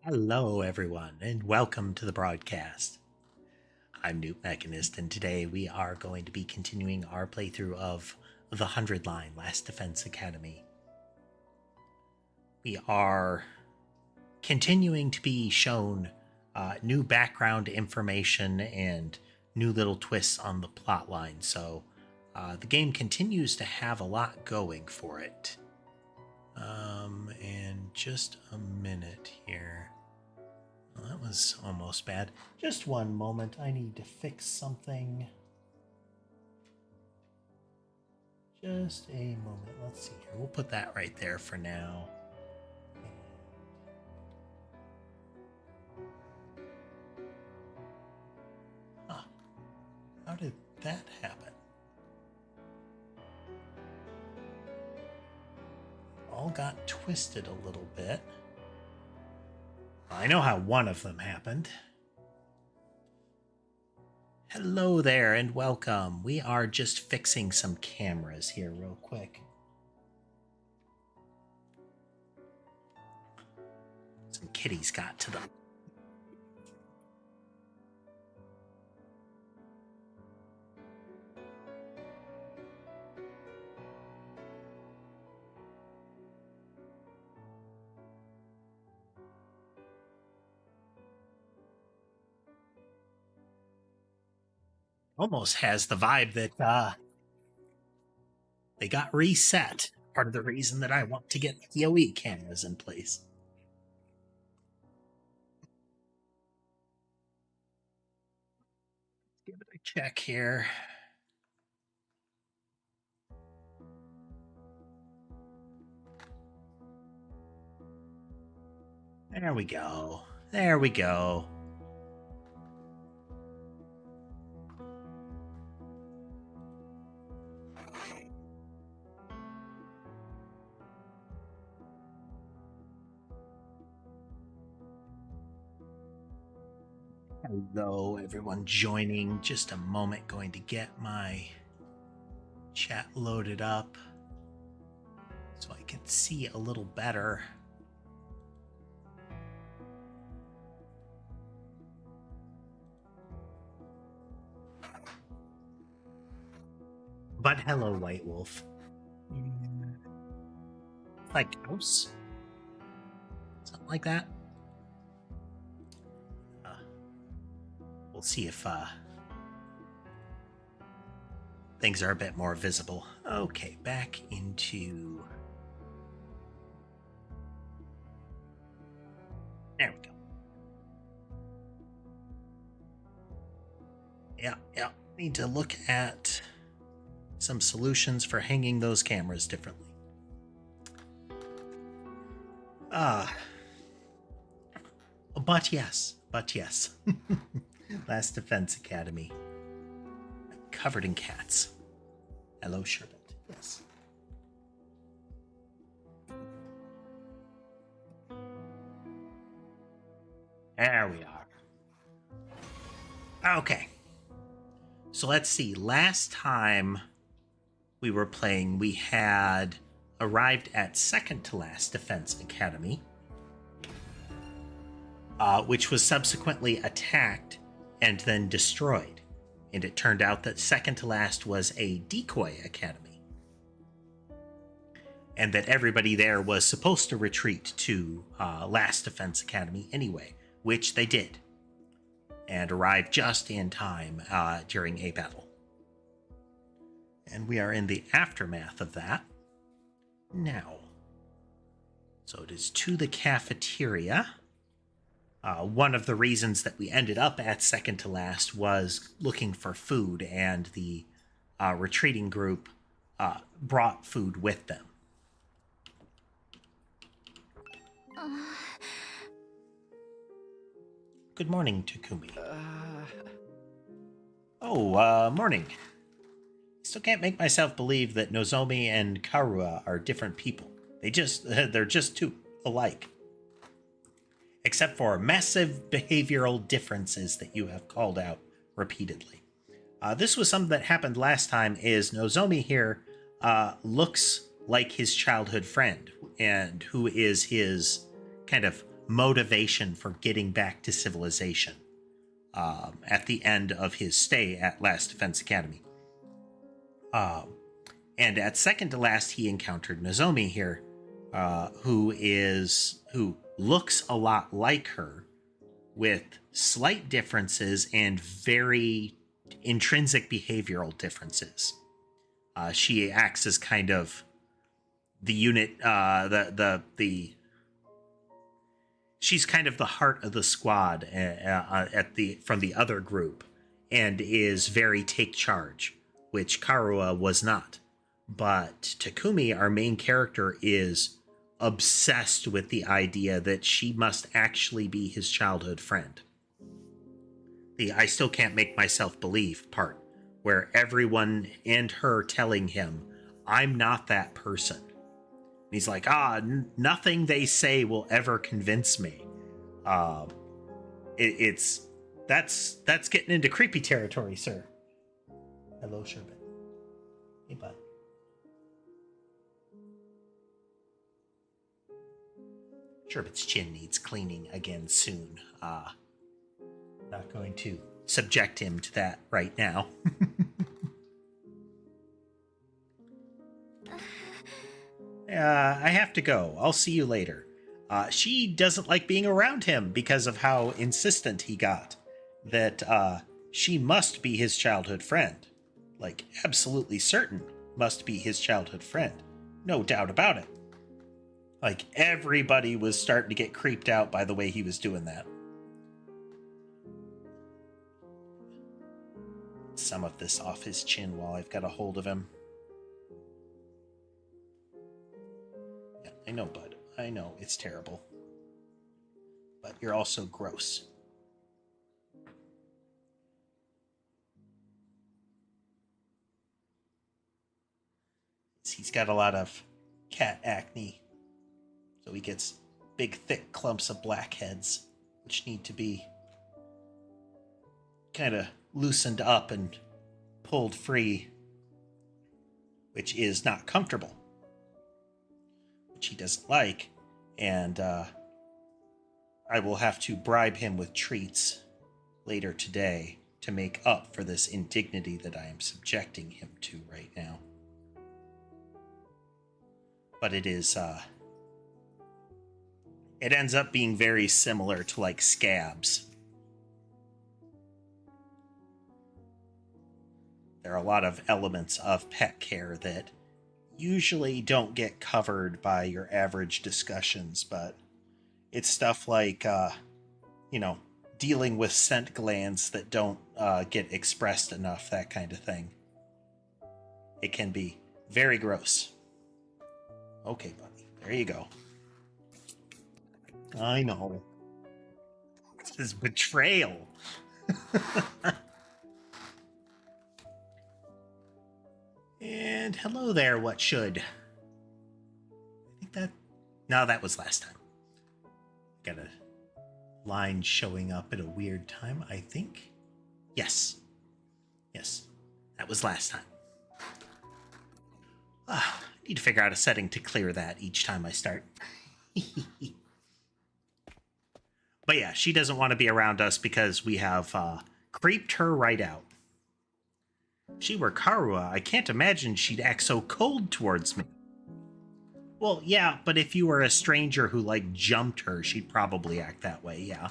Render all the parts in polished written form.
Hello, everyone, and welcome to the broadcast. I'm newtmechanist, and today we are going to be continuing our playthrough of the 100 Line Last Defense Academy. We are continuing to be shown new background information and new little twists on the plot line, so the game continues to have a lot going for it. And just a minute here. Well, that was almost bad. Just one moment. I need to fix something. Just a moment. Let's see here. We'll put that right there for now. Huh. How did that happen? All got twisted a little bit. I know how one of them happened. Hello there and welcome. We are just fixing some cameras here real quick. Some kitties got to them. Almost has the vibe that they got reset. Part of the reason that I want to get PoE cameras in place. Give it a check here. There we go. There we go. Hello, everyone joining. Just a moment, going to get my chat loaded up so I can see a little better. But hello, White Wolf. Like house? Something like that? We'll see if things are a bit more visible. Okay, back into... There we go. Yeah. Need to look at some solutions for hanging those cameras differently. But yes. Last Defense Academy. Covered in cats. Hello, Sherbet. Yes. There we are. Okay. So let's see. Last time we were playing, we had arrived at second to last Defense Academy, which was subsequently attacked and then destroyed. And it turned out that second to last was a decoy academy, and that everybody there was supposed to retreat to Last Defense Academy anyway, which they did, and arrived just in time during a battle. And we are in the aftermath of that now. So it is to the cafeteria. One of the reasons that we ended up at second to last was looking for food, and the retreating group brought food with them. Good morning, Takumi. Morning. Still can't make myself believe that Nozomi and Karua are different people. They're just too alike. Except for massive behavioral differences that you have called out repeatedly. This was something that happened last time, is Nozomi here looks like his childhood friend, and who is his kind of motivation for getting back to civilization at the end of his stay at Last Defense Academy. And at second to last, he encountered Nozomi here, who looks a lot like her, with slight differences and very intrinsic behavioral differences. She acts as kind of the unit, she's kind of the heart of the squad from the other group, and is very take charge, which Karua was not. But Takumi, our main character, is obsessed with the idea that she must actually be his childhood friend. The I still can't make myself believe part, where everyone and her telling him, I'm not that person. And he's like, nothing they say will ever convince me. That's getting into creepy territory, sir. Hello, Sherbet. Hey, bud. Sherbet's chin needs cleaning again soon. Not going to subject him to that right now. I have to go. I'll see you later. She doesn't like being around him because of how insistent he got that she must be his childhood friend. Like, absolutely certain must be his childhood friend. No doubt about it. Like, everybody was starting to get creeped out by the way he was doing that. Some of this off his chin while I've got a hold of him. Yeah, I know, bud. I know, it's terrible. But you're also gross. He's got a lot of cat acne. So he gets big, thick clumps of blackheads, which need to be kind of loosened up and pulled free, which is not comfortable, which he doesn't like. And I will have to bribe him with treats later today to make up for this indignity that I am subjecting him to right now. But it is... it ends up being very similar to, like, scabs. There are a lot of elements of pet care that usually don't get covered by your average discussions, but it's stuff like, dealing with scent glands that don't get expressed enough, that kind of thing. It can be very gross. Okay, buddy. There you go. I know. This is betrayal. And hello there, what should? I think that... No, that was last time. Got a line showing up at a weird time, I think. Yes. Yes, that was last time. I need to figure out a setting to clear that each time I start. But yeah, she doesn't want to be around us because we have creeped her right out. If she were Karua, I can't imagine she'd act so cold towards me. Well, yeah, but if you were a stranger who, like, jumped her, she'd probably act that way, yeah.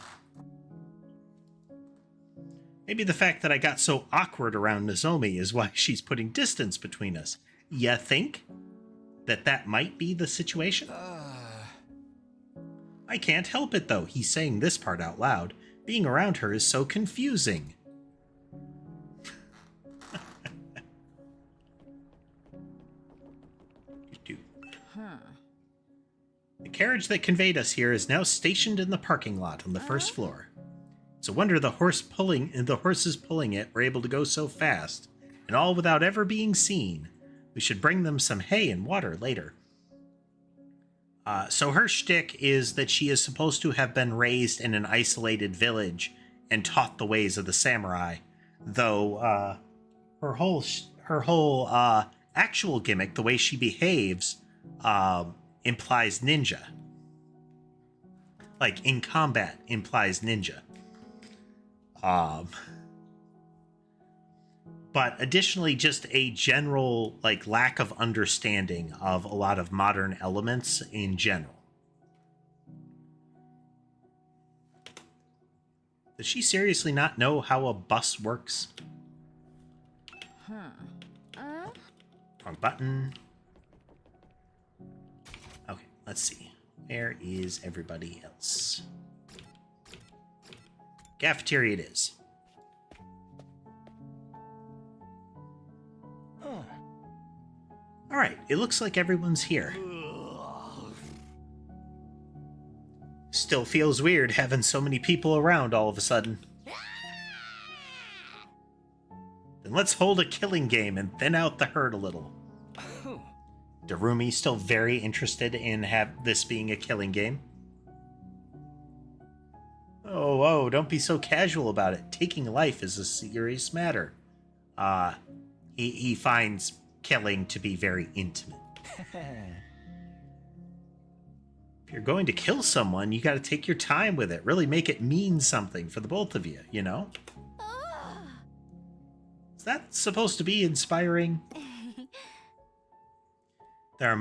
Maybe the fact that I got so awkward around Nozomi is why she's putting distance between us. You think that might be the situation? I can't help it, though. He's saying this part out loud. Being around her is so confusing. The carriage that conveyed us here is now stationed in the parking lot on the first floor. It's a wonder the horses pulling it were able to go so fast, and all without ever being seen. We should bring them some hay and water later. So her shtick is that she is supposed to have been raised in an isolated village and taught the ways of the samurai, though her whole actual gimmick, the way she behaves, implies ninja. Like, in combat implies ninja. But additionally, just a general, like, lack of understanding of a lot of modern elements in general. Does she seriously not know how a bus works? Wrong button. Okay, let's see. Where is everybody else? Cafeteria it is. Alright, it looks like everyone's here. Still feels weird having so many people around all of a sudden. Then let's hold a killing game and thin out the herd a little. Darumi still very interested in this being a killing game. Oh, whoa, don't be so casual about it. Taking life is a serious matter. He finds killing to be very intimate. If you're going to kill someone, you gotta take your time with it. Really make it mean something for the both of you, you know? Is that supposed to be inspiring? There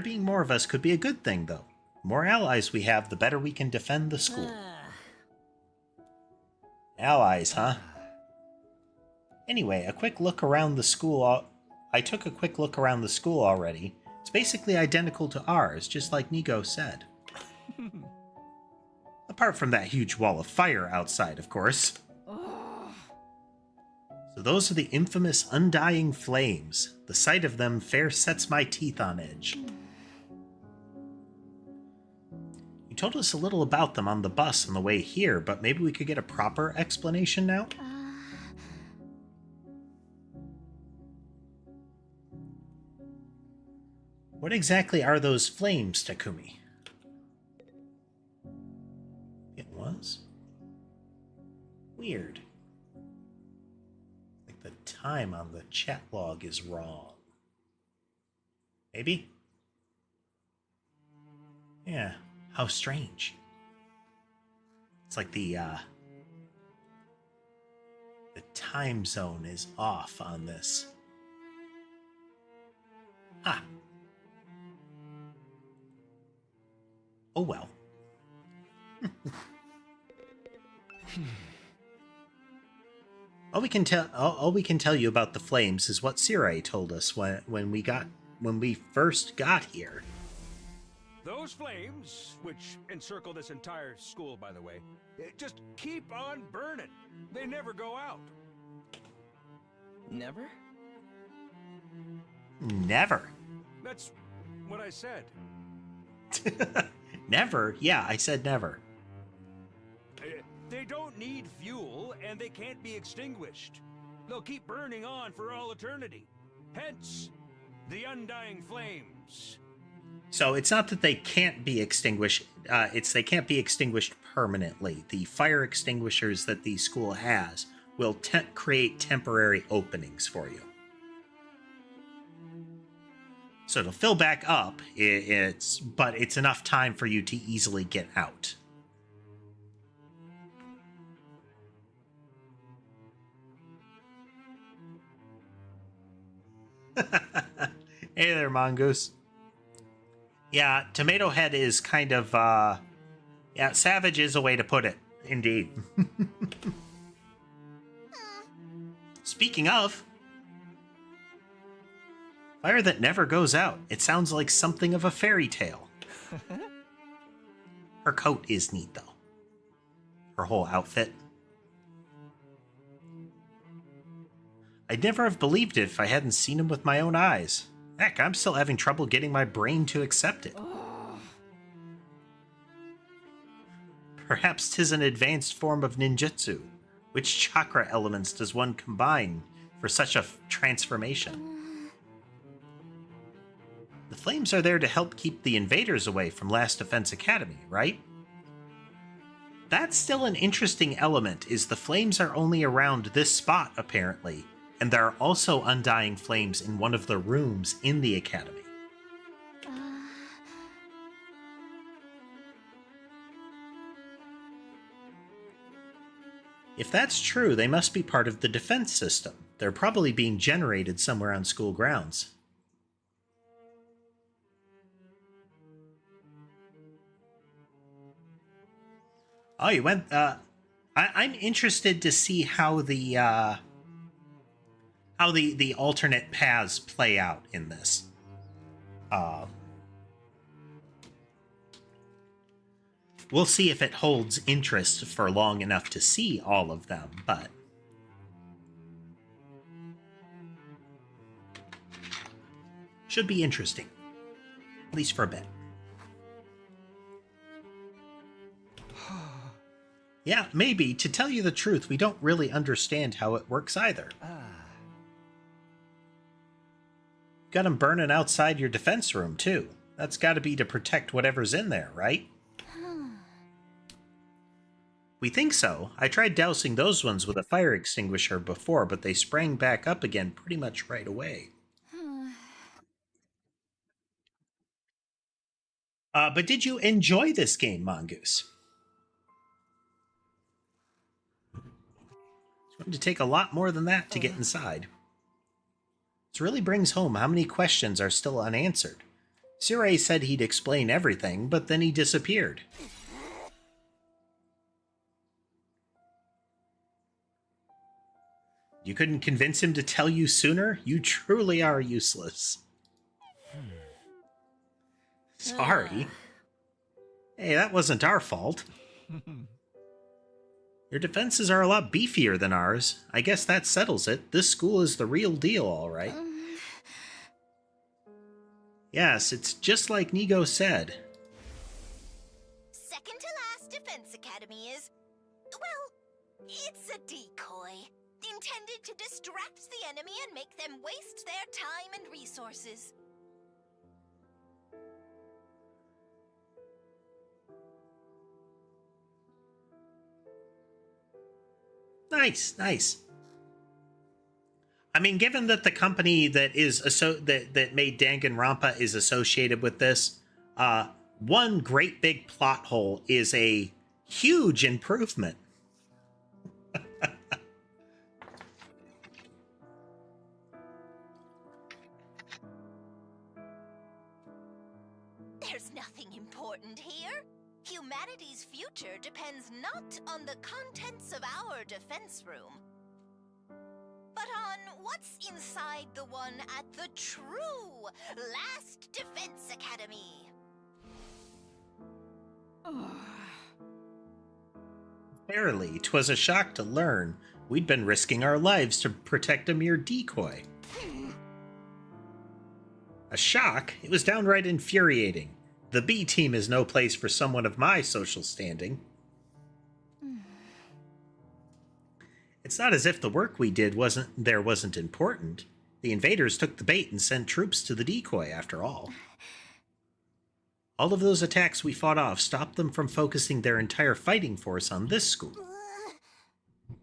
being more of us could be a good thing, though. The more allies we have, the better we can defend the school. Allies, huh? Anyway, a quick look around the school. I took a quick look around the school already. It's basically identical to ours, just like Nigo said. Apart from that huge wall of fire outside, of course. So those are the infamous undying flames. The sight of them fair sets my teeth on edge. You told us a little about them on the bus on the way here, but maybe we could get a proper explanation now? What exactly are those flames, Takumi? It was? Weird. Like the time on the chat log is wrong. Maybe? Yeah, how strange. It's like the time zone is off on this. Ah. Oh well. All we can tell you about the flames is what Sirai told us when we first got here. Those flames, which encircle this entire school, by the way, just keep on burning. They never go out. Never? Never. That's what I said. Never? Yeah, I said never. They don't need fuel, and they can't be extinguished. They'll keep burning on for all eternity. Hence, the undying flames. So it's not that they can't be extinguished, it's they can't be extinguished permanently. The fire extinguishers that the school has will create temporary openings for you. So it'll fill back up, but it's enough time for you to easily get out. Hey there, Mongoose. Yeah, Tomato Head is kind of, yeah, savage is a way to put it. Indeed. Speaking of... fire that never goes out. It sounds like something of a fairy tale. Her coat is neat, though. Her whole outfit. I'd never have believed it if I hadn't seen him with my own eyes. Heck, I'm still having trouble getting my brain to accept it. Perhaps 'tis an advanced form of ninjutsu. Which chakra elements does one combine for such a transformation? The flames are there to help keep the invaders away from Last Defense Academy, right? That's still an interesting element, is the flames are only around this spot, apparently, and there are also undying flames in one of the rooms in the academy. If that's true, they must be part of the defense system. They're probably being generated somewhere on school grounds. Oh, you went. I'm interested to see how the alternate paths play out in this. We'll see if it holds interest for long enough to see all of them, but should be interesting, at least for a bit. Yeah, maybe. To tell you the truth, we don't really understand how it works either. Got them burning outside your defense room, too. That's got to be to protect whatever's in there, right? We think so. I tried dousing those ones with a fire extinguisher before, but they sprang back up again pretty much right away. But did you enjoy this game, Mongoose? It's going to take a lot more than that to get inside. This really brings home how many questions are still unanswered. Sirei said he'd explain everything, but then he disappeared. You couldn't convince him to tell you sooner? You truly are useless. Sorry. Hey, that wasn't our fault. Your defenses are a lot beefier than ours. I guess that settles it. This school is the real deal, all right. Yes, it's just like Nigo said. Second to last defense academy is, well, it's a decoy. Intended to distract the enemy and make them waste their time and resources. Nice, nice. I mean, given that the company that is that made Danganronpa is associated with this, one great big plot hole is a huge improvement. There's nothing important here. Humanity's future depends not on the contents of our defense room, but on what's inside the one at the true Last Defense Academy. Verily, 'twas a shock to learn we'd been risking our lives to protect a mere decoy. A shock? It was downright infuriating. The B team is no place for someone of my social standing. It's not as if the work we did wasn't important. The invaders took the bait and sent troops to the decoy, after all. All of those attacks we fought off stopped them from focusing their entire fighting force on this school. I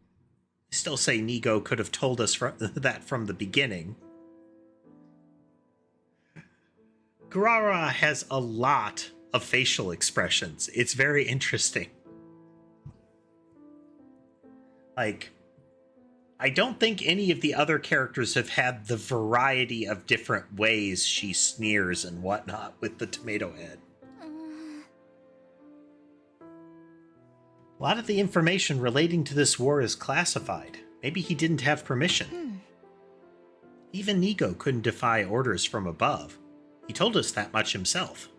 still say Nigo could have told us that from the beginning. Kurara has a lot of facial expressions. It's very interesting. Like, I don't think any of the other characters have had the variety of different ways she sneers and whatnot with the tomato head. A lot of the information relating to this war is classified. Maybe he didn't have permission. Even Nigo couldn't defy orders from above. He told us that much himself.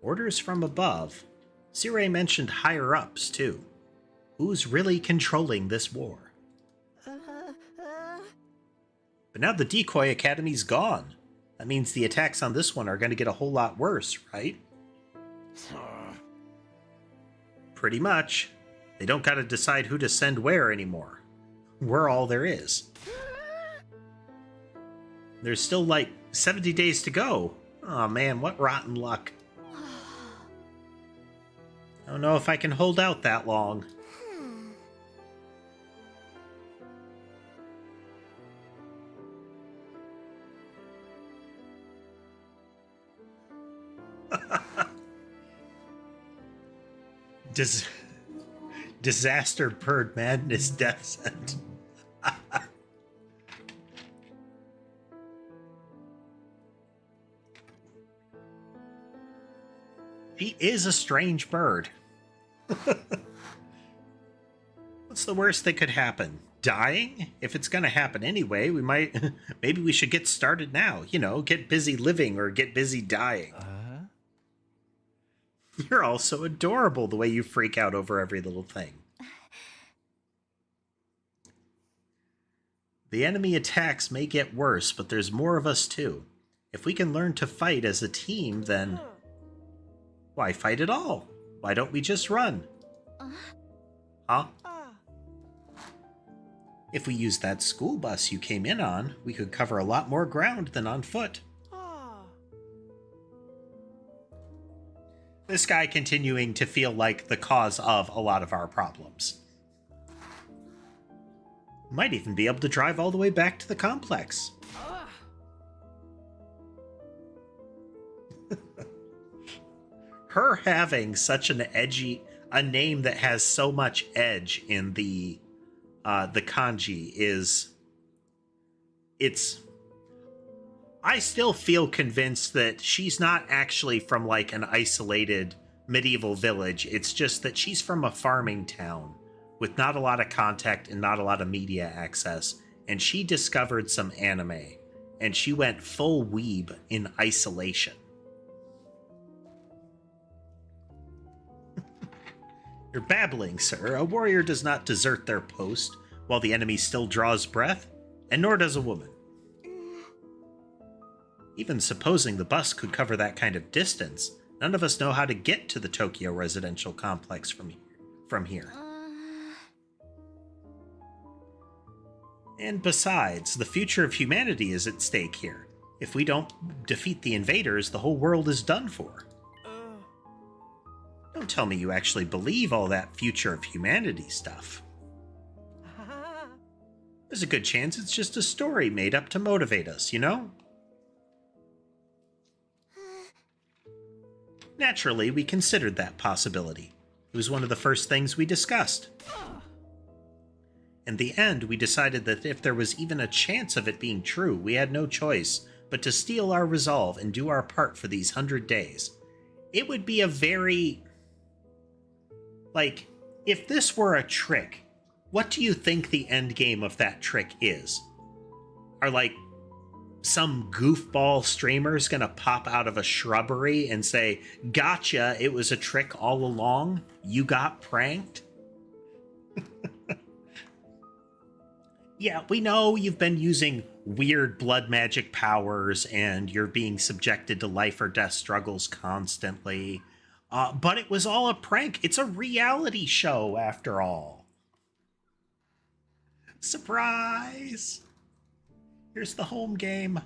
Orders from above. Sirei mentioned higher-ups, too. Who's really controlling this war? But now the Decoy Academy's gone. That means the attacks on this one are going to get a whole lot worse, right? Pretty much. They don't gotta decide who to send where anymore. We're all there is. There's still like 70 days to go. Oh man, what rotten luck. I don't know if I can hold out that long. Disaster bird madness descent. She is a strange bird. What's the worst that could happen? Dying? If it's gonna happen anyway, we might... maybe we should get started now. You know, get busy living or get busy dying. You're all so adorable the way you freak out over every little thing. The enemy attacks may get worse, but there's more of us too. If we can learn to fight as a team, then... why fight at all? Why don't we just run? Huh? If we used that school bus you came in on, we could cover a lot more ground than on foot. This guy continuing to feel like the cause of a lot of our problems. Might even be able to drive all the way back to the complex. Her having such an a name that has so much edge in the kanji I still feel convinced that she's not actually from like an isolated medieval village. It's just that she's from a farming town with not a lot of contact and not a lot of media access. And she discovered some anime and she went full weeb in isolation. You're babbling, sir. A warrior does not desert their post while the enemy still draws breath, and nor does a woman. Even supposing the bus could cover that kind of distance, none of us know how to get to the Tokyo residential complex from here. And besides, the future of humanity is at stake here. If we don't defeat the invaders, the whole world is done for. Don't tell me you actually believe all that future of humanity stuff. There's a good chance it's just a story made up to motivate us, you know? Naturally, we considered that possibility. It was one of the first things we discussed. In the end, we decided that if there was even a chance of it being true, we had no choice but to steel our resolve and do our part for these 100 days. It would be a very... like, if this were a trick, what do you think the end game of that trick is? Are, like, some goofball streamer's gonna pop out of a shrubbery and say, "Gotcha, it was a trick all along? You got pranked?" Yeah, we know you've been using weird blood magic powers and you're being subjected to life or death struggles constantly. But it was all a prank. It's a reality show, after all. Surprise! Here's the home game.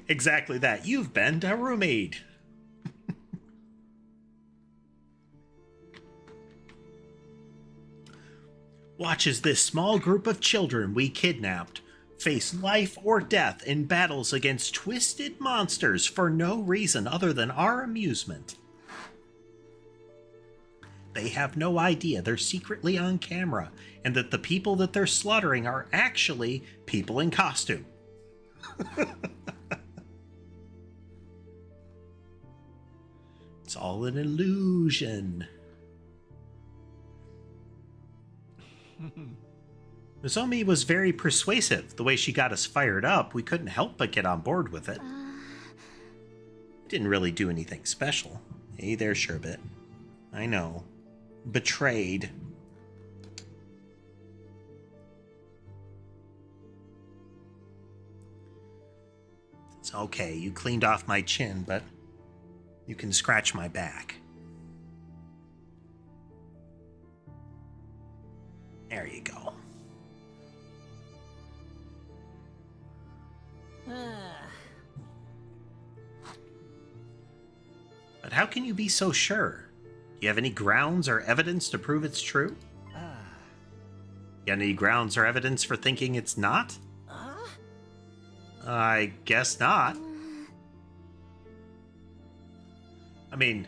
Exactly that. You've been a roommate. Watch as this small group of children we kidnapped face life or death in battles against twisted monsters for no reason other than our amusement. They have no idea they're secretly on camera and that the people that they're slaughtering are actually people in costume. It's all an illusion. Nozomi was very persuasive. The way she got us fired up, we couldn't help but get on board with it. Didn't really do anything special. Hey there, Sherbet. I know. Betrayed. It's okay, you cleaned off my chin, but you can scratch my back. There you go. But how can you be so sure? Do you have any grounds or evidence to prove it's true? You got any grounds or evidence for thinking it's not? I guess not. I mean,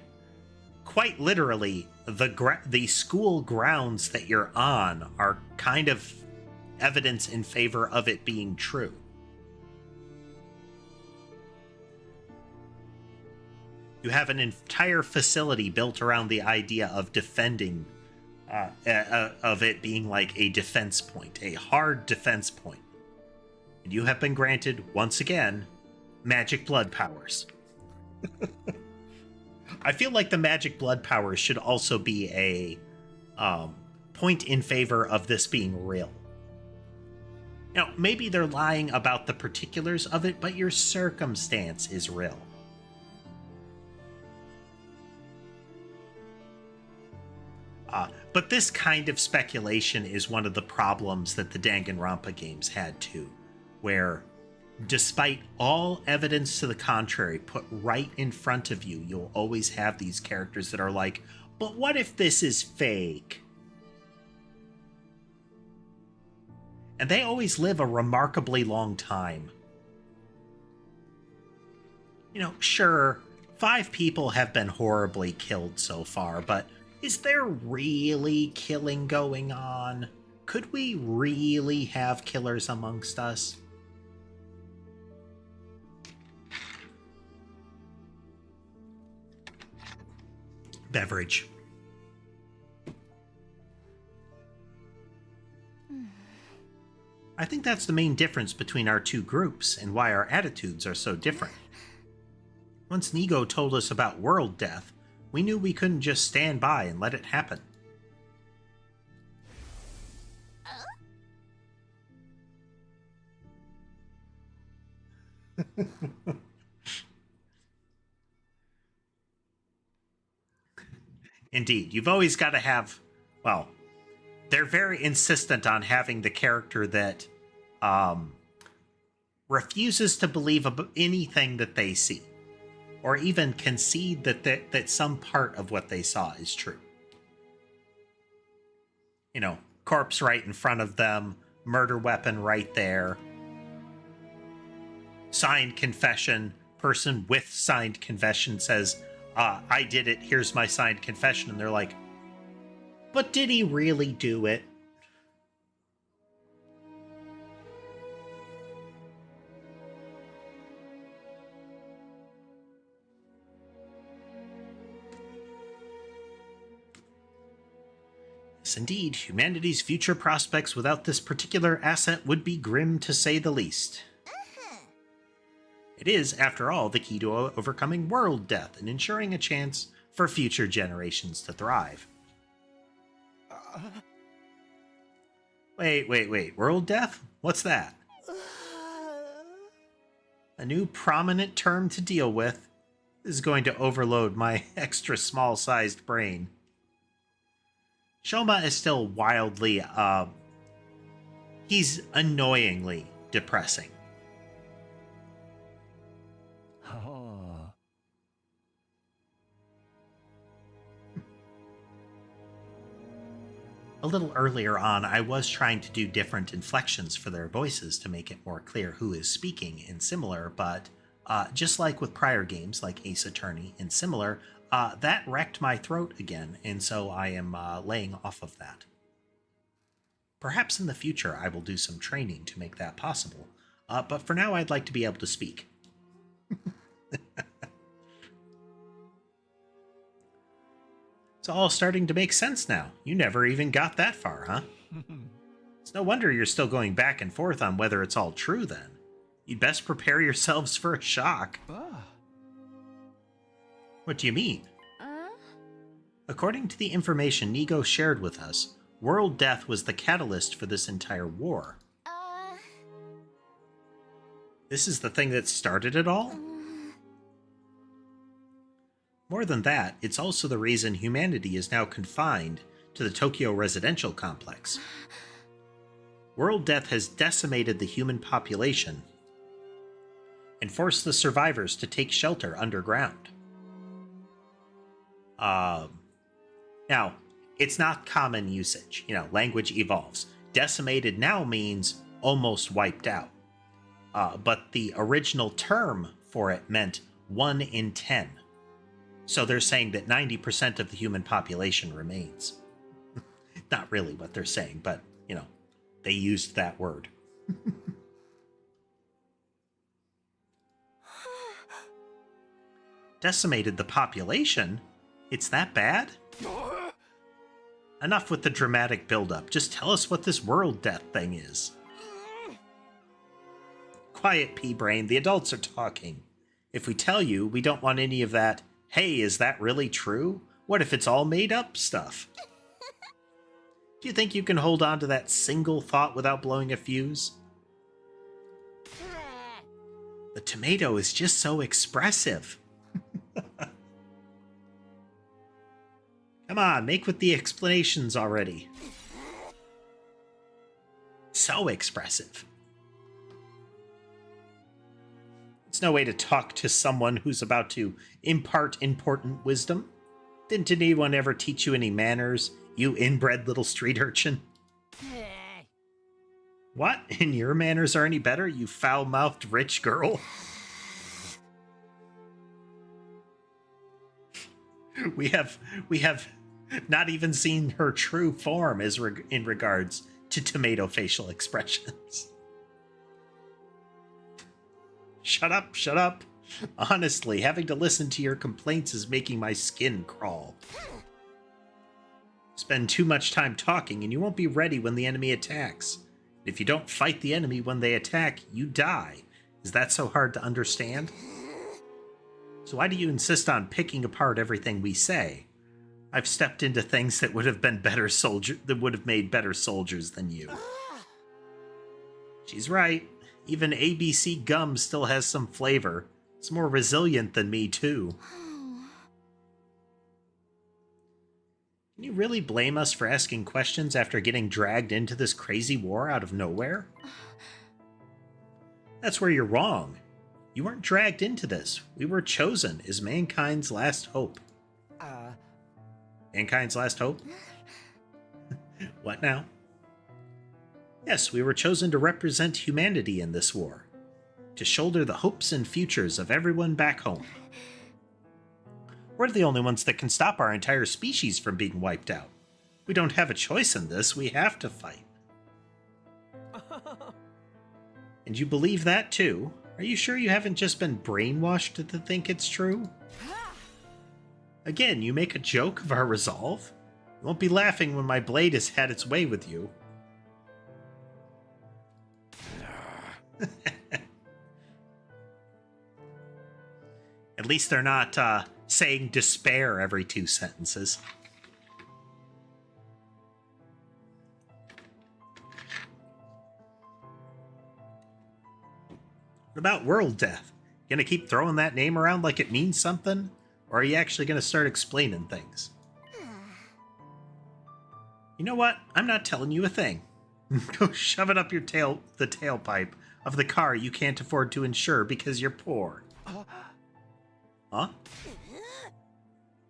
quite literally, the school grounds that you're on are kind of evidence in favor of it being true. You have an entire facility built around the idea of defending, of it being like a defense point, a hard defense point. And you have been granted, once again, magic blood powers. I feel like the magic blood powers should also be a point in favor of this being real. Now, maybe they're lying about the particulars of it, but your circumstance is real. But this kind of speculation is one of the problems that the Danganronpa games had too, where despite all evidence to the contrary put right in front of you, you'll always have these characters that are like, but what if this is fake? And they always live a remarkably long time. You know, sure, 5 people have been horribly killed so far, but is there really killing going on? Could we really have killers amongst us? Beverage. I think that's the main difference between our two groups and why our attitudes are so different. Once Nigo told us about world death, we knew we couldn't just stand by and let it happen. Indeed, you've always got to have, well, they're very insistent on having the character that refuses to believe anything that they see, or even concede that some part of what they saw is true. You know, corpse right in front of them, murder weapon right there, signed confession, person with signed confession says, I did it, here's my signed confession, and they're like, but did he really do it? Yes, indeed, humanity's future prospects without this particular asset would be grim to say the least. It is, after all, the key to overcoming world death and ensuring a chance for future generations to thrive. Wait, world death? What's that? A new prominent term to deal with. This is going to overload my extra small-sized brain. Shoma is still wildly, he's annoyingly depressing. A little earlier on, I was trying to do different inflections for their voices to make it more clear who is speaking in Similar, but just like with prior games like Ace Attorney and Similar, that wrecked my throat again, and so I am laying off of that. Perhaps in the future I will do some training to make that possible, but for now I'd like to be able to speak. It's all starting to make sense now. You never even got that far, huh? It's no wonder you're still going back and forth on whether it's all true then. You'd best prepare yourselves for a shock. What do you mean? According to the information Nigo shared with us, world death was the catalyst for this entire war. This is the thing that started it all? More than that, it's also the reason humanity is now confined to the Tokyo residential complex. World death has decimated the human population and forced the survivors to take shelter underground. Now, it's not common usage. You know, language evolves. Decimated now means almost wiped out. But the original term for it meant 1 in 10. So they're saying that 90% of the human population remains. Not really what they're saying, but, you know, they used that word. Decimated the population? It's that bad? Enough with the dramatic buildup. Just tell us what this world death thing is. Quiet, pea-brain. The adults are talking. If we tell you, we don't want any of that, hey, is that really true? What if it's all made up stuff? Do you think you can hold on to that single thought without blowing a fuse? The tomato is just so expressive. Come on, make with the explanations already. So expressive. It's no way to talk to someone who's about to impart important wisdom. Didn't anyone ever teach you any manners, you inbred little street urchin? What? And your manners are any better, you foul-mouthed rich girl? We have not even seen her true form in regards to tomato facial expressions. Shut up, shut up. Honestly, having to listen to your complaints is making my skin crawl. Spend too much time talking and you won't be ready when the enemy attacks. If you don't fight the enemy when they attack, you die. Is that so hard to understand? So why do you insist on picking apart everything we say? I've stepped into things that would have been made better soldiers than you. She's right. Even ABC gum still has some flavor. It's more resilient than me, too. Can you really blame us for asking questions after getting dragged into this crazy war out of nowhere? That's where you're wrong. You weren't dragged into this. We were chosen as mankind's last hope. Mankind's last hope? What now? Yes, we were chosen to represent humanity in this war. To shoulder the hopes and futures of everyone back home. We're the only ones that can stop our entire species from being wiped out. We don't have a choice in this. We have to fight. And you believe that too? Are you sure you haven't just been brainwashed to think it's true? Again, you make a joke of our resolve? You won't be laughing when my blade has had its way with you. At least they're not saying despair every 2 sentences. What about world death? You gonna keep throwing that name around like it means something? Or are you actually gonna start explaining things? You know what? I'm not telling you a thing. Go shove it up the tailpipe of the car you can't afford to insure because you're poor. Huh?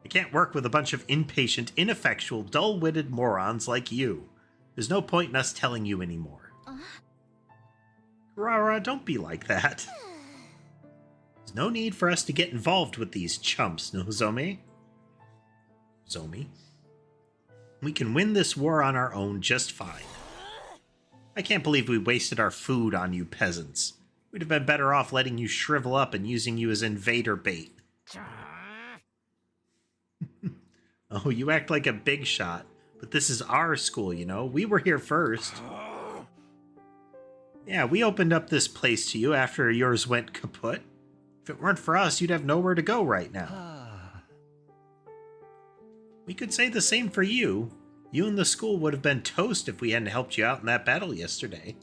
I can't work with a bunch of impatient, ineffectual, dull-witted morons like you. There's no point in us telling you anymore. Rara, don't be like that. There's no need for us to get involved with these chumps, Nozomi. Zomi? We can win this war on our own just fine. I can't believe we wasted our food on you peasants. We'd have been better off letting you shrivel up and using you as invader bait. Oh, you act like a big shot, but this is our school, you know? We were here first. Yeah, we opened up this place to you after yours went kaput. If it weren't for us, you'd have nowhere to go right now. We could say the same for you. You and the school would have been toast if we hadn't helped you out in that battle yesterday.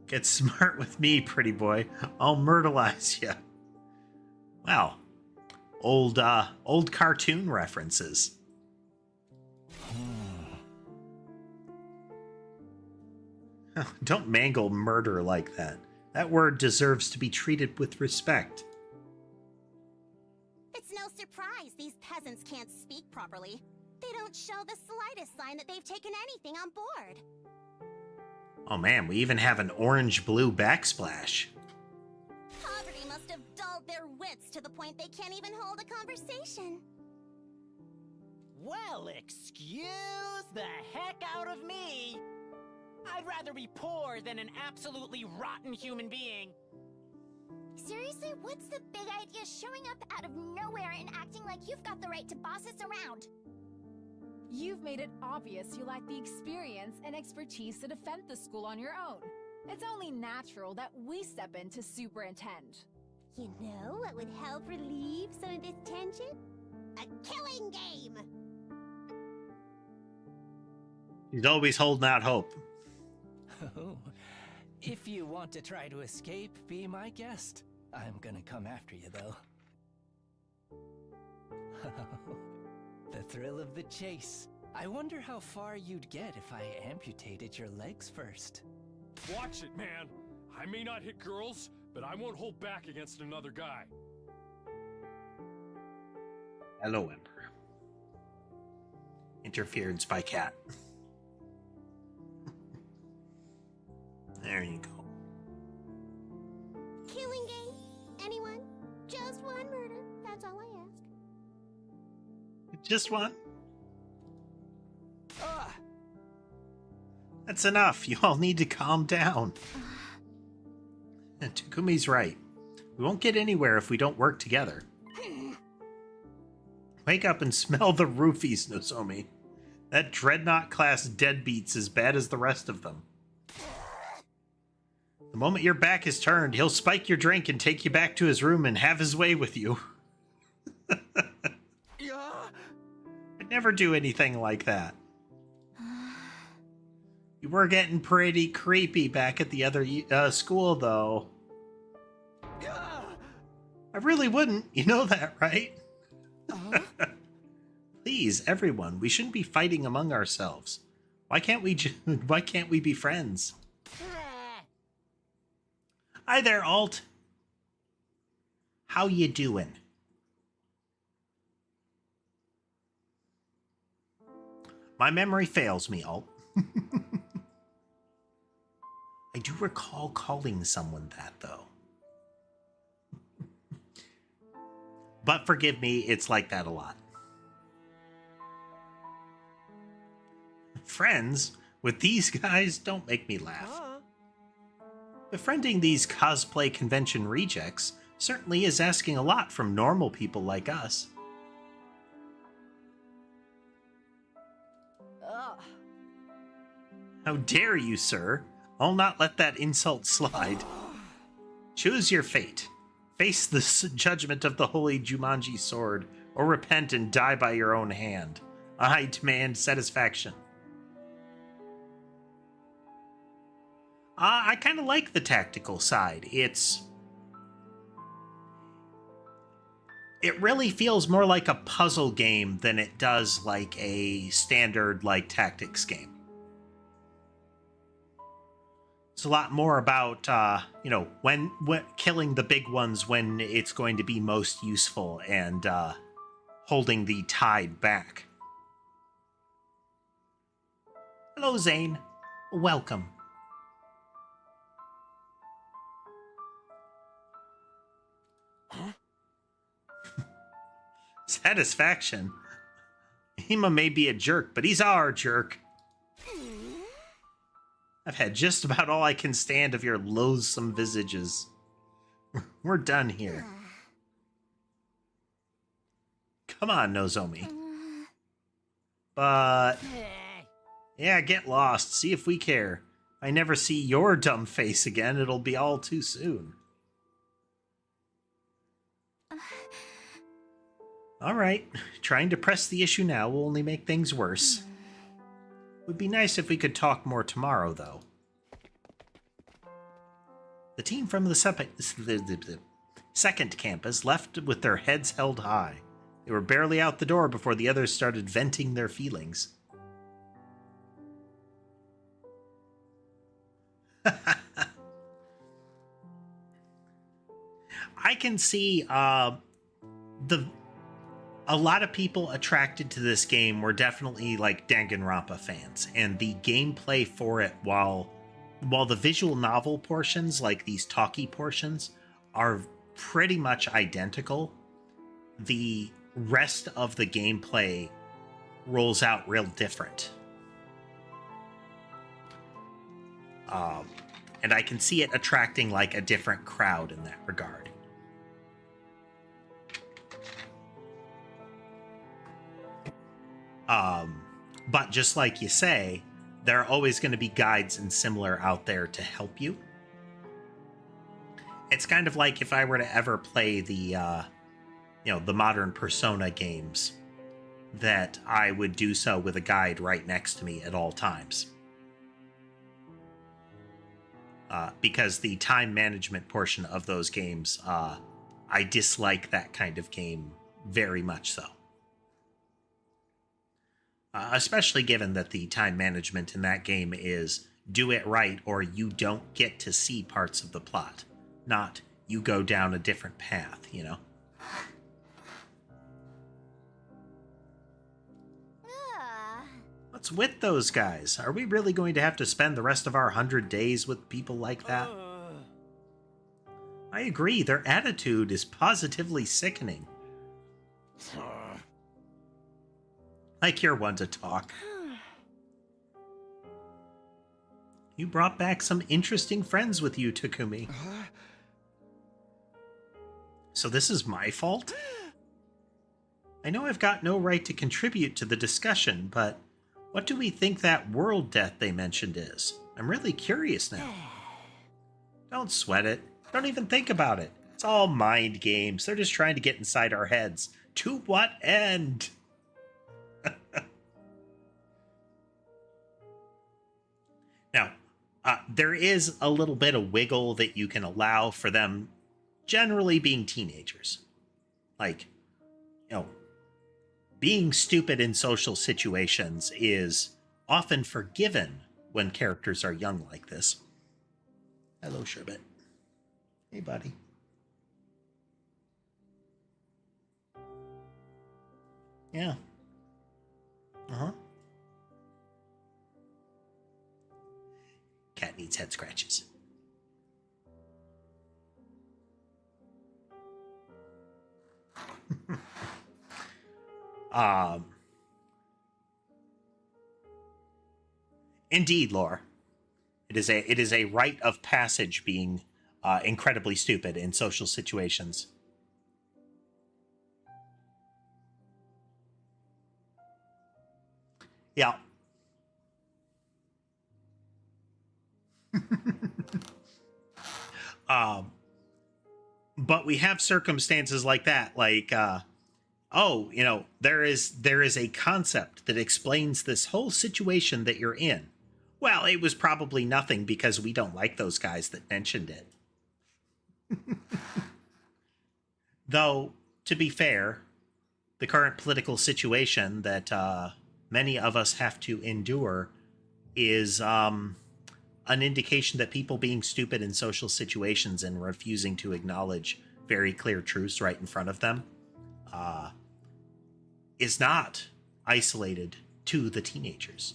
Get smart with me, pretty boy. I'll myrtleize you. Wow. Old cartoon references. Don't mangle murder like that. That word deserves to be treated with respect. It's no surprise these peasants can't speak properly. They don't show the slightest sign that they've taken anything on board. Oh man, we even have an orange-blue backsplash. They must have dulled their wits to the point they can't even hold a conversation. Well, excuse the heck out of me. I'd rather be poor than an absolutely rotten human being. Seriously, what's the big idea showing up out of nowhere and acting like you've got the right to boss us around? You've made it obvious you lack the experience and expertise to defend the school on your own. It's only natural that we step in to superintend. You know what would help relieve some of this tension? A killing game! He's always holding out hope. Oh, if you want to try to escape, be my guest. I'm gonna come after you, though. The thrill of the chase. I wonder how far you'd get if I amputated your legs first. Watch it, man. I may not hit girls, but I won't hold back against another guy. Hello, Emperor. Interference by cat. There you go. Killing game? Anyone? Just one murder. That's all I ask. Just one? Ah! That's enough. You all need to calm down. And Takumi's right. We won't get anywhere if we don't work together. Wake up and smell the roofies, Nozomi. That Dreadnought-class deadbeat's as bad as the rest of them. The moment your back is turned, he'll spike your drink and take you back to his room and have his way with you. I'd never do anything like that. You were getting pretty creepy back at the other school, though. I really wouldn't. You know that, right? Please, everyone, we shouldn't be fighting among ourselves. Why can't we be friends? Hi there, Alt. How you doing? My memory fails me, Alt. I do recall calling someone that, though. But forgive me, it's like that a lot. Friends with these guys don't make me laugh. Befriending these cosplay convention rejects certainly is asking a lot from normal people like us. How dare you, sir? I'll not let that insult slide. Choose your fate. Face the judgment of the holy Jumanji sword, or repent and die by your own hand. I demand satisfaction. I kind of like the tactical side. It really feels more like a puzzle game than it does like a standard like tactics game. It's a lot more about when killing the big ones when it's going to be most useful and holding the tide back. Hello, Zane. Welcome. Satisfaction? Hima may be a jerk, but he's our jerk. I've had just about all I can stand of your loathsome visages. We're done here. Come on, Nozomi. But... yeah, get lost. See if we care. If I never see your dumb face again, it'll be all too soon. Alright, trying to press the issue now will only make things worse. Would be nice if we could talk more tomorrow, though. The team from the second campus left with their heads held high. They were barely out the door before the others started venting their feelings. I can see a lot of people attracted to this game were definitely like Danganronpa fans, and the gameplay for it, while the visual novel portions, like these talkie portions, are pretty much identical. The rest of the gameplay rolls out real different. And I can see it attracting like a different crowd in that regard. But just like you say, there are always going to be guides and similar out there to help you. It's kind of like if I were to ever play the, the modern Persona games, that I would do so with a guide right next to me at all times. Because the time management portion of those games, I dislike that kind of game very much so. Especially given that the time management in that game is do it right or you don't get to see parts of the plot. Not you go down a different path, you know? What's with those guys? Are we really going to have to spend the rest of our 100 days with people like that? I agree, their attitude is positively sickening. Like you're one to talk. You brought back some interesting friends with you, Takumi. So this is my fault? I know I've got no right to contribute to the discussion, but what do we think that world death they mentioned is? I'm really curious now. Don't sweat it. Don't even think about it. It's all mind games. They're just trying to get inside our heads. To what end? Now, there is a little bit of wiggle that you can allow for them generally being teenagers. Like, being stupid in social situations is often forgiven when characters are young like this. Hello, Sherbet. Hey, buddy. Yeah. Uh-huh. Cat needs head scratches. Indeed, Laura. It is a rite of passage being incredibly stupid in social situations. Yeah. But we have circumstances like that, like, there is a concept that explains this whole situation that you're in. Well, it was probably nothing because we don't like those guys that mentioned it. Though, to be fair, the current political situation that many of us have to endure is an indication that people being stupid in social situations and refusing to acknowledge very clear truths right in front of them is not isolated to the teenagers.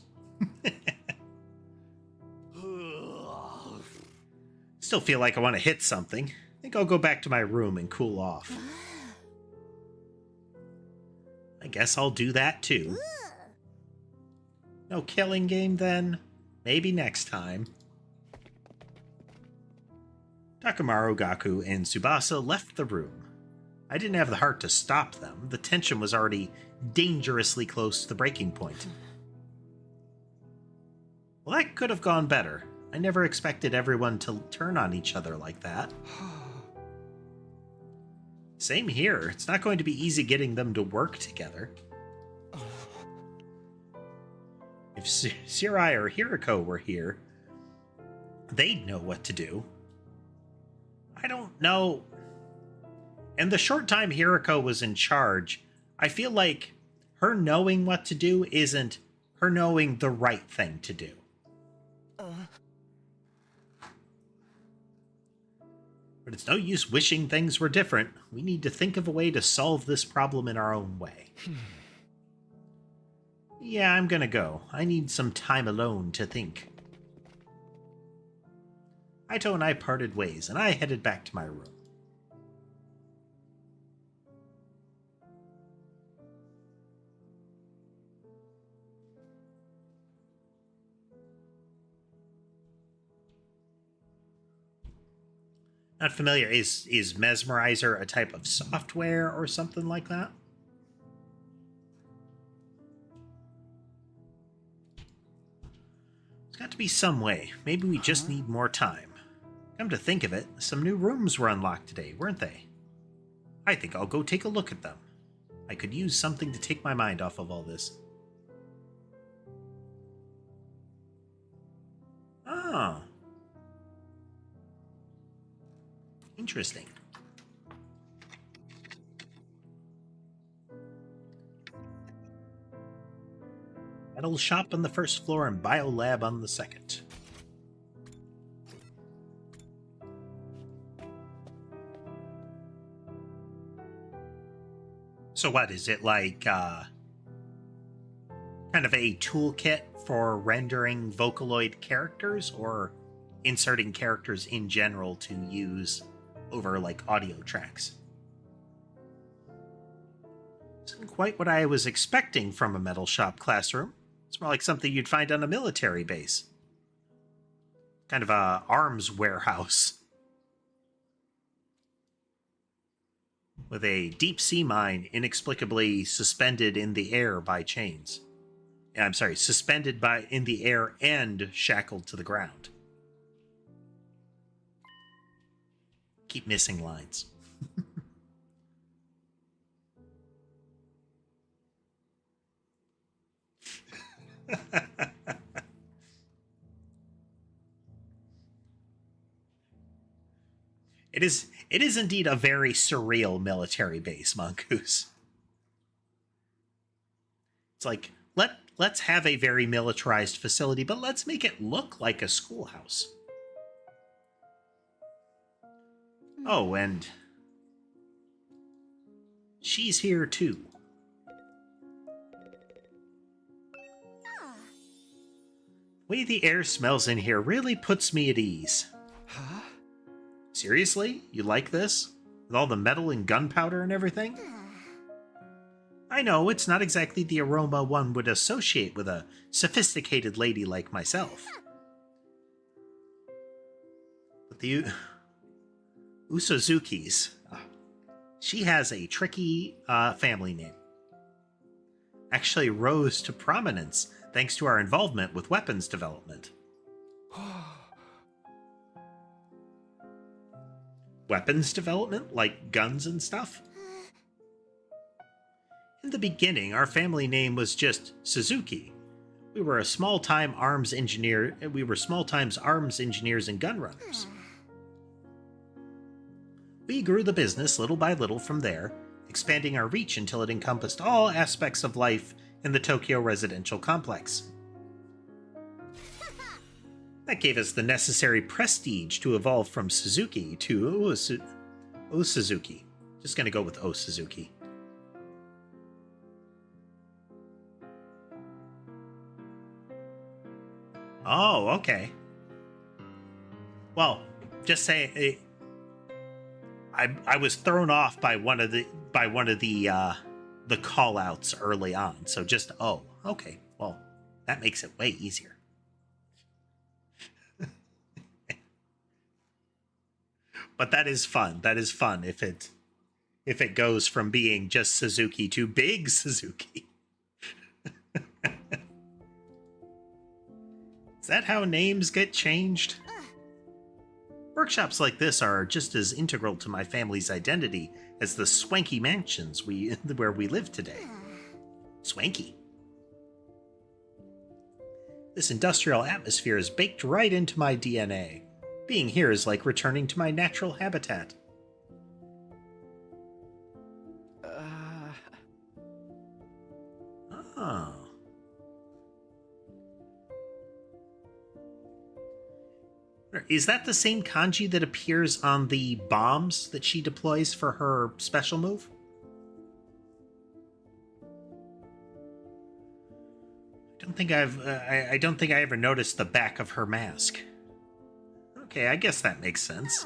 Still feel like I want to hit something. I think I'll go back to my room and cool off. I guess I'll do that too. No killing game then? Maybe next time. Takamaru, Gaku, and Tsubasa left the room. I didn't have the heart to stop them. The tension was already dangerously close to the breaking point. Well, that could have gone better. I never expected everyone to turn on each other like that. Same here. It's not going to be easy getting them to work together. If Shirai or Hiriko were here, they'd know what to do. I don't know. In the short time Hiriko was in charge, I feel like her knowing what to do isn't her knowing the right thing to do. But it's no use wishing things were different. We need to think of a way to solve this problem in our own way. Yeah, I'm gonna go. I need some time alone to think. Aito and I parted ways, and I headed back to my room. Not familiar. Is Mesmerizer a type of software or something like that? There's got to be some way. Maybe we just need more time. Come to think of it, some new rooms were unlocked today, weren't they? I think I'll go take a look at them. I could use something to take my mind off of all this. Oh. Interesting. Metal shop on the first floor and biolab on the second. So what, is it like kind of a toolkit for rendering Vocaloid characters, or inserting characters in general to use over like audio tracks? Isn't quite what I was expecting from a metal shop classroom. It's more like something you'd find on a military base. Kind of a arms warehouse. With a deep-sea mine inexplicably suspended in the air by chains. I'm sorry, suspended in the air and shackled to the ground. Keep missing lines. It is indeed a very surreal military base, Mongoose. It's like, let's have a very militarized facility, but let's make it look like a schoolhouse. Oh, and she's here too. The way the air smells in here really puts me at ease. Huh? Seriously? You like this? With all the metal and gunpowder and everything? I know, it's not exactly the aroma one would associate with a sophisticated lady like myself. But the Usuzuki's, she has a tricky family name. Actually rose to prominence thanks to our involvement with weapons development. Weapons development? Like guns and stuff? In the beginning, our family name was just Suzuki. We were small-time arms engineers and gun runners. We grew the business little by little from there, expanding our reach until it encompassed all aspects of life in the Tokyo residential complex. That gave us the necessary prestige to evolve from Suzuki to Suzuki. Just gonna go with Suzuki. Oh, okay. Well, just say I was thrown off by one of the call outs early on. So just okay. Well, that makes it way easier. But that is fun. That is fun if it goes from being just Suzuki to Big Suzuki. Is that how names get changed? Workshops like this are just as integral to my family's identity as the swanky mansions where we live today. Swanky. This industrial atmosphere is baked right into my DNA. Being here is like returning to my natural habitat. Oh. Is that the same kanji that appears on the bombs that she deploys for her special move? I don't think I ever noticed the back of her mask. Okay, I guess that makes sense.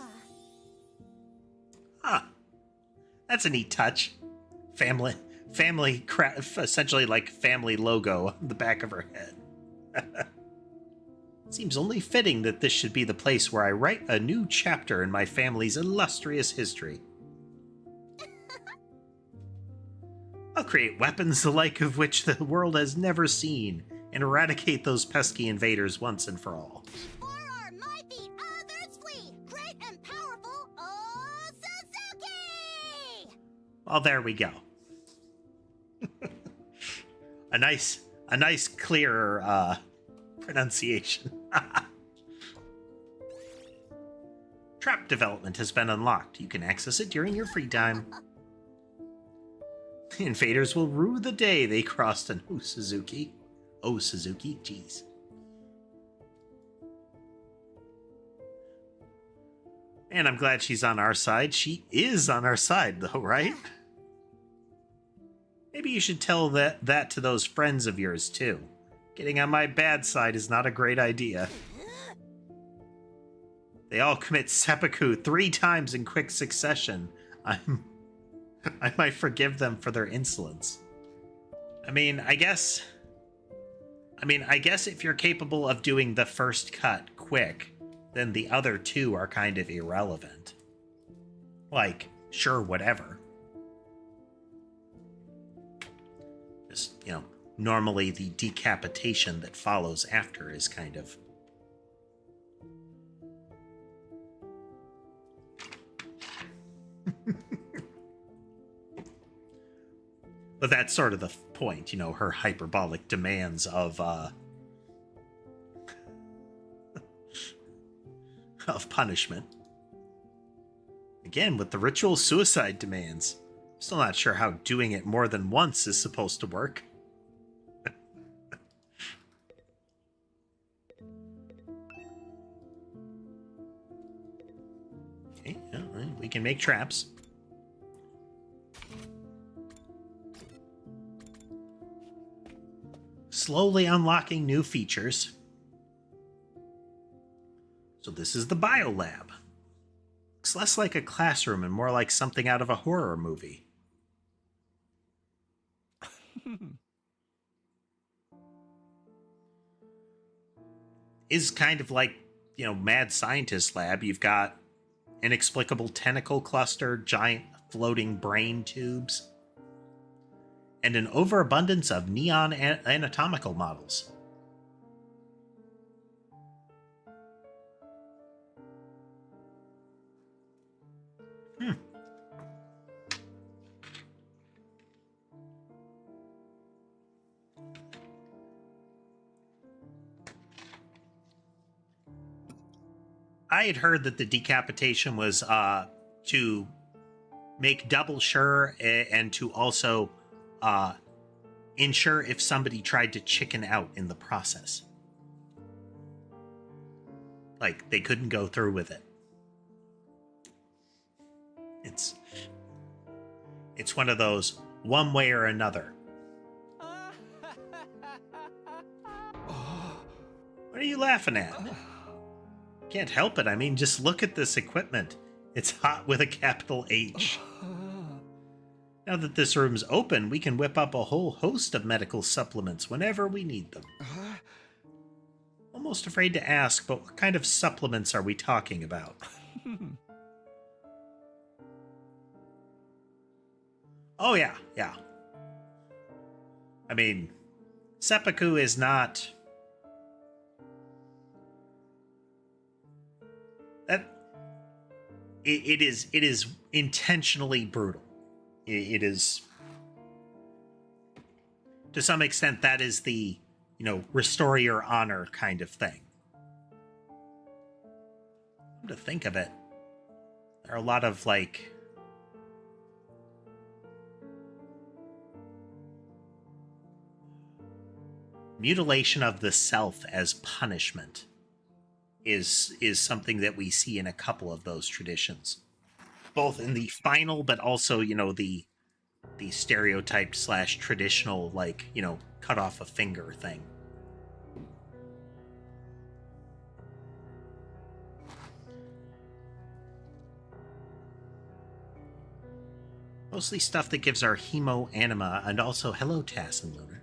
Ah, that's a neat touch. Essentially like family logo on the back of her head. Seems only fitting that this should be the place where I write a new chapter in my family's illustrious history. I'll create weapons the like of which the world has never seen, and eradicate those pesky invaders once and for all. Before our mighty others flee, great and powerful, oh Suzuki! Well, there we go. a nice clearer pronunciation. Trap development has been unlocked. You can access it during your free time. The invaders will rue the day they crossed an Suzuki. Oh, Suzuki, jeez. And I'm glad she's on our side. She is on our side, though, right? Maybe you should tell that to those friends of yours, too. Getting on my bad side is not a great idea. They all commit seppuku 3 times in quick succession. I might forgive them for their insolence. I guess if you're capable of doing the first cut quick, then the other 2 are kind of irrelevant. Like, sure, whatever. Just, normally the decapitation that follows after is kind of... But that's sort of the point, her hyperbolic demands of punishment. Again, with the ritual suicide demands. Still not sure how doing it more than once is supposed to work. Okay, we can make traps. Slowly unlocking new features. So this is the biolab. Looks less like a classroom and more like something out of a horror movie. Is kind of like, mad scientist lab. You've got inexplicable tentacle cluster, giant floating brain tubes, and an overabundance of neon anatomical models. I had heard that the decapitation was to make double sure and to also ensure if somebody tried to chicken out in the process. Like, they couldn't go through with it. It's one of those one way or another. What are you laughing at? Can't help it. Just look at this equipment. It's hot with a capital H. Now that this room's open, we can whip up a whole host of medical supplements whenever we need them. Almost afraid to ask, but what kind of supplements are we talking about? Oh, yeah. Seppuku is not... It is intentionally brutal. It is, to some extent, that is the, restore your honor kind of thing. Come to think of it, there are a lot of, mutilation of the self as punishment is something that we see in a couple of those traditions, both in the final, but also, the stereotyped / traditional, cut off a finger thing. Mostly stuff that gives our hemo-anima, and also hello Tass and Lunar.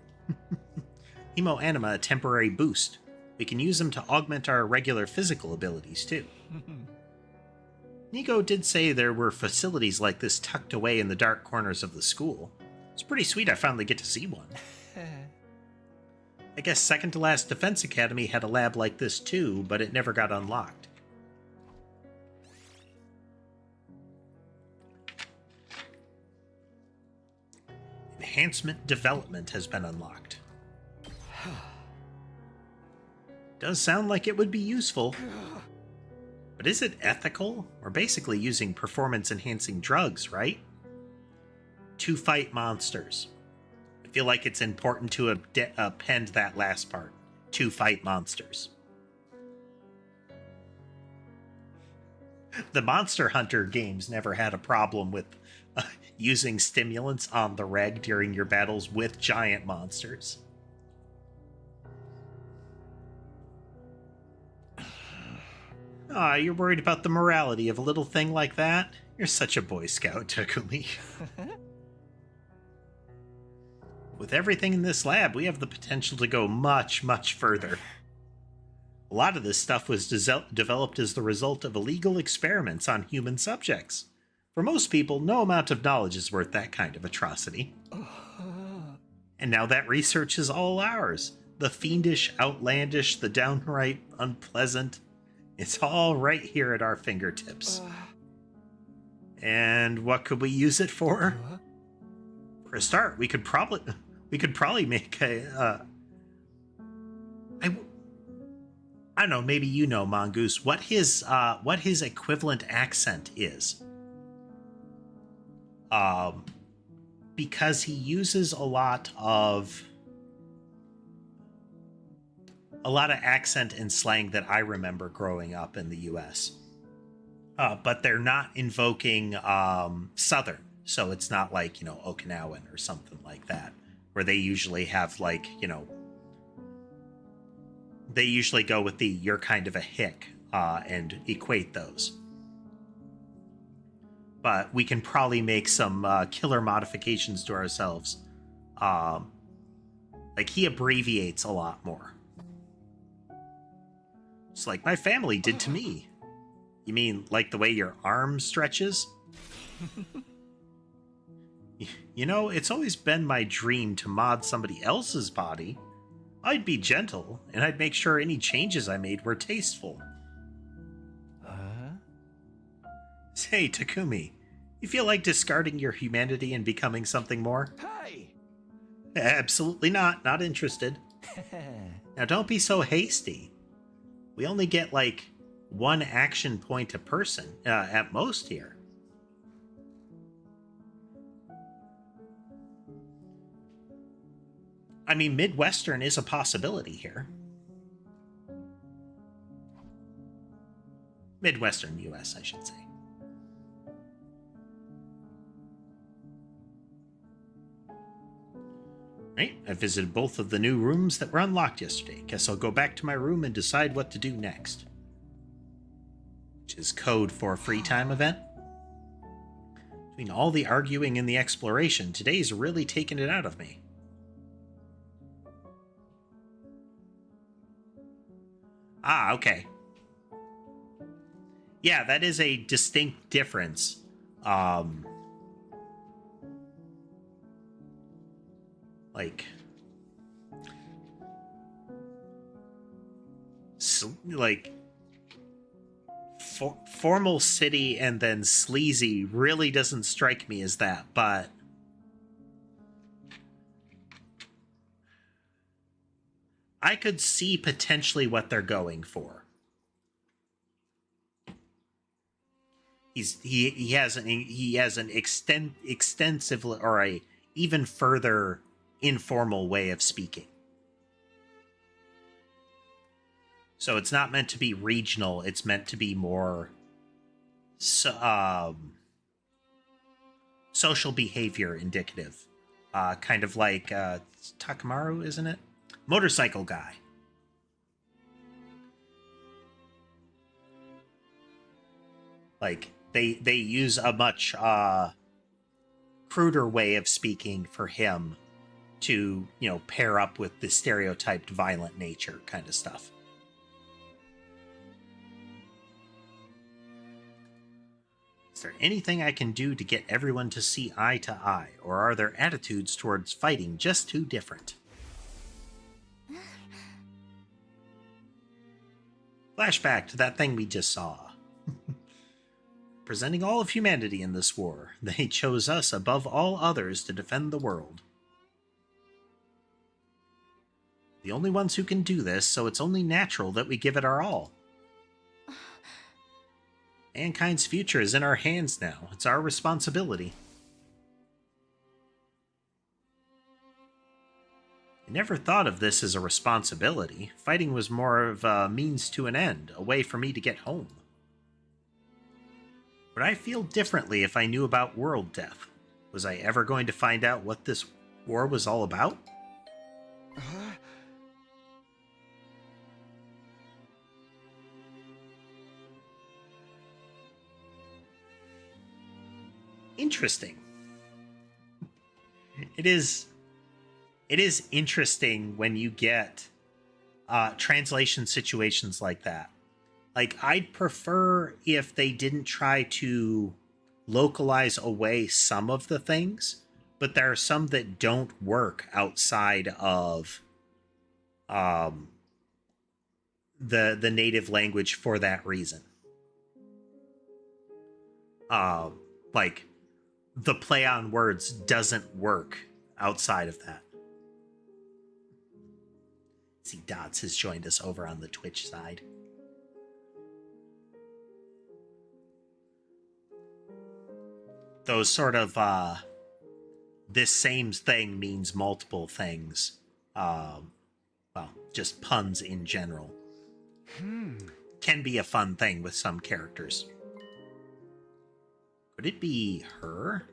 Hemo-anima a temporary boost. We can use them to augment our regular physical abilities, too. Nico did say there were facilities like this tucked away in the dark corners of the school. It's pretty sweet I finally get to see one. I guess second to last Defense Academy had a lab like this too, but it never got unlocked. Enhancement development has been unlocked. Does sound like it would be useful. But is it ethical? We're basically using performance-enhancing drugs, right? To fight monsters. I feel like it's important to append that last part. To fight monsters. The Monster Hunter games never had a problem with using stimulants on the reg during your battles with giant monsters. Ah, you're worried about the morality of a little thing like that? You're such a Boy Scout, Takumi. With everything in this lab, we have the potential to go much, much further. A lot of this stuff was developed as the result of illegal experiments on human subjects. For most people, no amount of knowledge is worth that kind of atrocity. And now that research is all ours. The fiendish, outlandish, the downright unpleasant. It's all right here at our fingertips. And what could we use it for? For a start, we could probably make a I don't know, maybe you know, Mongoose, what his equivalent accent is. Because he uses a lot of accent and slang that I remember growing up in the US. But they're not invoking Southern. So it's not like, Okinawan or something like that, where they usually have they usually go with the "you're kind of a hick" and equate those. But we can probably make some killer modifications to ourselves. Like he abbreviates a lot more. It's like my family did to me. You mean like the way your arm stretches? It's always been my dream to mod somebody else's body. I'd be gentle, and I'd make sure any changes I made were tasteful. Say, Takumi, you feel like discarding your humanity and becoming something more? Hi! Absolutely not. Not interested. Now don't be so hasty. We only get, one action point a person, at most here. I mean, Midwestern is a possibility here. Midwestern US, I should say. Right, I visited both of the new rooms that were unlocked yesterday. Guess I'll go back to my room and decide what to do next. Which is code for a free time event. Between all the arguing and the exploration, today's really taken it out of me. Ah, okay. Yeah, that is a distinct difference. Formal city and then sleazy really doesn't strike me as that, but I could see potentially what they're going for. He has an extensive or a even further informal way of speaking. So it's not meant to be regional, it's meant to be more social behavior indicative. Kind of like Takamaru, isn't it? Motorcycle guy. Like, they use a much cruder way of speaking for him to, pair up with the stereotyped violent nature kind of stuff. Is there anything I can do to get everyone to see eye to eye, or are their attitudes towards fighting just too different? Flashback to that thing we just saw. Presenting all of humanity in this war, they chose us above all others to defend the world. The only ones who can do this, so it's only natural that we give it our all. Mankind's future is in our hands now. It's our responsibility. I never thought of this as a responsibility. Fighting was more of a means to an end, a way for me to get home. Would I feel differently if I knew about world death? Was I ever going to find out what this war was all about? Interesting. It is interesting when you get translation situations like that. Like, I'd prefer if they didn't try to localize away some of the things, but there are some that don't work outside of the native language for that reason. Like, the play on words doesn't work outside of that. See, Dots has joined us over on the Twitch side. Those sort of, this same thing means multiple things. Well, just puns in general. Can be a fun thing with some characters. Could it be her?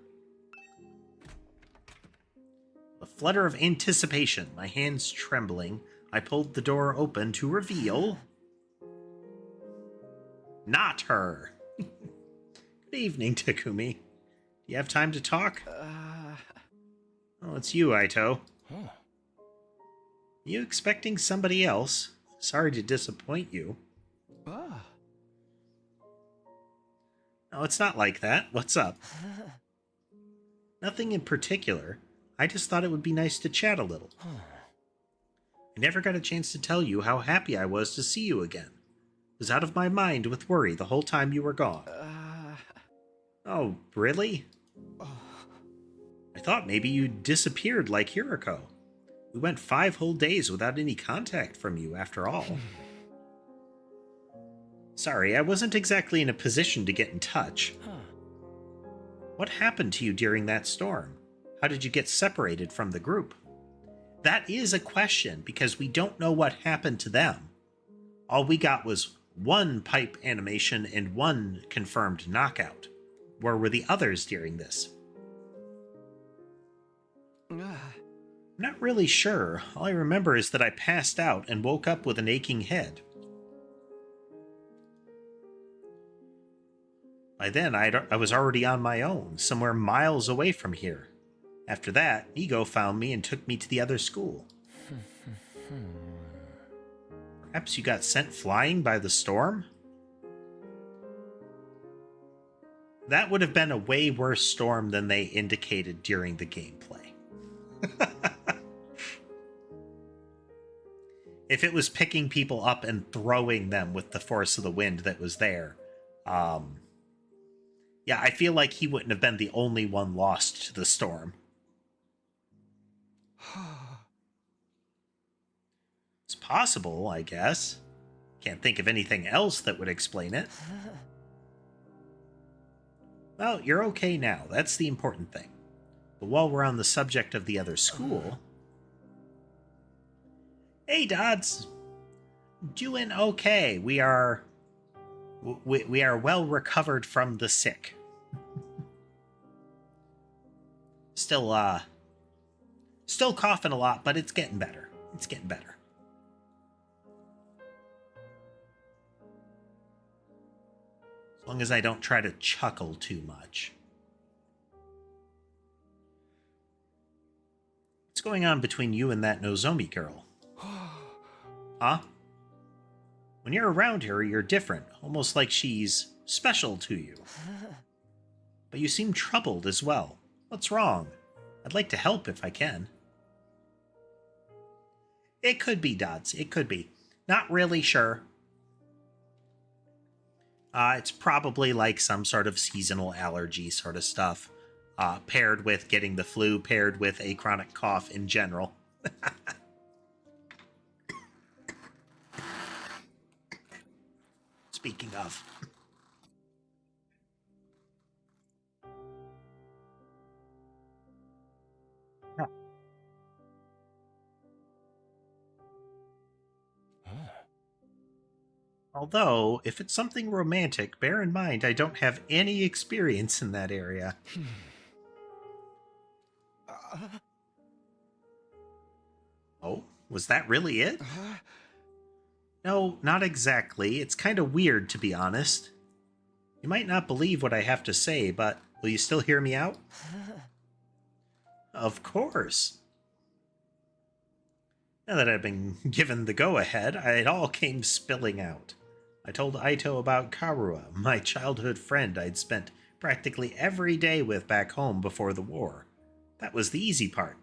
A flutter of anticipation, my hands trembling, I pulled the door open to reveal... Not her! Good evening, Takumi. Do you have time to talk? Oh, it's you, Aito. Huh. You expecting somebody else? Sorry to disappoint you. No, it's not like that. What's up? Nothing in particular. I just thought it would be nice to chat a little. I never got a chance to tell you how happy I was to see you again. I was out of my mind with worry the whole time you were gone. Oh, really? I thought maybe you disappeared like Hiroko. We went 5 whole days without any contact from you after all. Sorry, I wasn't exactly in a position to get in touch. What happened to you during that storm? How did you get separated from the group? That is a question, because we don't know what happened to them. All we got was 1 pipe animation and 1 confirmed knockout. Where were the others during this? I'm not really sure. All I remember is that I passed out and woke up with an aching head. By then, I was already on my own, somewhere miles away from here. After that, Ego found me and took me to the other school. Perhaps you got sent flying by the storm? That would have been a way worse storm than they indicated during the gameplay. If it was picking people up and throwing them with the force of the wind that was there, yeah, I feel like he wouldn't have been the only one lost to the storm. It's possible, I guess. Can't think of anything else that would explain it. Well, you're okay now. That's the important thing. But while we're on the subject of the other school... Hey, Dodds! Doing okay. We are well recovered from the sick. Still coughing a lot, but it's getting better. It's getting better. As long as I don't try to chuckle too much. What's going on between you and that Nozomi girl? Huh? When you're around her, you're different. Almost like she's special to you. But you seem troubled as well. What's wrong? I'd like to help if I can. It could be, Dodds. It could be. Not really sure. It's probably like some sort of seasonal allergy sort of stuff. Paired with getting the flu, paired with a chronic cough in general. Speaking of. Although, if it's something romantic, bear in mind I don't have any experience in that area. Oh, was that really it? No, not exactly. It's kind of weird, to be honest. You might not believe what I have to say, but will you still hear me out? Of course. Now that I've been given the go-ahead, it all came spilling out. I told Aito about Karua, my childhood friend I'd spent practically every day with back home before the war. That was the easy part.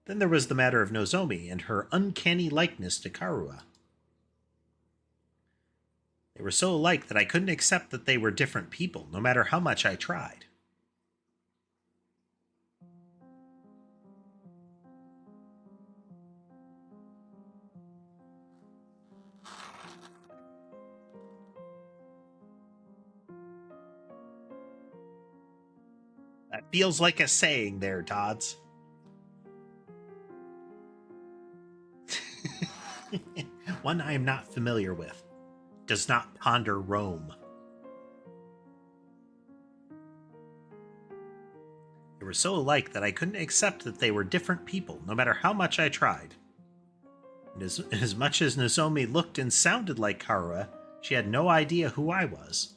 Then there was the matter of Nozomi and her uncanny likeness to Karua. They were so alike that I couldn't accept that they were different people, no matter how much I tried. That feels like a saying there, Dodds. One I am not familiar with. Does not ponder Rome. They were so alike that I couldn't accept that they were different people, no matter how much I tried. And as much as Nozomi looked and sounded like Karua, she had no idea who I was.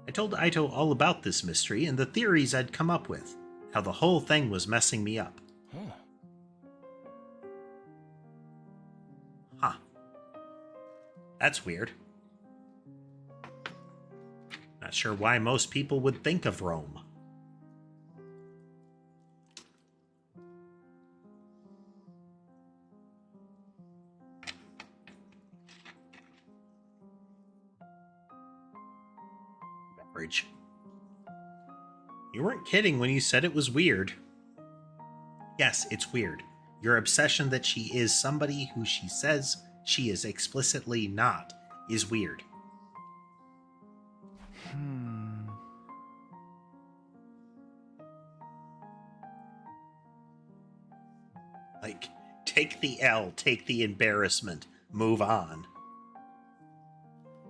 I told Aito all about this mystery and the theories I'd come up with, how the whole thing was messing me up. Huh. That's weird. Not sure why most people would think of Rome. Beverage. You weren't kidding when you said it was weird. Yes, it's weird. Your obsession that she is somebody who she says she is explicitly not is weird. Like, take the L, take the embarrassment, move on.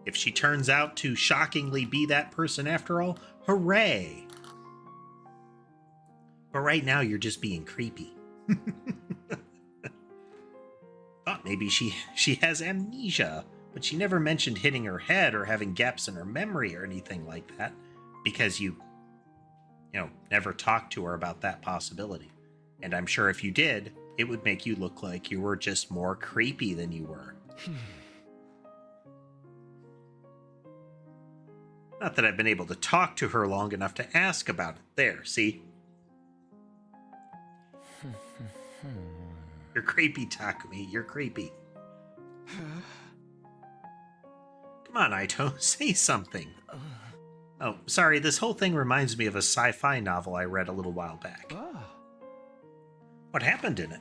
If she turns out to shockingly be that person after all, hooray! But right now you're just being creepy. Thought maybe she has amnesia, but she never mentioned hitting her head or having gaps in her memory or anything like that, because you never talked to her about that possibility. And I'm sure if you did, it would make you look like you were just more creepy than you were. Not that I've been able to talk to her long enough to ask about it. There, see? You're creepy, Takumi. You're creepy. Come on, Aito. Say something. Oh, sorry. This whole thing reminds me of a sci-fi novel I read a little while back. What happened in it?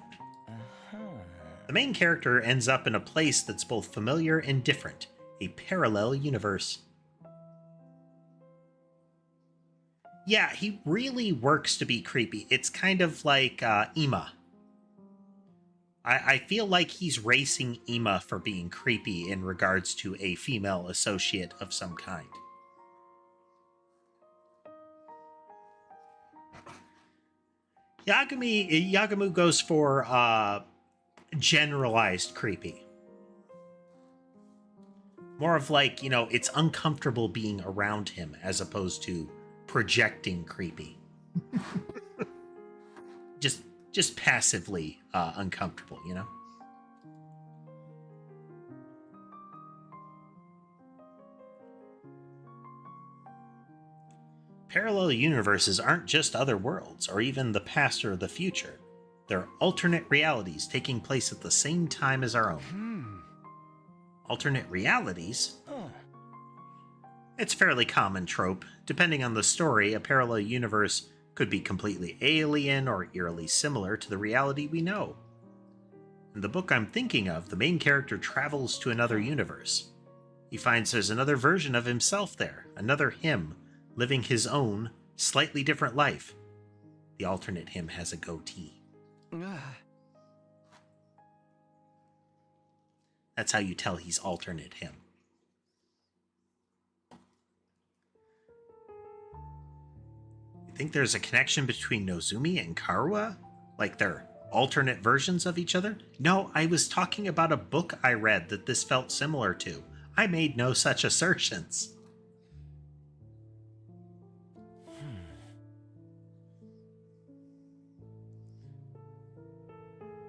The main character ends up in a place that's both familiar and different. A parallel universe. Yeah, he really works to be creepy. It's kind of like Ima. I feel like he's racing Ima for being creepy in regards to a female associate of some kind. Yagamu goes for generalized creepy. More of like, it's uncomfortable being around him as opposed to projecting creepy. just passively uncomfortable, Parallel universes aren't just other worlds, or even the past or the future. They're alternate realities taking place at the same time as our own. Alternate realities? It's a fairly common trope. Depending on the story, a parallel universe could be completely alien or eerily similar to the reality we know. In the book I'm thinking of, the main character travels to another universe. He finds there's another version of himself there, another him, living his own, slightly different life. The alternate him has a goatee. That's how you tell he's alternate him. You think there's a connection between Nozumi and Karua? Like they're alternate versions of each other? No, I was talking about a book I read that this felt similar to. I made no such assertions.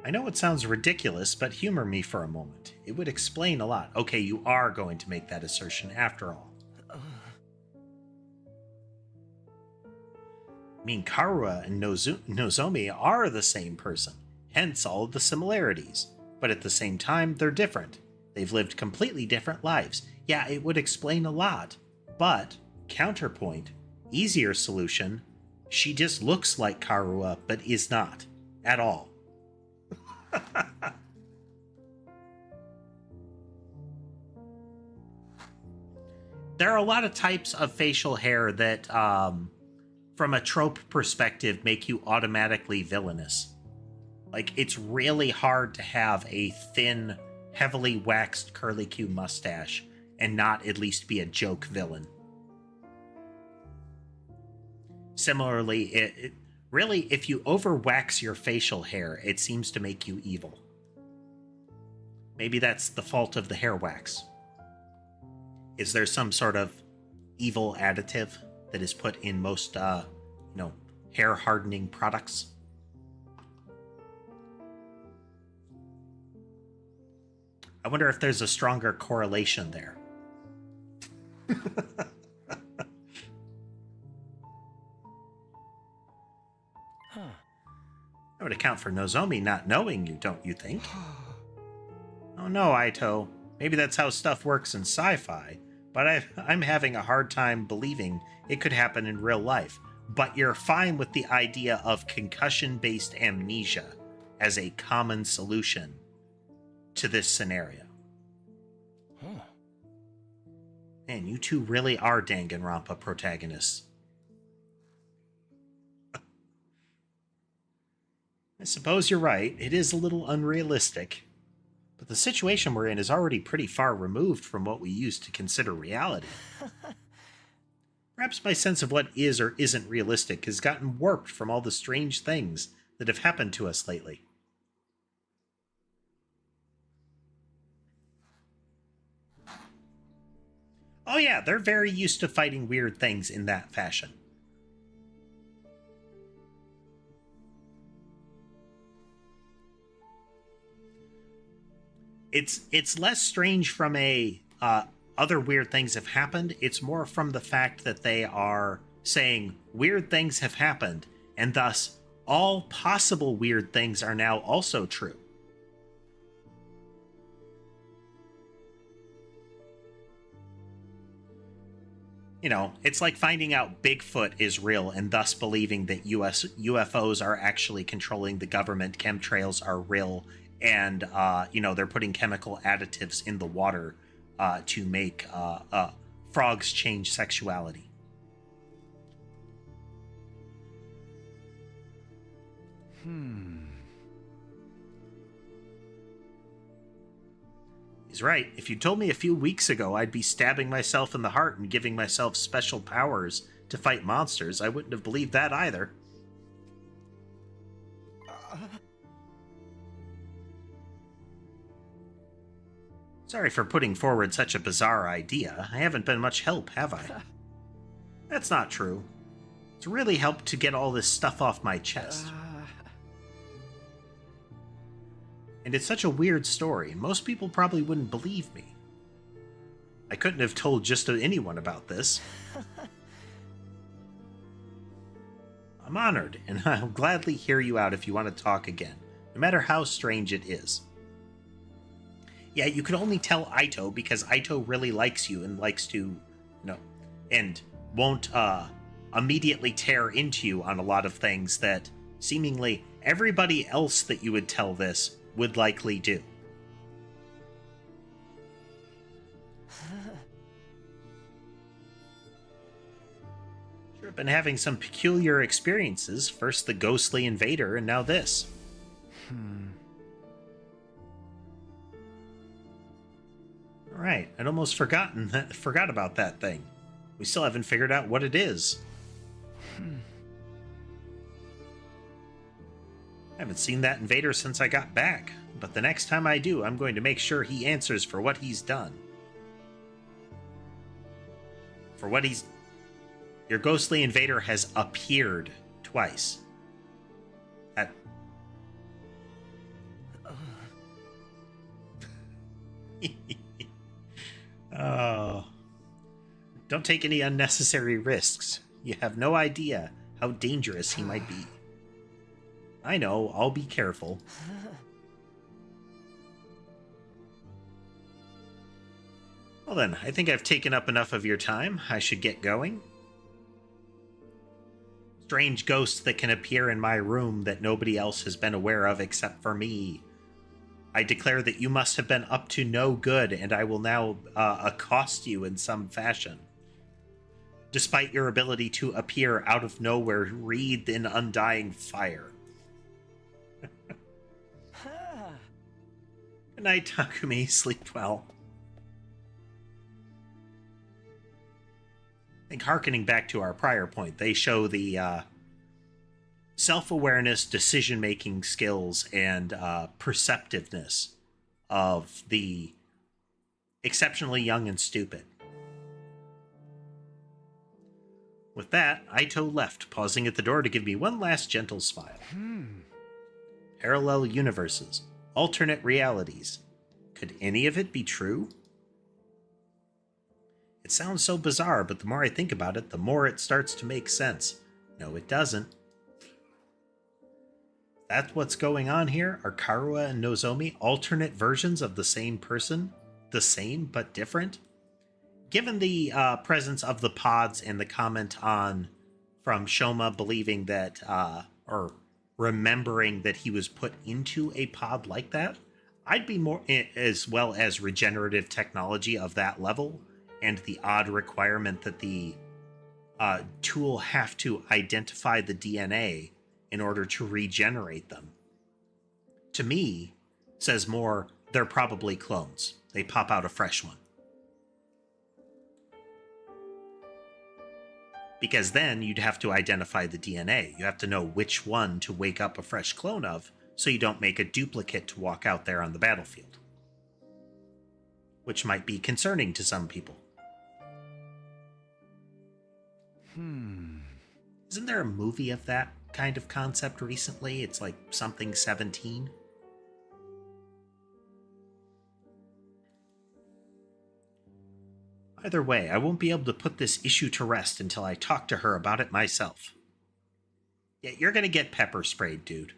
I know it sounds ridiculous, but humor me for a moment. It would explain a lot. Okay, you are going to make that assertion after all. I mean, Karua and Nozomi are the same person, hence all of the similarities. But at the same time, they're different. They've lived completely different lives. Yeah, it would explain a lot. But, counterpoint, easier solution, she just looks like Karua, but is not. At all. There are a lot of types of facial hair that, from a trope perspective, make you automatically villainous. Like, it's really hard to have a thin, heavily waxed curly-Q mustache and not at least be a joke villain. Similarly, really, if you overwax your facial hair, it seems to make you evil. Maybe that's the fault of the hair wax. Is there some sort of evil additive that is put in most, hair hardening products? I wonder if there's a stronger correlation there. That would account for Nozomi not knowing you, don't you think? Oh no, Aito. Maybe that's how stuff works in sci-fi, but I'm having a hard time believing it could happen in real life. But you're fine with the idea of concussion-based amnesia as a common solution to this scenario. Man, you two really are Danganronpa protagonists. I suppose you're right. It is a little unrealistic. But the situation we're in is already pretty far removed from what we used to consider reality. Perhaps my sense of what is or isn't realistic has gotten warped from all the strange things that have happened to us lately. Oh yeah, they're very used to fighting weird things in that fashion. It's less strange from a other weird things have happened. It's more from the fact that they are saying weird things have happened, and thus all possible weird things are now also true. You know, it's like finding out Bigfoot is real and thus believing that UFOs are actually controlling the government, chemtrails are real, and, they're putting chemical additives in the water to make frogs change sexuality. He's right. If you told me a few weeks ago I'd be stabbing myself in the heart and giving myself special powers to fight monsters, I wouldn't have believed that either. Sorry for putting forward such a bizarre idea. I haven't been much help, have I? That's not true. It's really helped to get all this stuff off my chest. And it's such a weird story. Most people probably wouldn't believe me. I couldn't have told just anyone about this. I'm honored, and I'll gladly hear you out if you want to talk again, no matter how strange it is. Yeah, you could only tell Ito because Ito really likes you and likes to, and won't immediately tear into you on a lot of things that seemingly everybody else that you would tell this would likely do. Sure, been having some peculiar experiences. First the ghostly invader, and now this. Alright, I'd almost forgot about that thing. We still haven't figured out what it is. I haven't seen that invader since I got back, but the next time I do, I'm going to make sure he answers for what he's done. Your ghostly invader has appeared twice. Oh. Don't take any unnecessary risks. You have no idea how dangerous he might be. I know, I'll be careful. Well then, I think I've taken up enough of your time. I should get going. Strange ghosts that can appear in my room that nobody else has been aware of except for me. I declare that you must have been up to no good, and I will now accost you in some fashion. Despite your ability to appear out of nowhere, wreathed in undying fire. Good night, Takumi. Sleep well. I think harkening back to our prior point, they show the self-awareness, decision-making skills, and perceptiveness of the exceptionally young and stupid. With that, Ito left, pausing at the door to give me one last gentle smile. Parallel universes. Alternate realities. Could any of it be true? It sounds so bizarre, but the more I think about it, the more it starts to make sense. No, it doesn't. That's what's going on here? Are Karua and Nozomi alternate versions of the same person? The same, but different? Given the presence of the pods and the comment from Shoma believing that, or remembering that he was put into a pod like that, I'd be more, as well as regenerative technology of that level, and the odd requirement that the tool have to identify the DNA in order to regenerate them. To me, says more, they're probably clones. They pop out a fresh one. Because then you'd have to identify the DNA. You have to know which one to wake up a fresh clone of, so you don't make a duplicate to walk out there on the battlefield. Which might be concerning to some people. Isn't there a movie of that kind of concept recently? It's like something 17. Either way, I won't be able to put this issue to rest until I talk to her about it myself. Yeah, you're gonna get pepper sprayed, dude.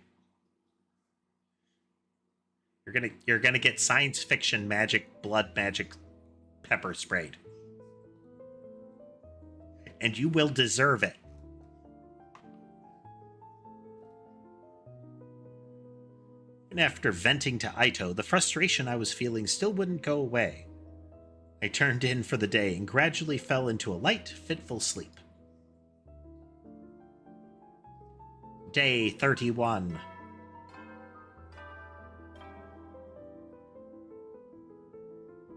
You're gonna get science fiction magic, blood magic pepper sprayed. And you will deserve it. And after venting to Ito, the frustration I was feeling still wouldn't go away. I turned in for the day and gradually fell into a light, fitful sleep. Day 31.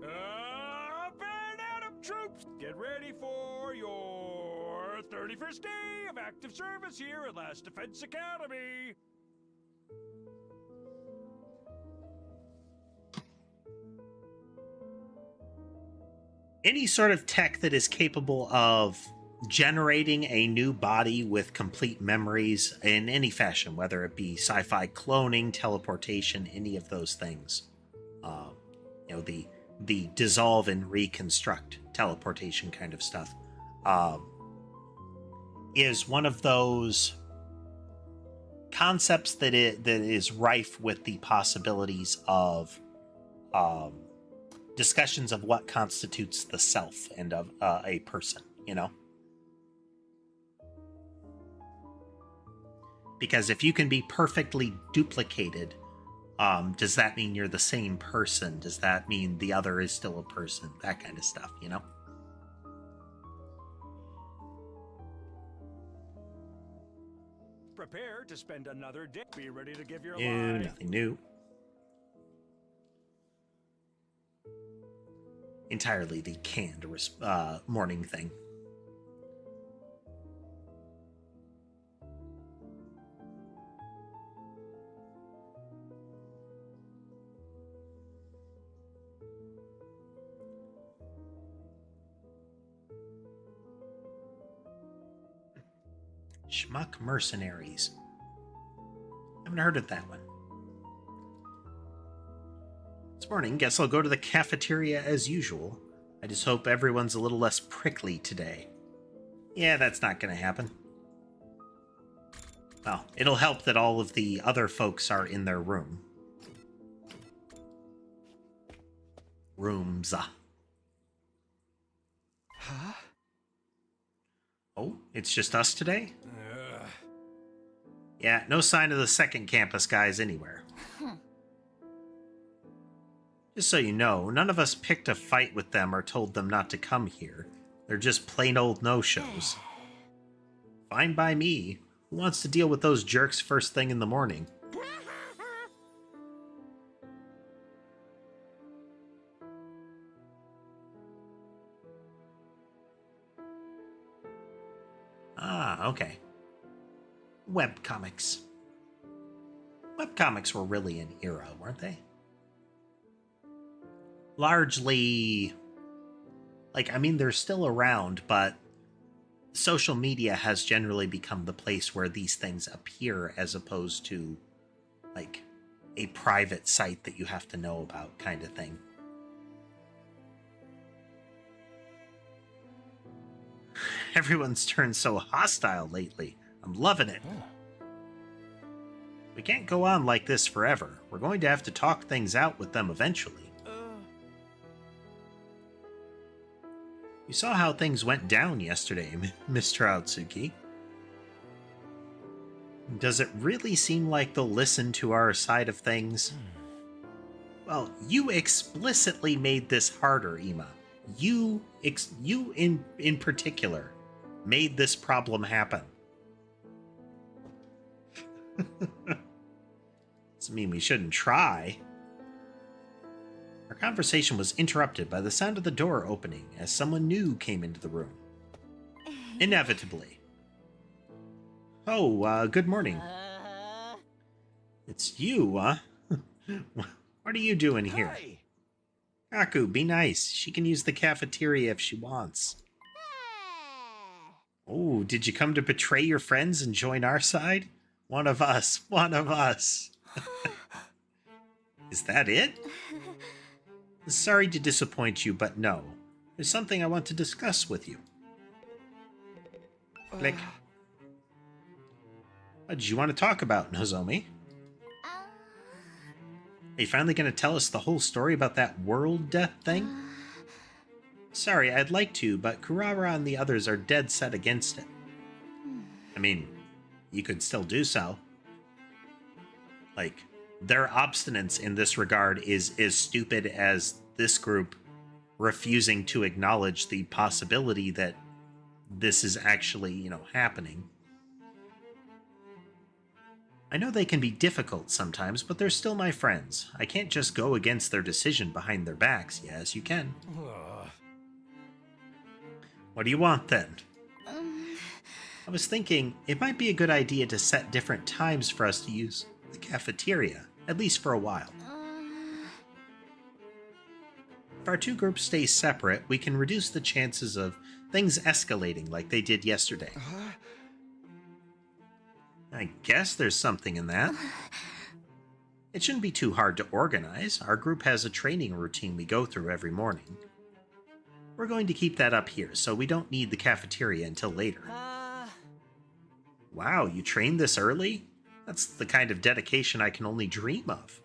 Band Adam troops, get ready for your 31st day of active service here at Last Defense Academy. Any sort of tech that is capable of generating a new body with complete memories in any fashion, whether it be sci-fi cloning, teleportation, any of those things. The dissolve and reconstruct teleportation kind of stuff is one of those concepts that is rife with the possibilities of discussions of what constitutes the self and of a person, you know? Because if you can be perfectly duplicated, does that mean you're the same person? Does that mean the other is still a person? That kind of stuff, you know? Prepare to spend another day. Be ready to give your Ew, life. nothing new. Entirely the canned morning thing. Schmuck Mercenaries. Haven't heard of that one. This morning, guess I'll go to the cafeteria as usual. I just hope everyone's a little less prickly today. Yeah, that's not gonna happen. Well, it'll help that all of the other folks are in their room. Rooms. Huh? Oh, it's just us today? Yeah, no sign of the second campus guys anywhere. Just so you know, none of us picked a fight with them or told them not to come here. They're just plain old no-shows. Fine by me. Who wants to deal with those jerks first thing in the morning? Ah, okay. Webcomics. Webcomics were really an era, weren't they? Largely... Like, I mean, they're still around, but social media has generally become the place where these things appear as opposed to, like, a private site that you have to know about kind of thing. Everyone's turned so hostile lately. I'm loving it. We can't go on like this forever. We're going to have to talk things out with them eventually. You saw how things went down yesterday, Mr. Otsuki. Does it really seem like they'll listen to our side of things? Well, you explicitly made this harder, Ima. You in particular made this problem happen. Doesn't mean we shouldn't try. Our conversation was interrupted by the sound of the door opening as someone new came into the room. Inevitably. Oh, good morning. It's you, huh? What are you doing here? Hi. Kaku, be nice. She can use the cafeteria if she wants. Oh, did you come to betray your friends and join our side? One of us. One of us. Is that it? Sorry to disappoint you, but no. There's something I want to discuss with you. Click. What did you want to talk about, Nozomi? Are you finally going to tell us the whole story about that world death thing? Sorry, I'd like to, but Kurara and the others are dead set against it. I mean, you could still do so. Like, their obstinance in this regard is as stupid as this group refusing to acknowledge the possibility that this is actually, happening. I know they can be difficult sometimes, but they're still my friends. I can't just go against their decision behind their backs. Yes, you can. What do you want, then? I was thinking it might be a good idea to set different times for us to use the cafeteria, at least for a while. If our two groups stay separate, we can reduce the chances of things escalating like they did yesterday. I guess there's something in that. It shouldn't be too hard to organize. Our group has a training routine we go through every morning. We're going to keep that up here, so we don't need the cafeteria until later. Wow, you trained this early? That's the kind of dedication I can only dream of.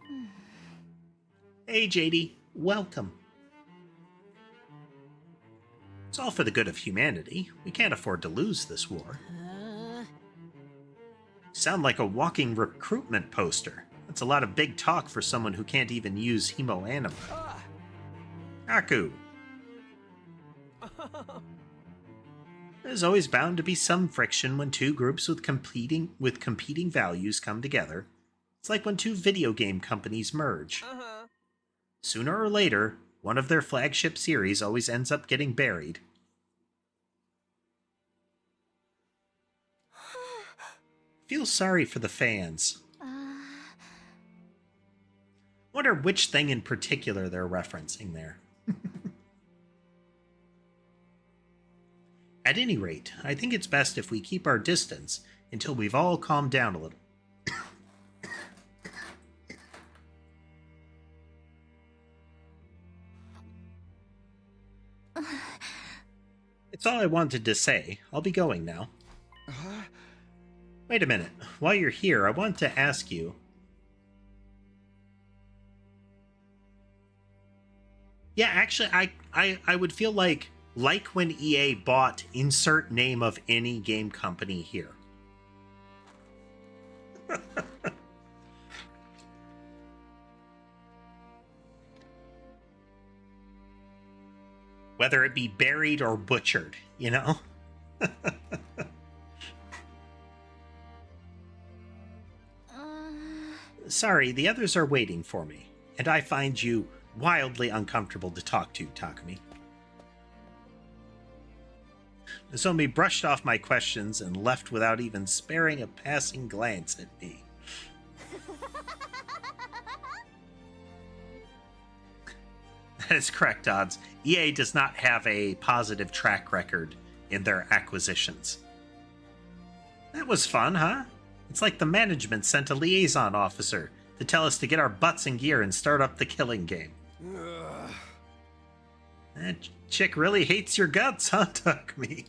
Hey, JD. Welcome. It's all for the good of humanity. We can't afford to lose this war. Sound like a walking recruitment poster. That's a lot of big talk for someone who can't even use hemoanima. Aku. There's always bound to be some friction when two groups with competing values come together. It's like when two video game companies merge. Sooner or later, one of their flagship series always ends up getting buried. Feel sorry for the fans. Wonder which thing in particular they're referencing there. At any rate, I think it's best if we keep our distance until we've all calmed down a little. It's all I wanted to say. I'll be going now. Wait a minute. While you're here, I want to ask you... Yeah, actually, I would feel like when EA bought insert name of any game company here. Whether it be buried or butchered, you know? Sorry, the others are waiting for me, and I find you wildly uncomfortable to talk to, Takumi. Nozomi brushed off my questions and left without even sparing a passing glance at me. That is correct, Odds. EA does not have a positive track record in their acquisitions. That was fun, huh? It's like the management sent a liaison officer to tell us to get our butts in gear and start up the killing game. That chick really hates your guts, huh, Takumi?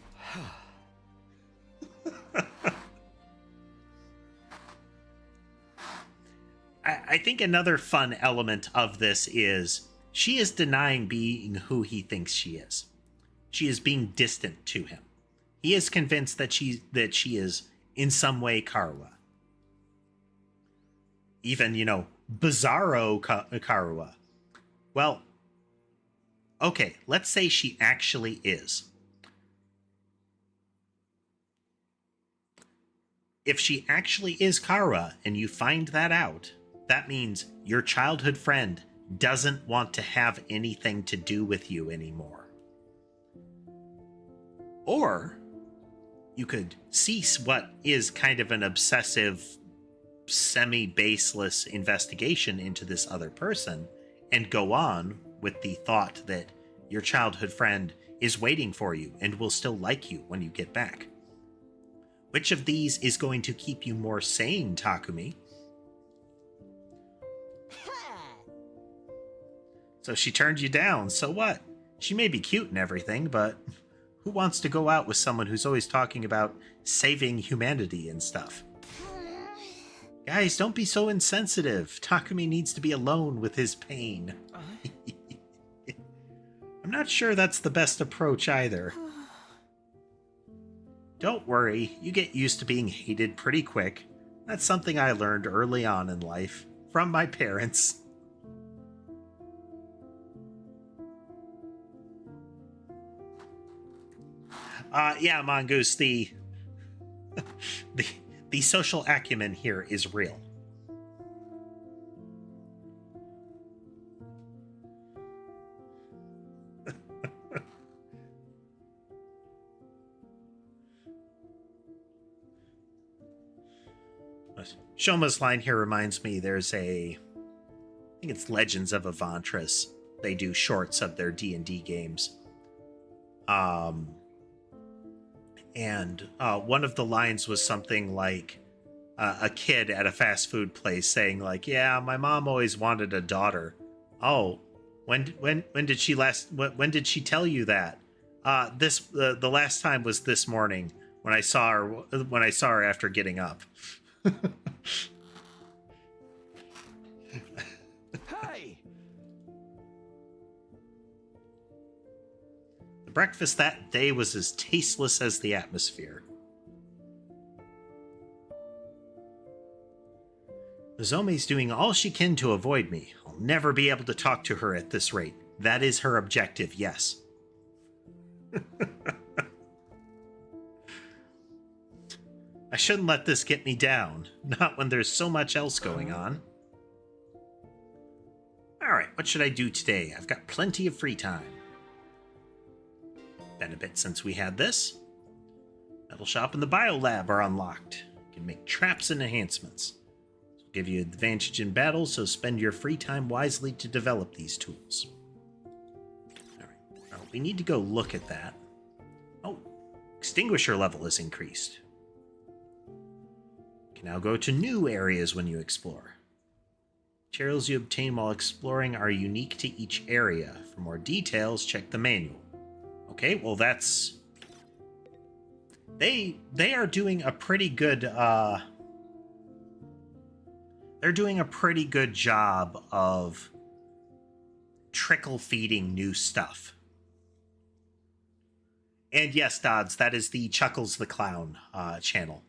I think another fun element of this is she is denying being who he thinks she is. She is being distant to him. He is convinced that she is in some way Karuha. Even, bizarro Karuha. Well, okay, let's say she actually is. If she actually is Karuha and you find that out, that means your childhood friend doesn't want to have anything to do with you anymore. Or you could cease what is kind of an obsessive, semi-baseless investigation into this other person and go on with the thought that your childhood friend is waiting for you and will still like you when you get back. Which of these is going to keep you more sane, Takumi? So she turned you down, so what? She may be cute and everything, but who wants to go out with someone who's always talking about saving humanity and stuff? Guys, don't be so insensitive. Takumi needs to be alone with his pain. I'm not sure that's the best approach either. Don't worry, you get used to being hated pretty quick. That's something I learned early on in life, from my parents. Yeah, Mongoose, the social acumen here is real. Shoma's line here reminds me there's I think it's Legends of Avantris. They do shorts of their D&D games. And one of the lines was something like a kid at a fast food place saying like, yeah, my mom always wanted a daughter. Oh, when did she when did she tell you that? The last time was this morning when I saw her after getting up. Hi! The breakfast that day was as tasteless as the atmosphere. Nozomi's doing all she can to avoid me. I'll never be able to talk to her at this rate. That is her objective, yes. I shouldn't let this get me down. Not when there's so much else going on. Alright, what should I do today? I've got plenty of free time. Been a bit since we had this. Metal Shop and the Biolab are unlocked. You can make traps and enhancements. Give you advantage in battle, so spend your free time wisely to develop these tools. Alright, well, we need to go look at that. Oh, extinguisher level is increased. You can now go to new areas when you explore. Materials you obtain while exploring are unique to each area. For more details, check the manual. Okay, well that's... They are doing a pretty good, they're doing a pretty good job of trickle feeding new stuff. And yes, Dodds, that is the Chuckles the Clown channel.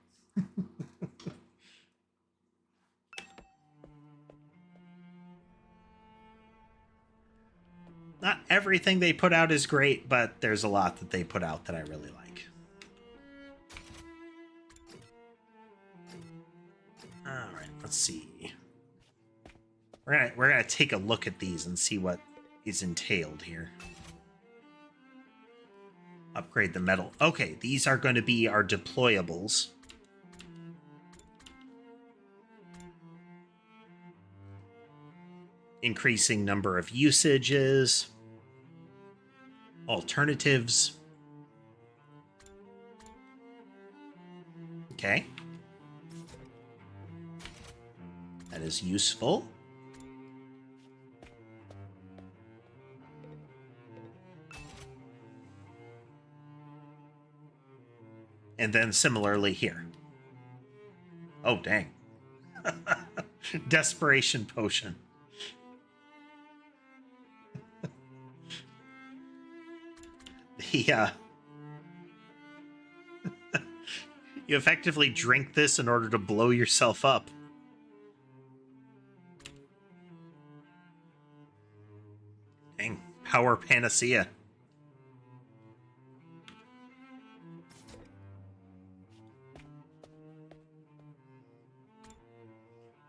Not everything they put out is great, but there's a lot that they put out that I really like. Alright, let's see. We're gonna take a look at these and see what is entailed here. Upgrade the metal. Okay, these are going to be our deployables. Increasing number of usages. Alternatives. Okay. That is useful. And then similarly here. Oh, dang. Desperation potion. You effectively drink this in order to blow yourself up. Dang, power panacea.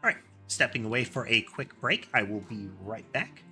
All right, stepping away for a quick break. I will be right back.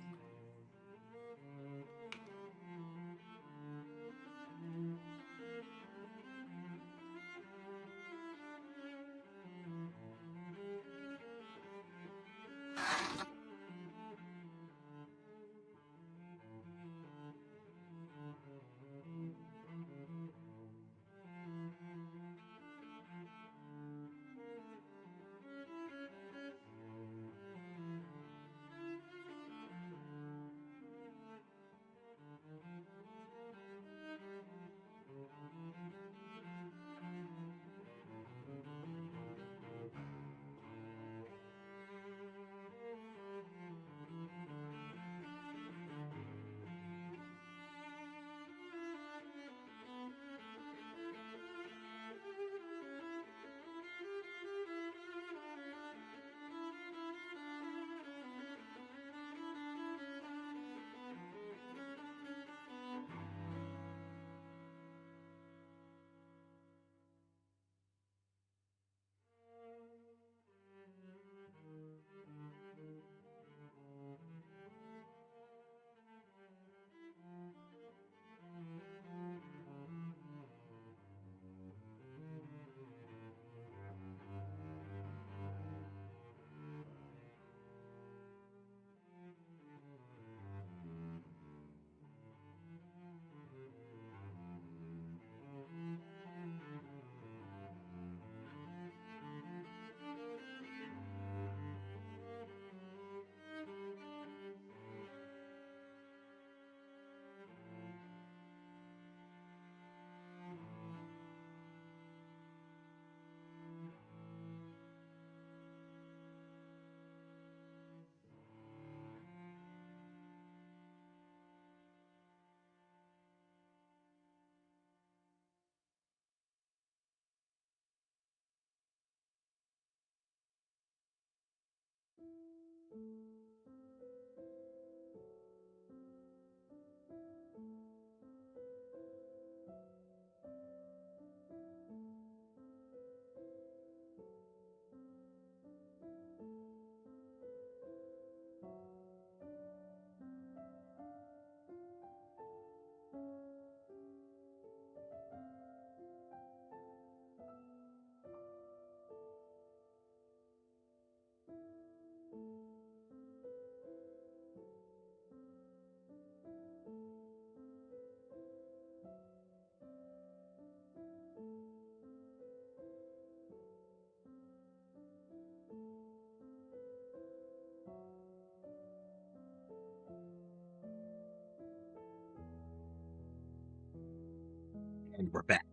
And we're back.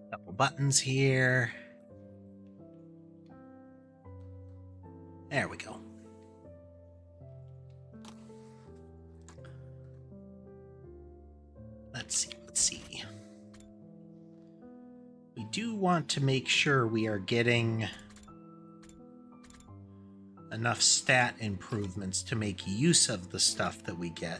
Couple buttons here. There we go. Let's see. We do want to make sure we are getting enough stat improvements to make use of the stuff that we get.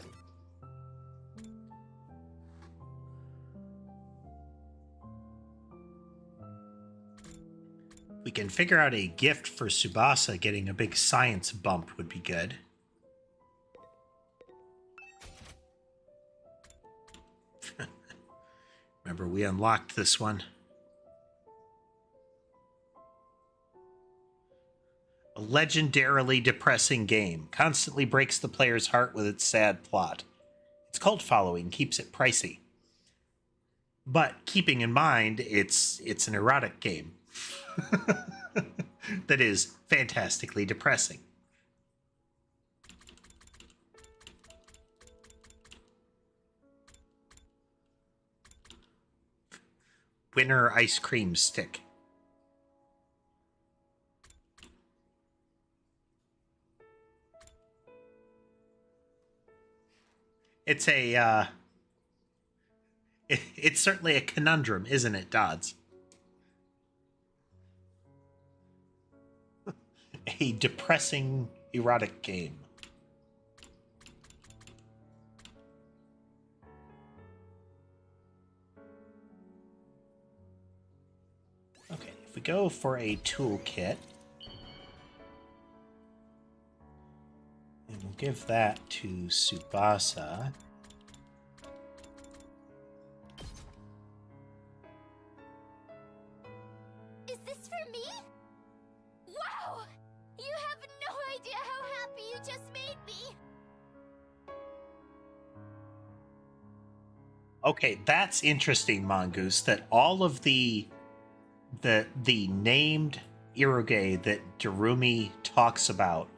If we can figure out a gift for Tsubasa, getting a big science bump would be good. Remember, we unlocked this one. A legendarily depressing game. Constantly breaks the player's heart with its sad plot. Its cult following keeps it pricey. But keeping in mind, it's an erotic game. That is fantastically depressing. Winner ice cream stick. It's it's certainly a conundrum, isn't it, Dodds? A depressing, erotic game. Okay, if we go for a toolkit, and we'll give that to Tsubasa. Is this for me? Wow! You have no idea how happy you just made me! Okay, that's interesting, Mongoose, that all of the named Iroge that Darumi talks about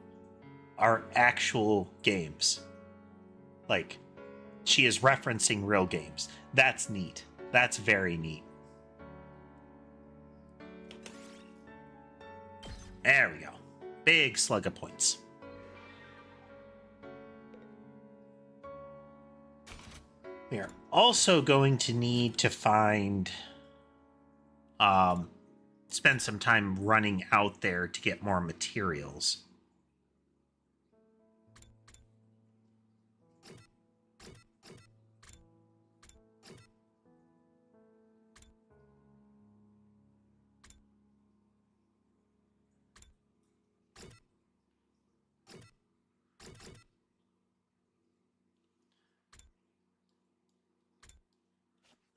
are actual games. Like, she is referencing real games. That's neat. That's very neat. There we go. Big slug of points. We are also going to need to find... spend some time running out there to get more materials.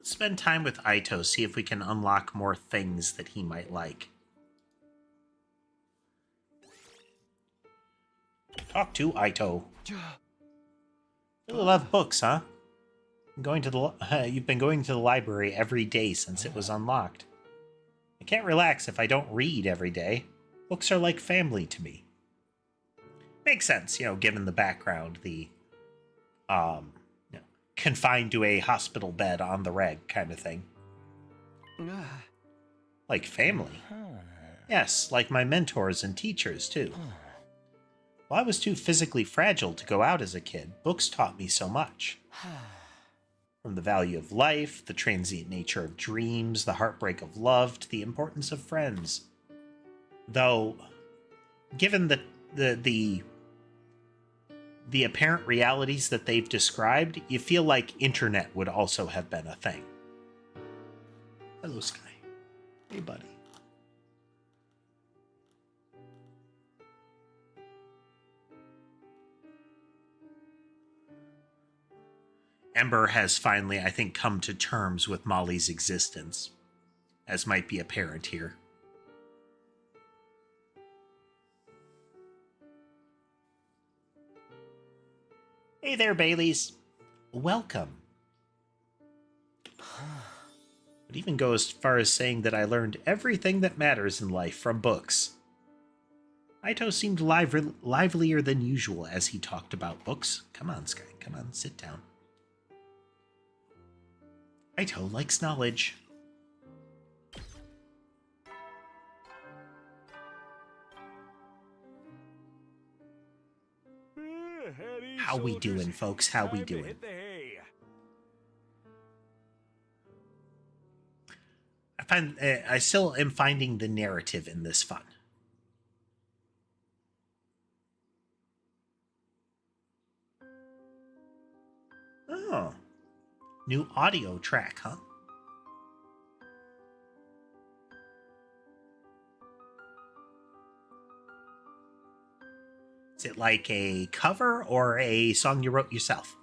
Spend time with Aito, see if we can unlock more things that he might like. Talk to Aito. Really love books, huh? You've been going to the library every day since it was unlocked. I can't relax if I don't read every day. Books are like family to me. Makes sense, given the background, the confined to a hospital bed on the reg kind of thing. Like family. Yes, like my mentors and teachers, too. While I was too physically fragile to go out as a kid, books taught me so much. From the value of life, the transient nature of dreams, the heartbreak of love, to the importance of friends. Though, given the apparent realities that they've described, you feel like internet would also have been a thing. Hello, Sky. Hey, buddy. Ember has finally, I think, come to terms with Molly's existence, as might be apparent here. Hey there, Baileys. Welcome. I'd even go as far as saying that I learned everything that matters in life from books. Aito seemed livelier than usual as he talked about books. Come on, Sky. Come on, sit down. Ito likes knowledge. How we doing, folks? How we doing? I still am finding the narrative in this fun. Oh, new audio track, huh? Is it like a cover or a song you wrote yourself?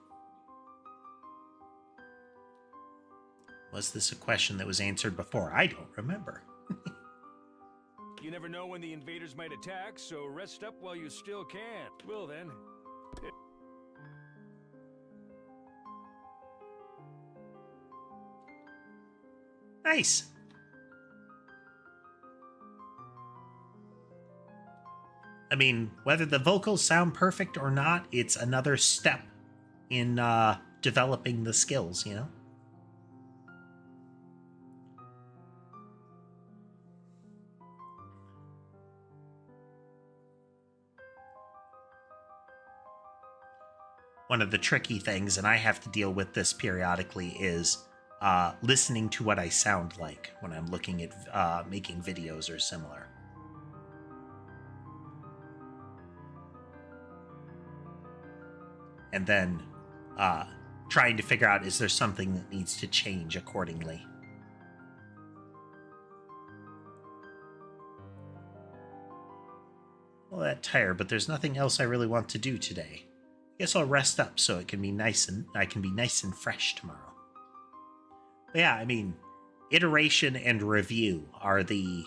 Was this a question that was answered before? I don't remember. You never know when the invaders might attack, so rest up while you still can. Well then. Nice. I mean, whether the vocals sound perfect or not, it's another step in developing the skills, you know? One of the tricky things, and I have to deal with this periodically, is listening to what I sound like when I'm looking at making videos or similar. And then trying to figure out, is there something that needs to change accordingly? Well, that tired, but there's nothing else I really want to do today. Guess I'll rest up so it can be nice and I can be nice and fresh tomorrow. But yeah, I mean, iteration and review are the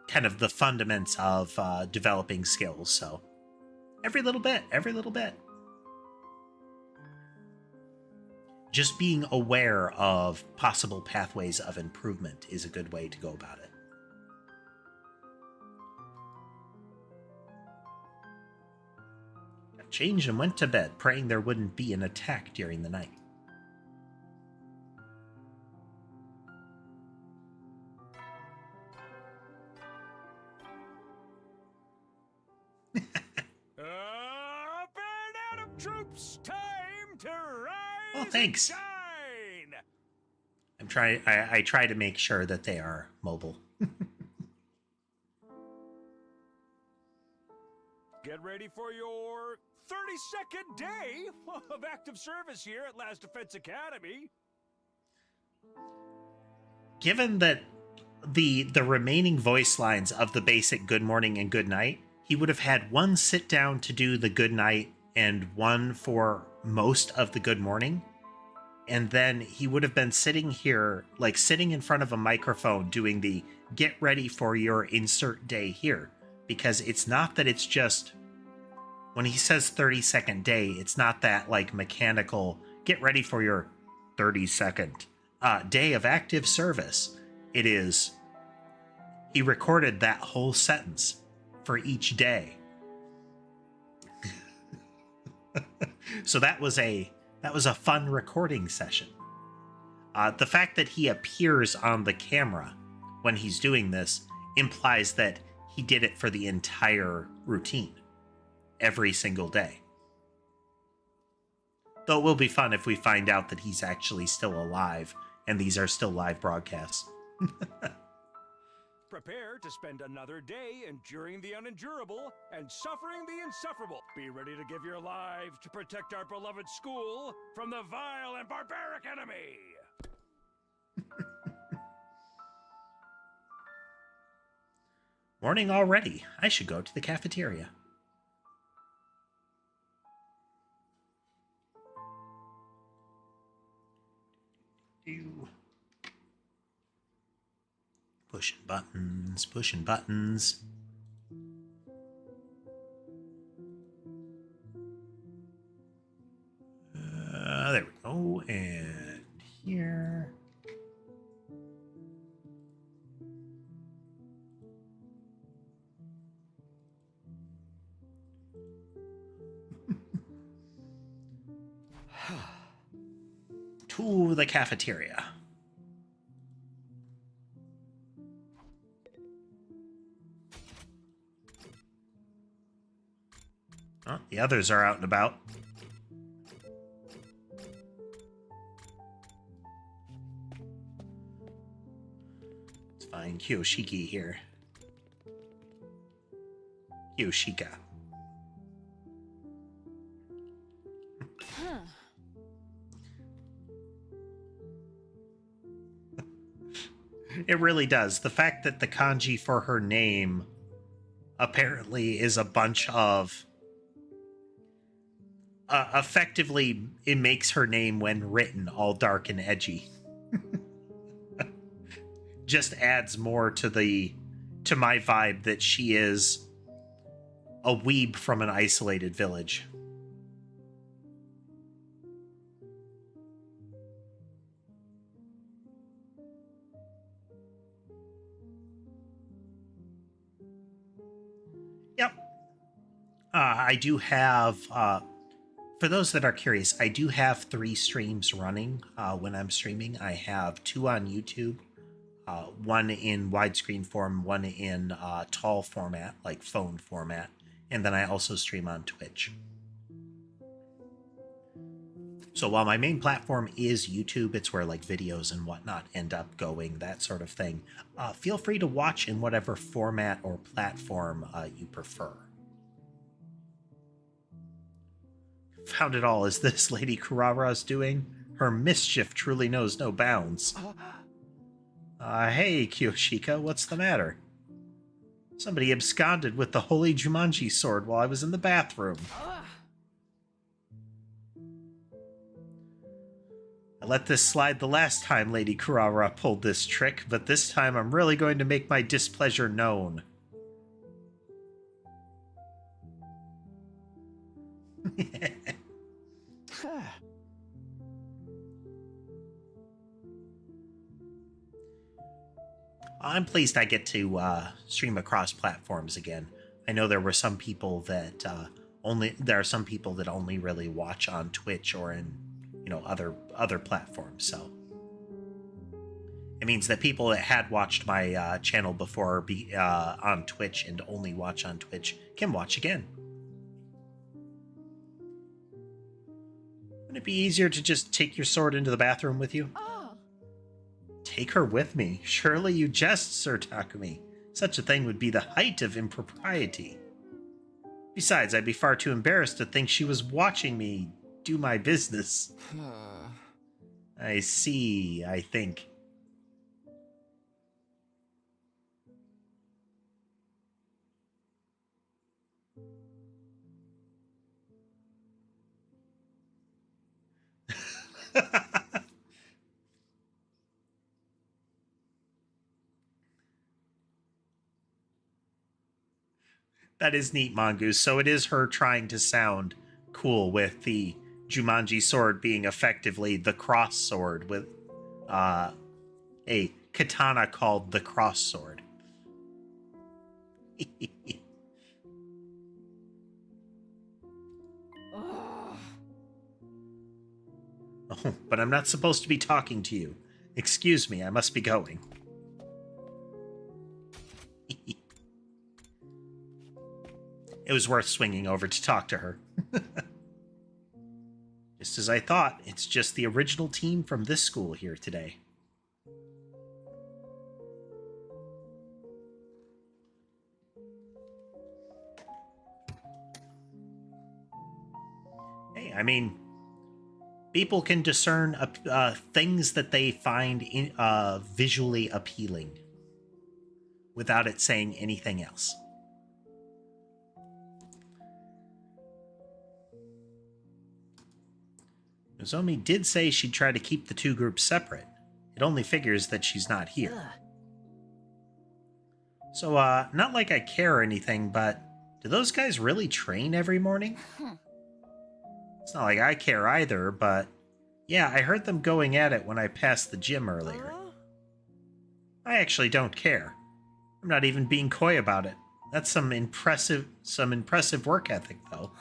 kind of the fundaments of developing skills. So every little bit. Just being aware of possible pathways of improvement is a good way to go about it. I changed and went to bed, praying there wouldn't be an attack during the night. Up and out of troops, time to rise. Oh, thanks. Shine. I try to make sure that they are mobile. Get ready for your 32nd day of active service here at Last Defense Academy. Given that the remaining voice lines of the basic good morning and good night, he would have had one sit down to do the good night and one for most of the good morning. And then he would have been sitting here, like sitting in front of a microphone doing the get ready for your insert day here. Because it's not that it's just, when he says 32nd day, it's not that like mechanical, get ready for your 32nd day of active service. It is, he recorded that whole sentence for each day. So that was a fun recording session. The fact that he appears on the camera when he's doing this implies that he did it for the entire routine, every single day. Though it will be fun if we find out that he's actually still alive and these are still live broadcasts. Prepare to spend another day enduring the unendurable and suffering the insufferable. Be ready to give your lives to protect our beloved school from the vile and barbaric enemy. Morning already. I should go to the cafeteria. Pushing buttons. There we go. And here. to the cafeteria. Oh, the others are out and about. Let's find Kiyoshiki here. Kiyoshika. It really does. The fact that the kanji for her name apparently is a bunch of... effectively, it makes her name, when written, all dark and edgy. Just adds more to my vibe that she is a weeb from an isolated village. Yep. I do have, for those that are curious, I do have 3 streams running when I'm streaming. I have 2 on YouTube, 1 in widescreen form, 1 in tall format, like phone format, and then I also stream on Twitch. So while my main platform is YouTube, it's where like videos and whatnot end up going, that sort of thing. Feel free to watch in whatever format or platform you prefer. Found it all. Is this Lady Kurara's doing? Her mischief truly knows no bounds. Hey, Kiyoshika, what's the matter? Somebody absconded with the holy Jumanji sword while I was in the bathroom. I let this slide the last time Lady Kurara pulled this trick, but this time I'm really going to make my displeasure known. I'm pleased I get to stream across platforms again. I know there were some people that there are some people that only really watch on Twitch or in other platforms. So it means that people that had watched my channel before on Twitch and only watch on Twitch can watch again. Wouldn't it be easier to just take your sword into the bathroom with you? Take her with me? Surely you jest, Sir Takumi. Such a thing would be the height of impropriety. Besides, I'd be far too embarrassed to think she was watching me do my business. I see, I think. That is neat, Mongoose. So it is her trying to sound cool with the Jumanji sword being effectively the cross sword with a katana called the cross sword. Oh, but I'm not supposed to be talking to you. Excuse me, I must be going. It was worth swinging over to talk to her. Just as I thought, it's just the original team from this school here today. Hey, I mean, people can discern things that they find visually appealing without it saying anything else. Nozomi did say she'd try to keep the 2 groups separate. It only figures that she's not here. So, not like I care or anything, but do those guys really train every morning? It's not like I care either, but yeah, I heard them going at it when I passed the gym earlier. I actually don't care. I'm not even being coy about it. That's some impressive work ethic, though.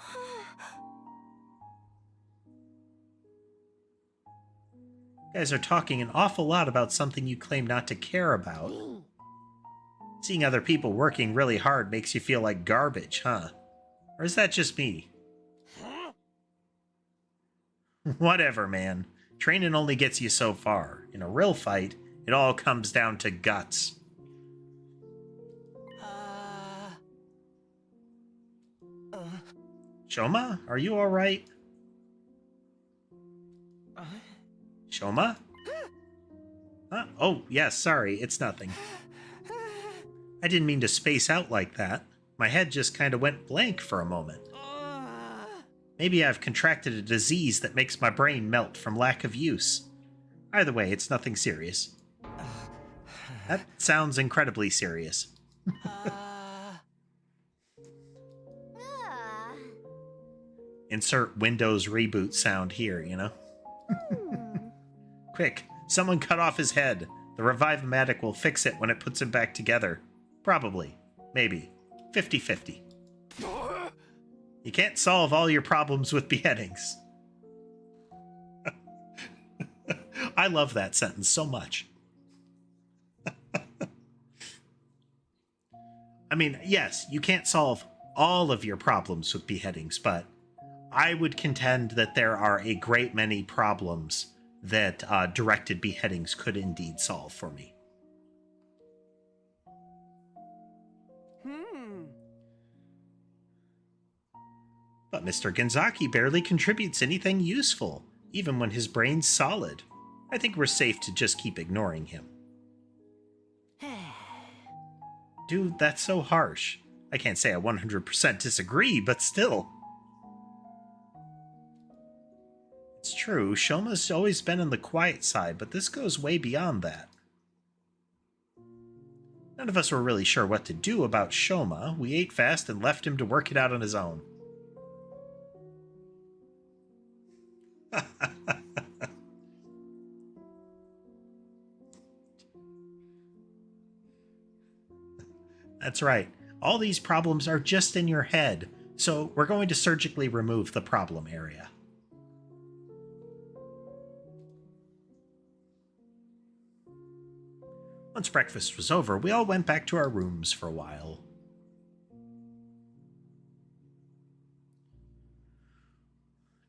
You guys are talking an awful lot about something you claim not to care about. Seeing other people working really hard makes you feel like garbage, huh? Or is that just me? Whatever, man. Training only gets you so far. In a real fight, it all comes down to guts. Shoma, are you alright? Shoma? Huh? Oh, yes, sorry, it's nothing. I didn't mean to space out like that. My head just kind of went blank for a moment. Maybe I've contracted a disease that makes my brain melt from lack of use. Either way, it's nothing serious. That sounds incredibly serious. Insert Windows reboot sound here, you know? Quick, someone cut off his head. The Revive-O-Matic will fix it when it puts him back together. Probably. Maybe. 50-50. You can't solve all your problems with beheadings. I love that sentence so much. I mean, yes, you can't solve all of your problems with beheadings, but I would contend that there are a great many problems that directed beheadings could indeed solve for me. But Mr. Genzaki barely contributes anything useful, even when his brain's solid. I think we're safe to just keep ignoring him. Dude, that's so harsh. I can't say I 100% disagree, but still. It's true, Shoma's always been on the quiet side, but this goes way beyond that. None of us were really sure what to do about Shoma. We ate fast and left him to work it out on his own. That's right. All these problems are just in your head, so we're going to surgically remove the problem area. Once breakfast was over, we all went back to our rooms for a while.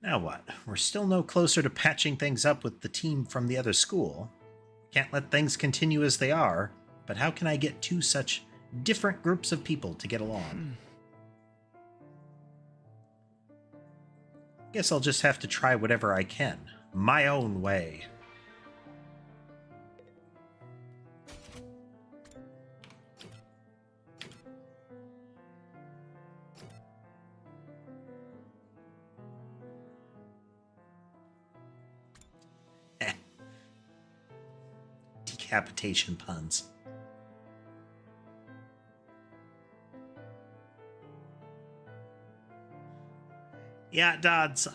Now what? We're still no closer to patching things up with the team from the other school. Can't let things continue as they are, but how can I get two such different groups of people to get along? Guess I'll just have to try whatever I can, my own way. Decapitation puns. Yeah, Dodds,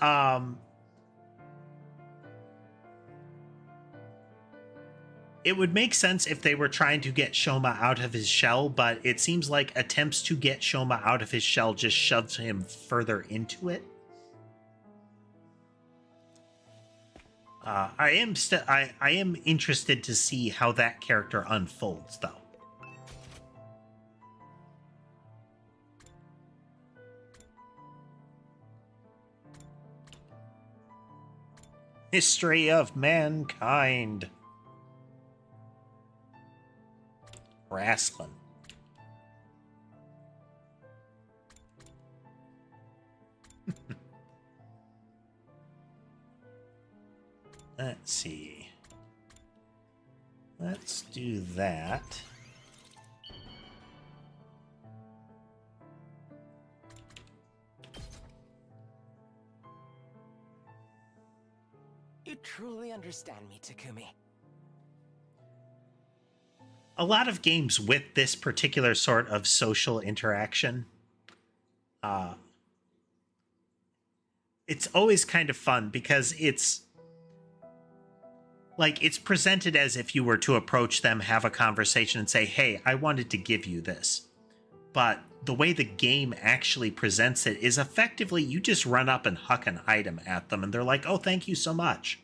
it would make sense if they were trying to get Shoma out of his shell, but it seems like attempts to get Shoma out of his shell just shoves him further into it. I am interested to see how that character unfolds, though. History of mankind. Wrestling. Let's see. Let's do that. You truly understand me, Takumi. A lot of games with this particular sort of social interaction, it's always kind of fun because it's presented as if you were to approach them, have a conversation, and say, hey, I wanted to give you this. But the way the game actually presents it is effectively you just run up and huck an item at them, and they're like, oh, thank you so much.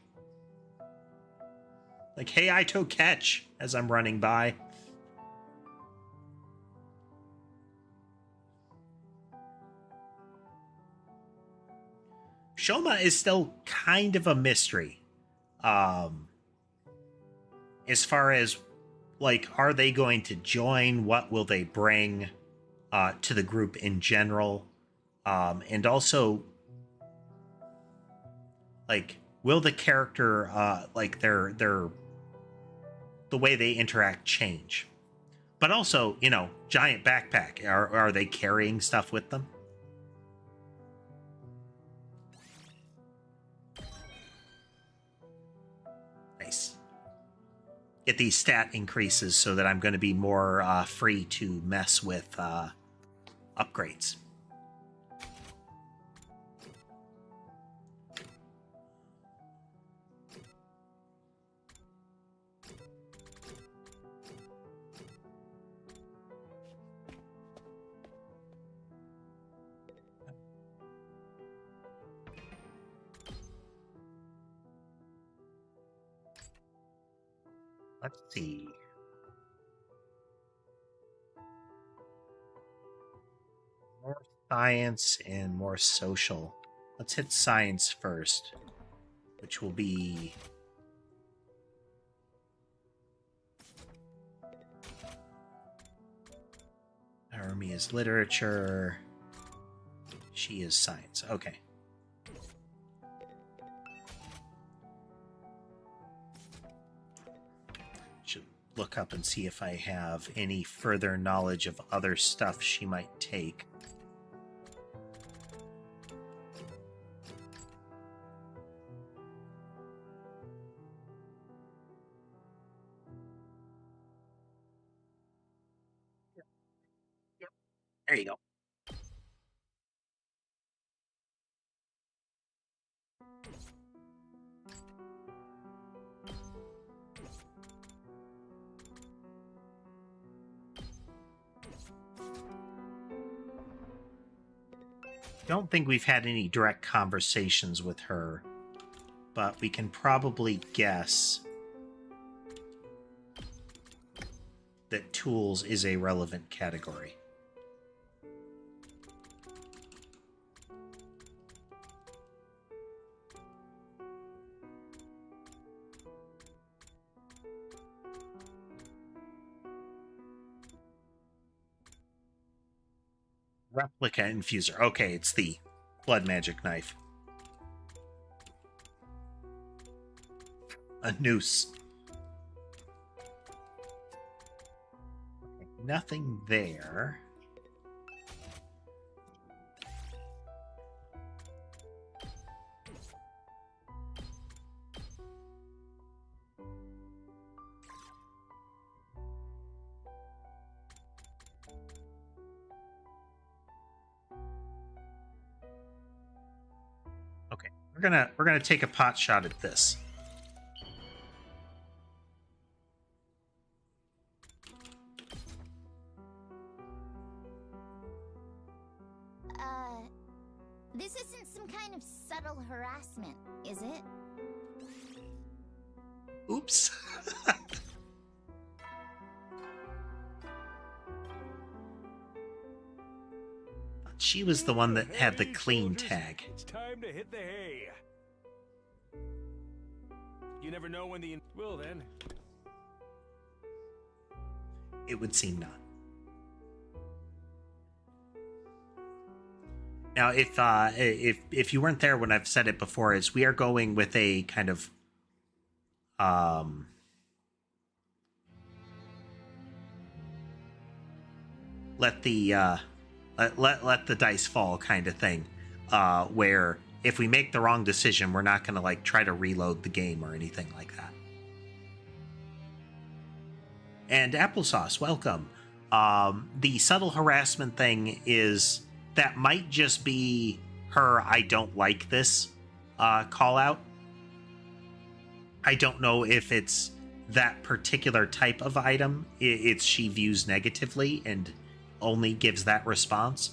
Like, hey, Ito, catch, as I'm running by. Shoma is still kind of a mystery. As far as, like, are they going to join? What will they bring to the group in general? And also, like, will the character, like, their the way they interact change? But also, you know, giant backpack. Are they carrying stuff with them? Nice. Get these stat increases so that I'm going to be more free to mess with upgrades. Let's see. More science and more social. Let's hit science first, which will be Army is literature. She is science. Okay. Should look up and see if I have any further knowledge of other stuff she might take. There you go. Don't think we've had any direct conversations with her, but we can probably guess that tools is a relevant category. Replica infuser. Okay, it's the blood magic knife. A noose. Okay, nothing there. Okay, we're gonna take a pot shot at this. This isn't some kind of subtle harassment, is it? Oops. She was the one that had the clean tag. It's time to hit the hay. You never know when the... Well then. It would seem not. Now, if you weren't there when I've said it before, is we are going with a kind of let the dice fall kind of thing, where if we make the wrong decision, we're not going to like try to reload the game or anything like that. And Applesauce, welcome. The subtle harassment thing is that might just be her "I don't like this" call out. I don't know if it's that particular type of item. It's she views negatively and only gives that response,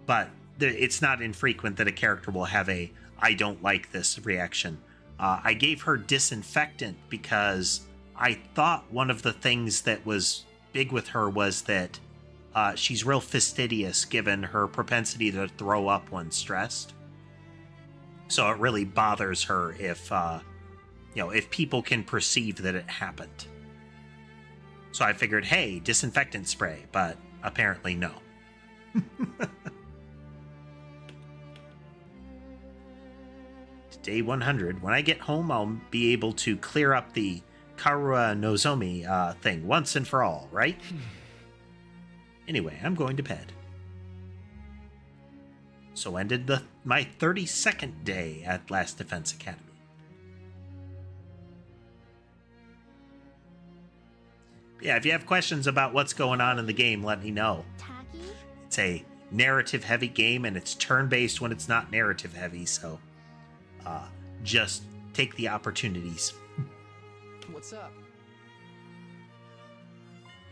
but it's not infrequent that a character will have a "I don't like this" reaction. I gave her disinfectant because I thought one of the things that was big with her was that she's real fastidious given her propensity to throw up when stressed. So it really bothers her if, if people can perceive that it happened. So I figured, hey, disinfectant spray, but apparently no. Day 100. When I get home, I'll be able to clear up the Karua Nozomi thing once and for all, right? Anyway, I'm going to bed. So ended my 32nd day at Last Defense Academy. Yeah, if you have questions about what's going on in the game, let me know. Tacky? It's a narrative-heavy game, and it's turn-based when it's not narrative-heavy, so just take the opportunities. What's up?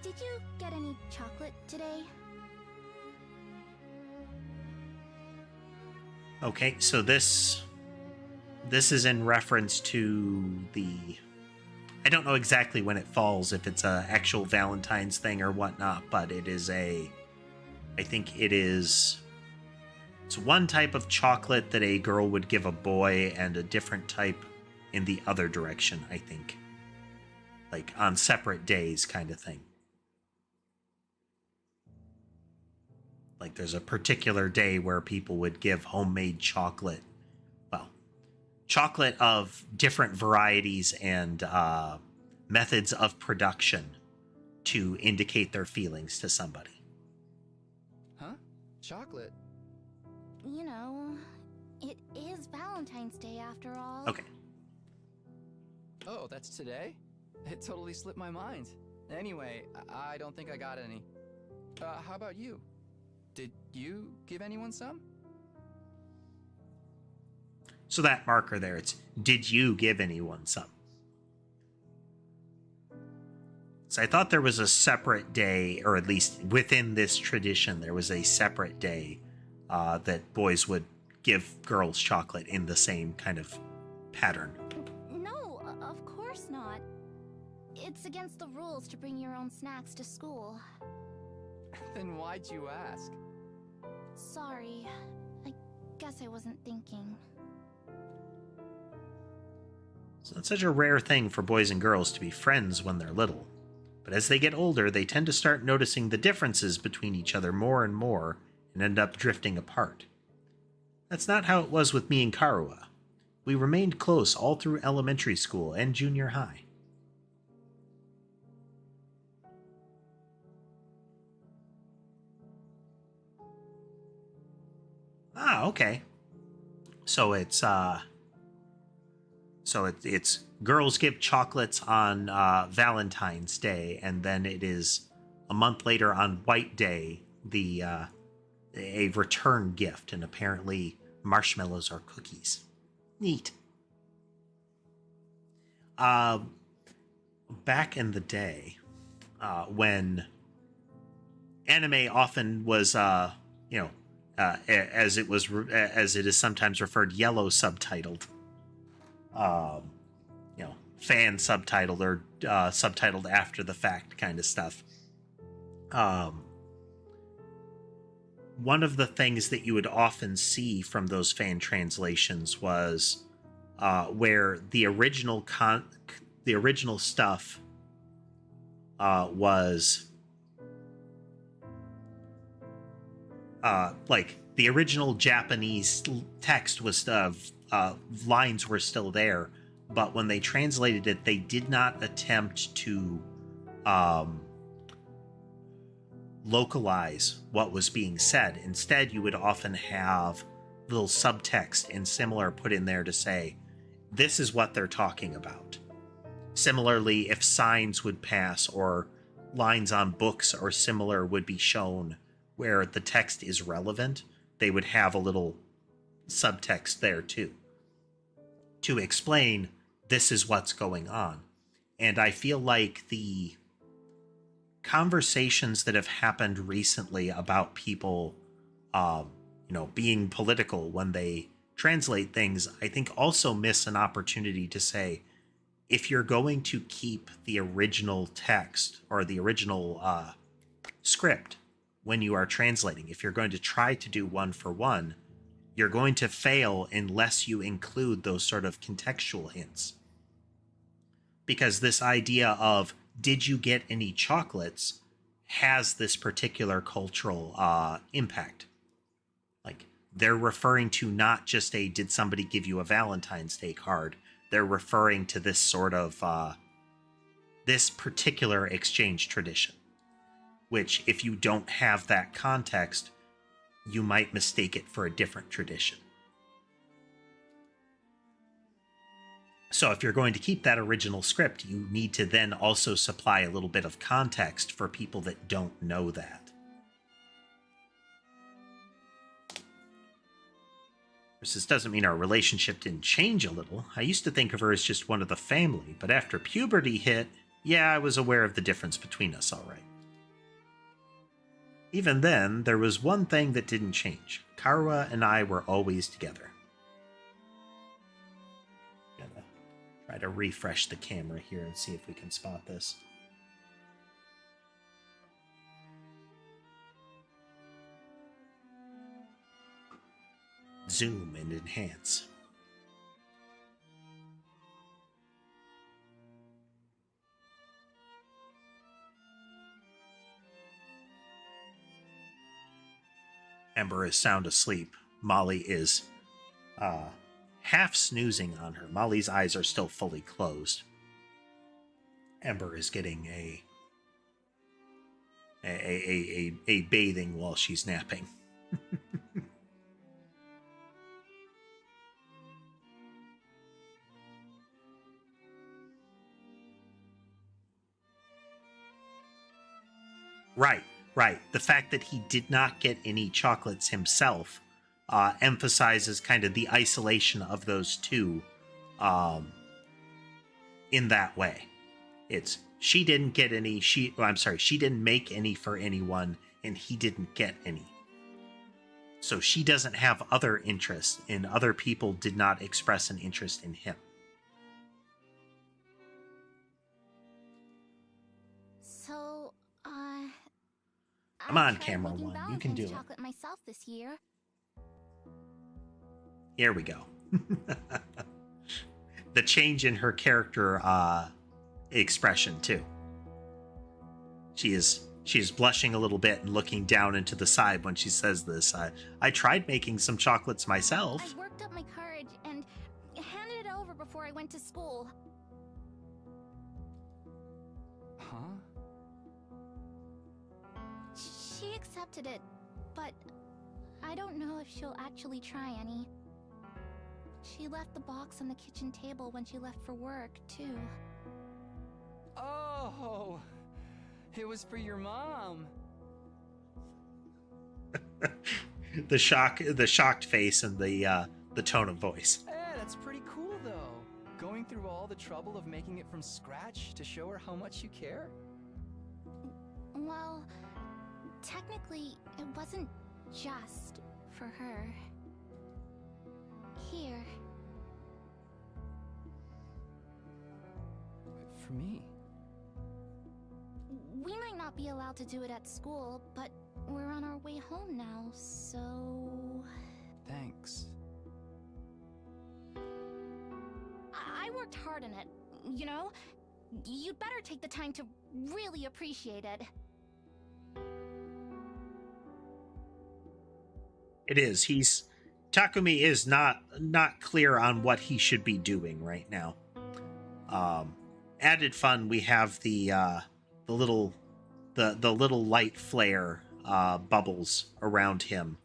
Did you get any chocolate today? Okay, so this is in reference to the... I don't know exactly when it falls, if it's a actual Valentine's thing or whatnot, but it is I think it's one type of chocolate that a girl would give a boy and a different type in the other direction, I think. Like on separate days kind of thing. Like there's a particular day where people would give homemade chocolate. Well, chocolate of different varieties and methods of production to indicate their feelings to somebody. Huh? Chocolate? You know, it is Valentine's Day after all. Okay. Oh, that's today? It totally slipped my mind. Anyway, I don't think I got any. How about you? Did you give anyone some? So that marker there, it's, did you give anyone some? So I thought there was a separate day, or at least within this tradition, there was a separate day that boys would give girls chocolate in the same kind of pattern. No, of course not. It's against the rules to bring your own snacks to school. Then why'd you ask? Sorry. I guess I wasn't thinking. So it's such a rare thing for boys and girls to be friends when they're little. But as they get older, they tend to start noticing the differences between each other more and more and end up drifting apart. That's not how it was with me and Karua. We remained close all through elementary school and junior high. Ah, okay. So it's girls give chocolates on Valentine's Day, and then it is a month later on White Day, a return gift, and apparently marshmallows are cookies. Neat. Back in the day, when anime often was, as it is sometimes referred, yellow subtitled. Fan subtitled or subtitled after the fact kind of stuff. One of the things that you would often see from those fan translations was where the original stuff was like the original Japanese text was lines were still there, but when they translated it, they did not attempt to localize what was being said. Instead, you would often have little subtext and similar put in there to say, this is what they're talking about. Similarly, if signs would pass or lines on books or similar would be shown where the text is relevant, they would have a little subtext there too, to explain this is what's going on. And I feel like the conversations that have happened recently about people, being political when they translate things, I think also miss an opportunity to say, if you're going to keep the original text or the original script when you are translating, if you're going to try to do one for one, you're going to fail unless you include those sort of contextual hints. Because this idea of, did you get any chocolates, has this particular cultural impact. Like, they're referring to not just a, did somebody give you a Valentine's Day card? They're referring to this sort of, this particular exchange tradition. Which, if you don't have that context, you might mistake it for a different tradition. So if you're going to keep that original script, you need to then also supply a little bit of context for people that don't know that. This doesn't mean our relationship didn't change a little. I used to think of her as just one of the family, but after puberty hit, yeah, I was aware of the difference between us, all right. Even then, there was one thing that didn't change. Karwa and I were always together. Gotta try to refresh the camera here and see if we can spot this. Zoom and enhance. Ember is sound asleep. Molly is half snoozing on her. Molly's eyes are still fully closed. Ember is getting a bathing while she's napping. Right. The fact that he did not get any chocolates himself emphasizes kind of the isolation of those two in that way. It's, she didn't get any, she didn't make any for anyone, and he didn't get any. So she doesn't have other interests, and other people did not express an interest in him. So, Come on, camera one, you can do it. Chocolate myself this year. Here we go. The change in her character expression too. She is blushing a little bit and looking down into the side when she says this. I tried making some chocolates myself. I worked up my courage and handed it over before I went to school. Huh? She accepted it, but I don't know if she'll actually try any. She left the box on the kitchen table when she left for work, too. Oh, it was for your mom. The shocked face and the tone of voice. Hey, that's pretty cool, though. Going through all the trouble of making it from scratch to show her how much you care. Well, technically, it wasn't just for her. Here. For me. We might not be allowed to do it at school, but we're on our way home now, so... Thanks. I worked hard on it, you know? You'd better take the time to really appreciate it. It is. Takumi is not clear on what he should be doing right now. Added fun, we have the little light flare bubbles around him.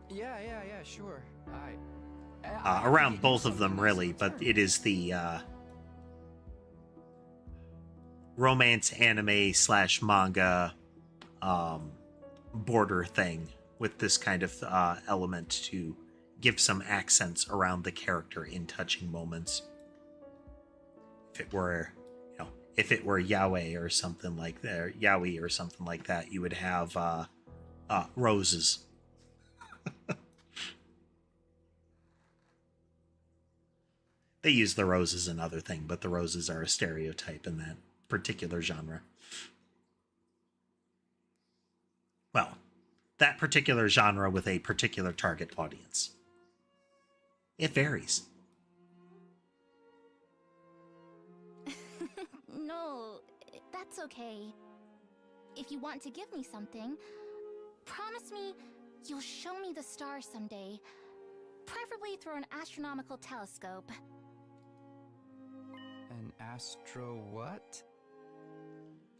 Yeah, sure. Around both of them, really, but it is the romance anime / manga border thing with this kind of element to give some accents around the character in touching moments. If it were yaoi or something like that, you would have roses. They use the rose as another thing, but the roses are a stereotype in that particular genre. Well, that particular genre with a particular target audience. It varies. No, that's okay. If you want to give me something, promise me you'll show me the stars someday. Preferably through an astronomical telescope. An astro what?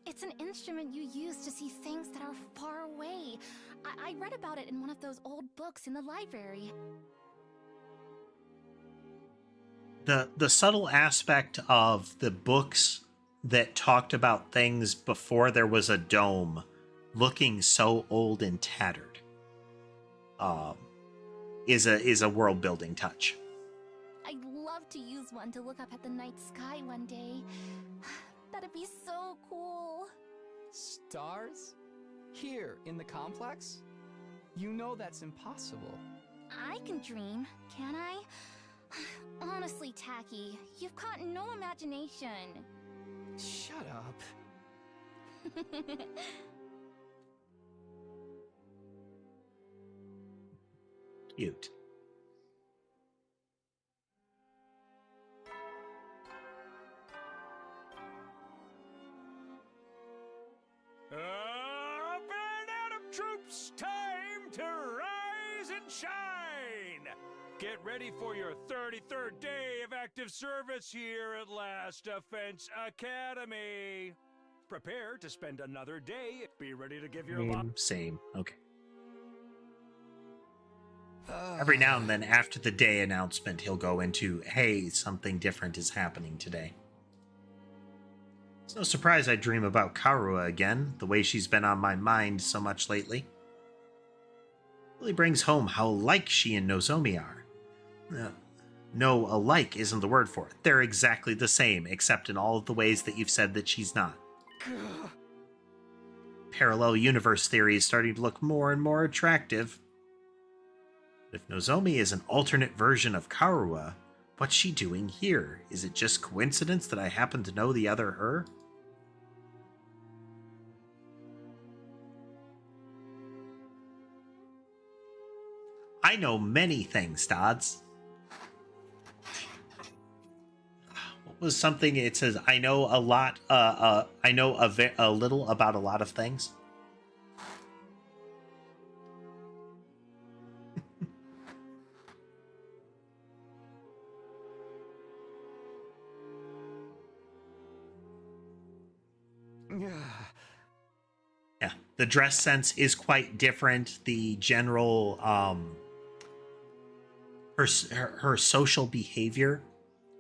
It's an instrument you use to see things that are far away. I read about it in one of those old books in the library. The subtle aspect of the books that talked about things before there was a dome looking so old and tattered is a world building touch. I'd love to use one to look up at the night sky one day. That'd be so cool. Stars? Here, in the complex? You know that's impossible. I can dream, can I? Honestly, Tacky, you've got no imagination. Shut up. Cute. Band Atom troops, time to rise and shine! Get ready for your 33rd day of active service here at Last Defense Academy. Prepare to spend another day. Be ready to give your life. Same. Okay. Every now and then, after the day announcement, he'll go into, hey, something different is happening today. It's no surprise I dream about Karua again, the way she's been on my mind so much lately. Really brings home how alike she and Nozomi are. No, alike isn't the word for it. They're exactly the same, except in all of the ways that you've said that she's not. Parallel universe theory is starting to look more and more attractive. If Nozomi is an alternate version of Karua, what's she doing here? Is it just coincidence that I happen to know the other her? I know many things, Dodds. What was something it says? I know a lot. I know a little about a lot of things. Yeah, the dress sense is quite different. The general, her social behavior,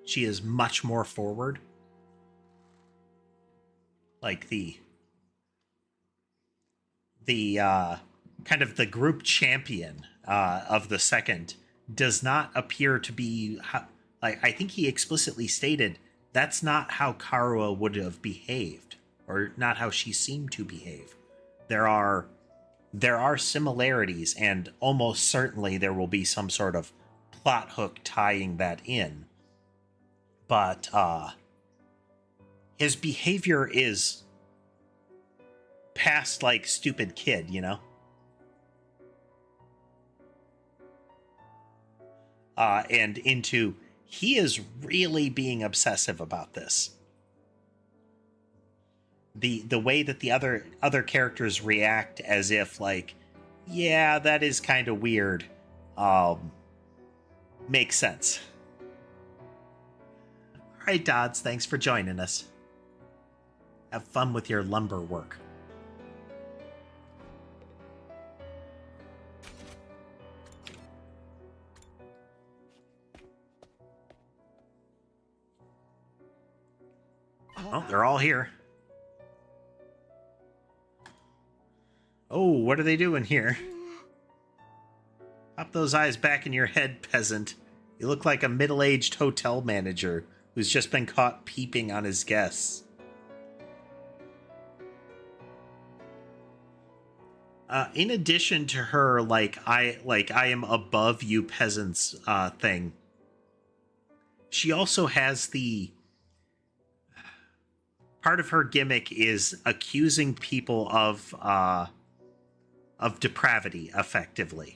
she is much more forward. Like the kind of the group champion of the second does not appear to be like, I think he explicitly stated that's not how Karua would have behaved, or not how she seemed to behave. There are similarities, and almost certainly there will be some sort of plot hook tying that in. But his behavior is past like stupid kid, you know? And into he is really being obsessive about this. The way that the other characters react as if like, yeah, that is kind of weird, makes sense. All right, Dodds, thanks for joining us. Have fun with your lumber work. Oh, they're all here. Oh, what are they doing here? Pop those eyes back in your head, peasant. You look like a middle-aged hotel manager who's just been caught peeping on his guests. In addition to her, I am above you peasants thing, she also has the part of her gimmick is accusing people of depravity, effectively.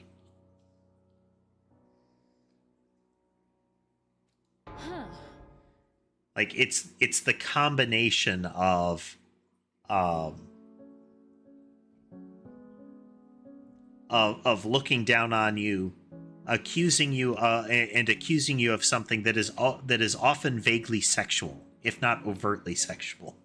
Like it's the combination of looking down on you, accusing you and accusing you of something that is often vaguely sexual, if not overtly sexual.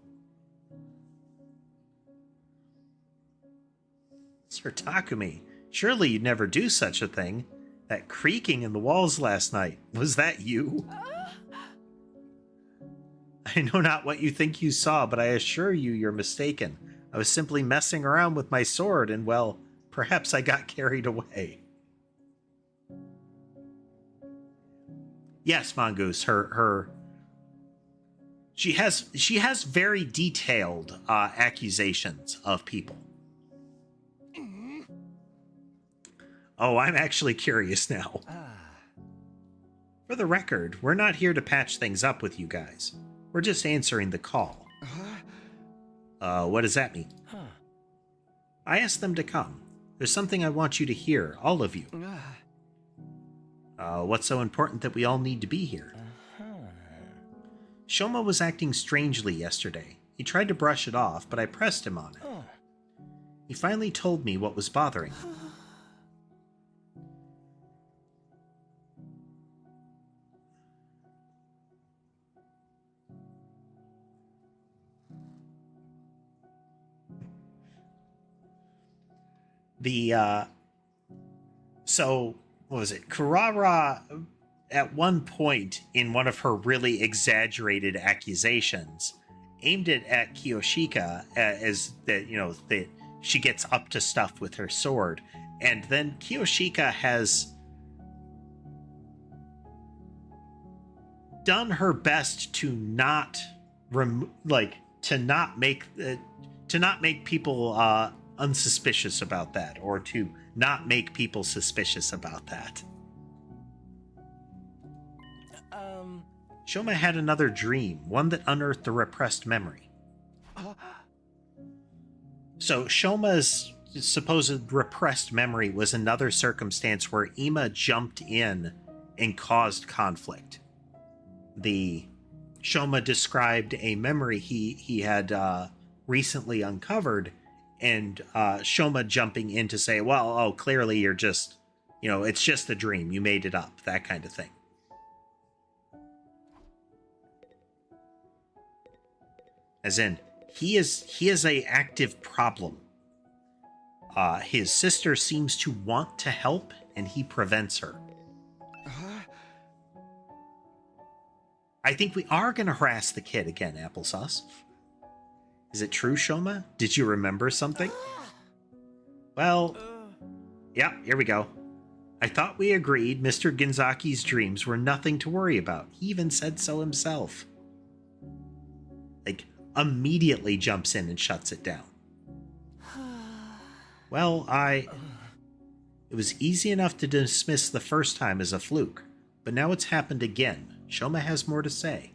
Sir Takumi, surely you'd never do such a thing. That creaking in the walls last night, was that you? I know not what you think you saw, but I assure you you're mistaken. I was simply messing around with my sword, and well, perhaps I got carried away. Yes, Mongoose, she has very detailed accusations of people. Oh, I'm actually curious now. For the record, we're not here to patch things up with you guys. We're just answering the call. What does that mean? I asked them to come. There's something I want you to hear, all of you. What's so important that we all need to be here? Shoma was acting strangely yesterday. He tried to brush it off, but I pressed him on it. He finally told me what was bothering him. So, what was it? Kurara, at one point in one of her really exaggerated accusations, aimed it at Kiyoshika as that, that she gets up to stuff with her sword. And then Kiyoshika has done her best to not make people unsuspicious about that, or to not make people suspicious about that. Shoma had another dream, one that unearthed a repressed memory. So Shoma's supposed repressed memory was another circumstance where Ima jumped in and caused conflict. Shoma described a memory he had recently uncovered, and Shoma jumping in to say, well, clearly you're just, it's just a dream. You made it up, that kind of thing. As in, he is a active problem. His sister seems to want to help, and he prevents her. I think we are going to harass the kid again, Applesauce. Is it true, Shoma? Did you remember something? Well, yeah, here we go. I thought we agreed Mr. Ginzaki's dreams were nothing to worry about. He even said so himself. Immediately jumps in and shuts it down. Well, it was easy enough to dismiss the first time as a fluke, but now it's happened again. Shoma has more to say.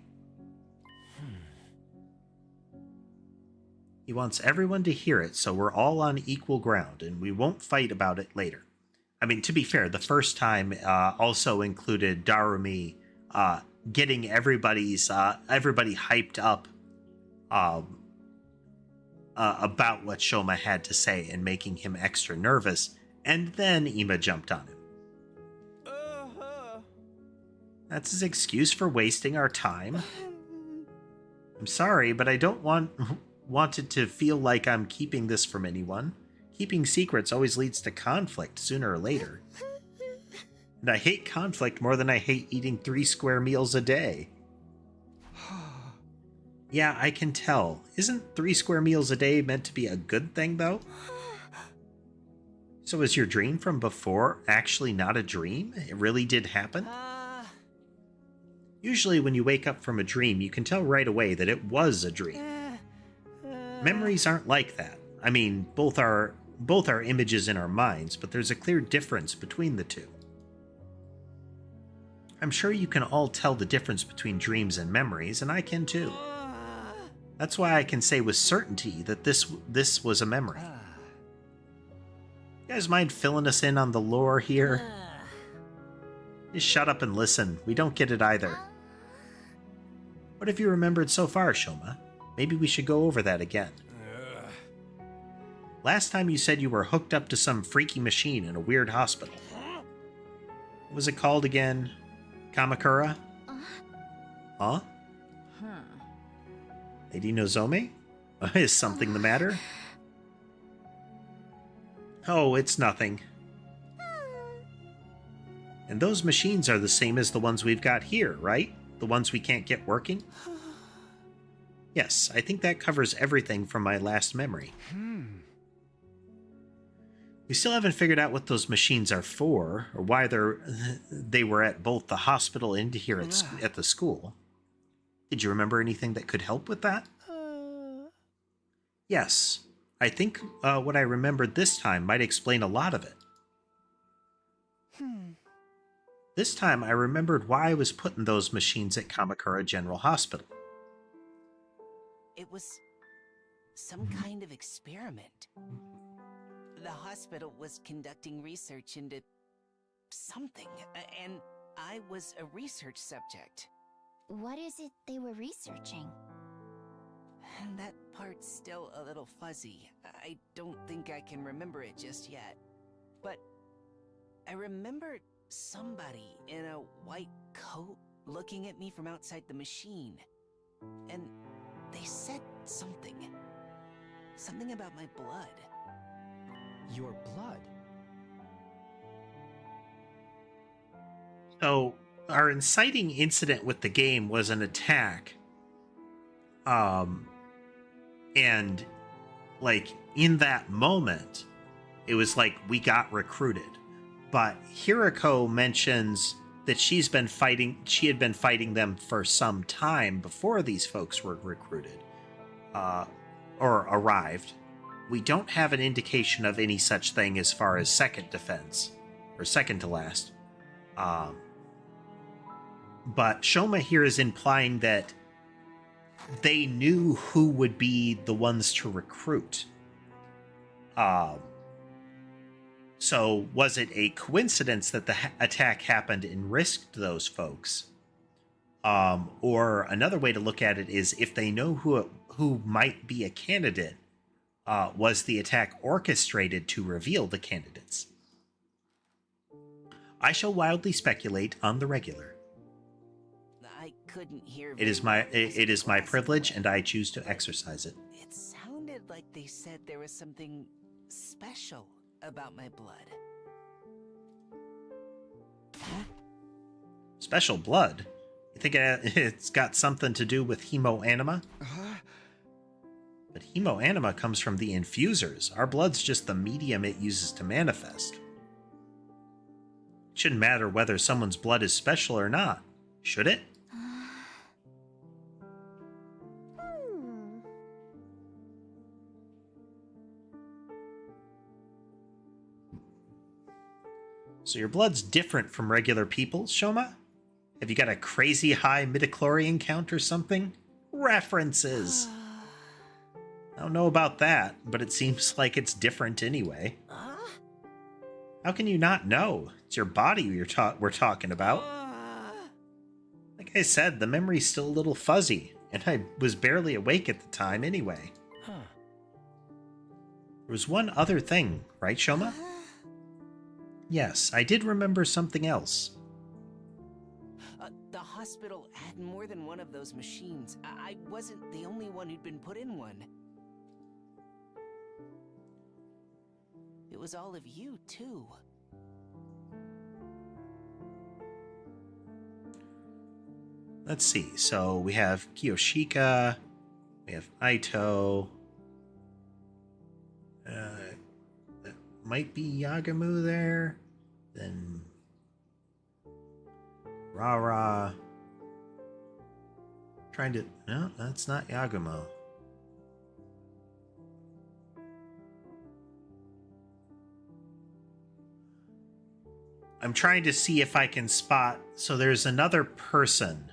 He wants everyone to hear it, so we're all on equal ground, and we won't fight about it later. I mean, to be fair, the first time also included Darumi getting everybody hyped up about what Shoma had to say and making him extra nervous, and then Ima jumped on him. That's his excuse for wasting our time. I'm sorry, but I don't want it to feel like I'm keeping this from anyone. Keeping secrets always leads to conflict sooner or later. And I hate conflict more than I hate eating 3 square meals a day. Yeah, I can tell. Isn't 3 square meals a day meant to be a good thing, though? So is your dream from before actually not a dream? It really did happen? Usually when you wake up from a dream, you can tell right away that it was a dream. Memories aren't like that. I mean, both are images in our minds, but there's a clear difference between the two. I'm sure you can all tell the difference between dreams and memories, and I can too. That's why I can say with certainty that this was a memory. You guys mind filling us in on the lore here? Just shut up and listen. We don't get it either. What have you remembered so far, Shoma? Maybe we should go over that again. Last time you said you were hooked up to some freaky machine in a weird hospital. What was it called again? Kamakura? Huh? Lady Nozomi? Is something the matter? Oh, it's nothing. And those machines are the same as the ones we've got here, right? The ones we can't get working? Yes, I think that covers everything from my last memory. We still haven't figured out what those machines are for, or why they were at both the hospital and here at the school. Did you remember anything that could help with that? Yes, I think what I remembered this time might explain a lot of it. This time I remembered why I was putting those machines at Kamakura General Hospital. It was some kind of experiment. The hospital was conducting research into something, and I was a research subject. What is it they were researching? And that part's still a little fuzzy. I don't think I can remember it just yet. But I remember somebody in a white coat looking at me from outside the machine. And they said something. Something about my blood. Your blood? So, our inciting incident with the game was an attack. And, like, in that moment, it was like we got recruited. But Hiroko mentions that she had been fighting them for some time before these folks were recruited, or arrived. We don't have an indication of any such thing as far as second defense, or second to last. But Shoma here is implying that they knew who would be the ones to recruit. So was it a coincidence that the attack happened and risked those folks? Or another way to look at it is if they know who might be a candidate, was the attack orchestrated to reveal the candidates? I shall wildly speculate on the regular. I couldn't hear. It is my privilege, and I choose to exercise it. It sounded like they said there was something special about my blood. Special blood? You think it's got something to do with hemoanima? But hemoanima comes from the infusers. Our blood's just the medium it uses to manifest. It shouldn't matter whether someone's blood is special or not, should it? So your blood's different from regular people's, Shoma? Have you got a crazy high midichlorian count or something? References! I don't know about that, but it seems like it's different anyway. How can you not know? It's your body we're talking about. Like I said, the memory's still a little fuzzy, and I was barely awake at the time anyway. There was one other thing, right, Shoma? Yes, I did remember something else. The hospital had more than one of those machines. I wasn't the only one who'd been put in one. It was all of you, too. Let's see. So we have Kiyoshika, we have Aito. That might be Yagamu there. Then Rara. No, that's not Yagumo. I'm trying to see if I can spot. So there's another person,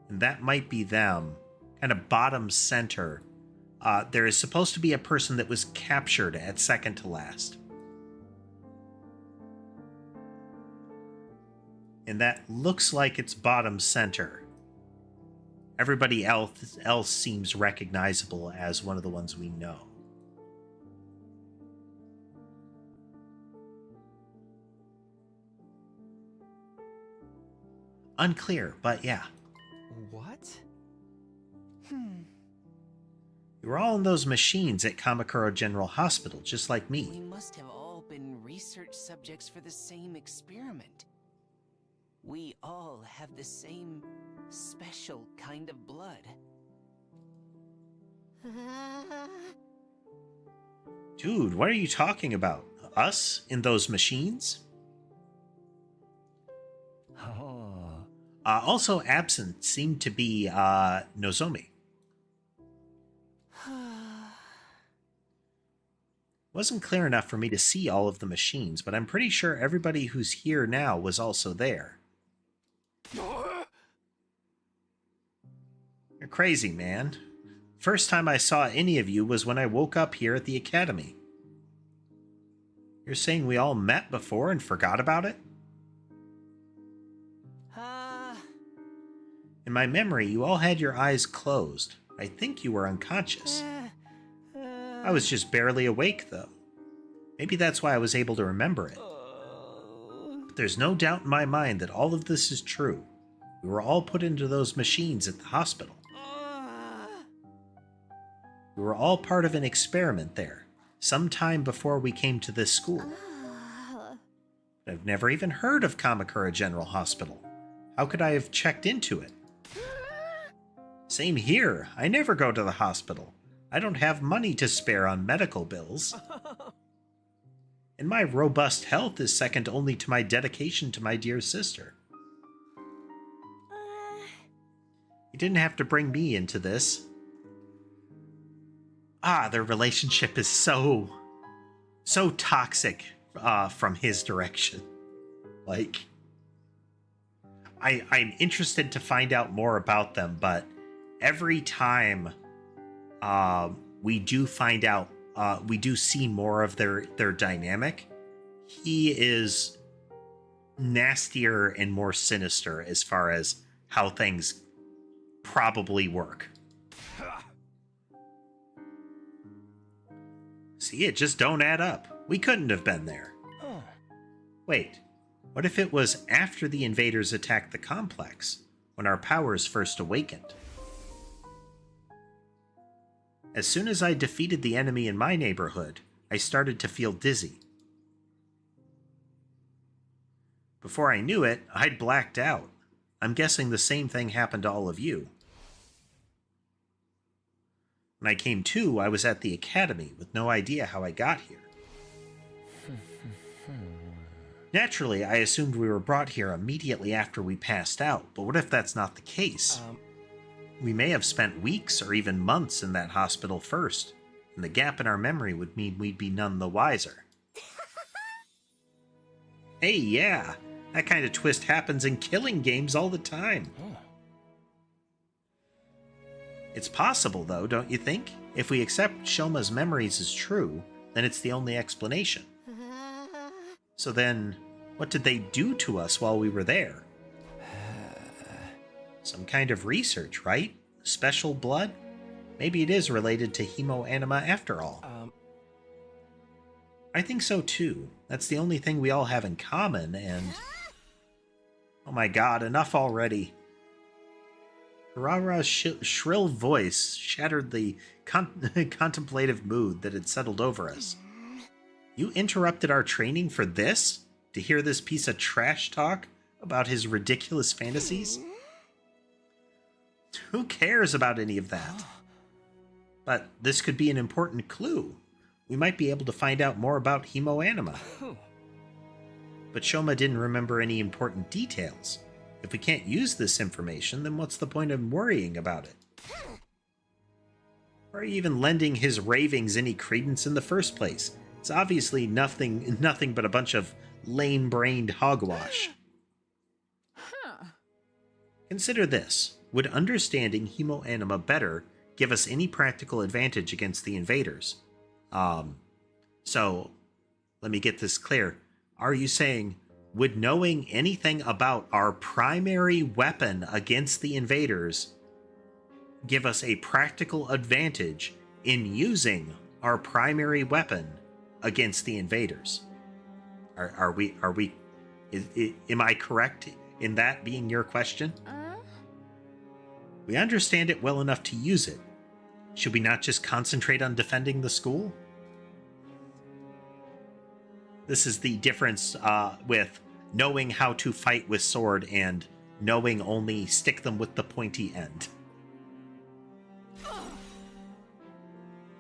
and that might be them, kind of bottom center. There is supposed to be a person that was captured at second to last. And that looks like it's bottom center. Everybody else seems recognizable as one of the ones we know. Unclear, but yeah. What? You were all in those machines at Kamakura General Hospital, just like me. We must have all been research subjects for the same experiment. We all have the same special kind of blood. Dude, what are you talking about? Us in those machines? Also absent seemed to be Nozomi. Wasn't clear enough for me to see all of the machines, but I'm pretty sure everybody who's here now was also there. You're crazy, man. First time I saw any of you was when I woke up here at the academy. You're saying we all met before and forgot about it? In my memory, you all had your eyes closed. I think you were unconscious. I was just barely awake, though. Maybe that's why I was able to remember it. But there's no doubt in my mind that all of this is true. We were all put into those machines at the hospital. We were all part of an experiment there, some time before we came to this school. I've never even heard of Kamakura General Hospital. How could I have checked into it? Same here. I never go to the hospital. I don't have money to spare on medical bills. And my robust health is second only to my dedication to my dear sister. You didn't have to bring me into this. Their relationship is so toxic from his direction. Like, I'm interested to find out more about them, but every time we do find out, we do see more of their dynamic, he is nastier and more sinister as far as how things probably work. See, it just don't add up. We couldn't have been there. Wait, what if it was after the invaders attacked the complex, when our powers first awakened? As soon as I defeated the enemy in my neighborhood, I started to feel dizzy. Before I knew it, I'd blacked out. I'm guessing the same thing happened to all of you. When I came to, I was at the academy with no idea how I got here. Naturally, I assumed we were brought here immediately after we passed out, but what if that's not the case? We may have spent weeks or even months in that hospital first, and the gap in our memory would mean we'd be none the wiser. Hey, yeah, that kind of twist happens in killing games all the time. It's possible, though, don't you think? If we accept Shoma's memories as true, then it's the only explanation. So then, what did they do to us while we were there? Some kind of research, right? Special blood? Maybe it is related to hemoanima after all. I think so too. That's the only thing we all have in common, and... Oh my god, enough already. Harara's shrill voice shattered the contemplative mood that had settled over us. You interrupted our training for this? To hear this piece of trash talk about his ridiculous fantasies? Who cares about any of that? But this could be an important clue. We might be able to find out more about hemoanima. But Shoma didn't remember any important details. If we can't use this information, then what's the point of worrying about it? Or even lending his ravings any credence in the first place? It's obviously nothing but a bunch of lame-brained hogwash. Huh. Consider this. Would understanding hemoanima better give us any practical advantage against the invaders? So, let me get this clear. Are you saying, would knowing anything about our primary weapon against the invaders give us a practical advantage in using our primary weapon against the invaders? Am I correct in that being your question? We understand it well enough to use it. Should we not just concentrate on defending the school? This is the difference with knowing how to fight with sword and knowing only stick them with the pointy end.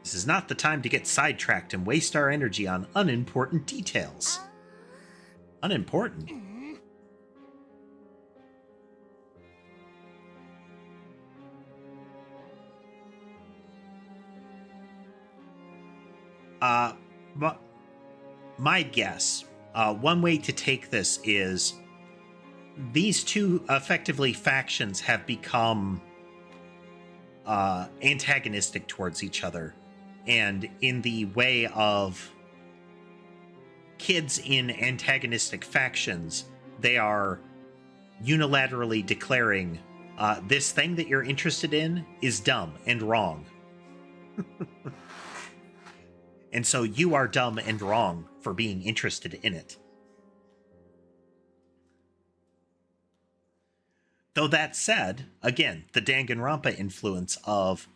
This is not the time to get sidetracked and waste our energy on unimportant details. Unimportant? My guess, one way to take this is these two effectively factions have become antagonistic towards each other. And in the way of kids in antagonistic factions, they are unilaterally declaring this thing that you're interested in is dumb and wrong. And so you are dumb and wrong for being interested in it. Though that said, again, the Danganronpa influence of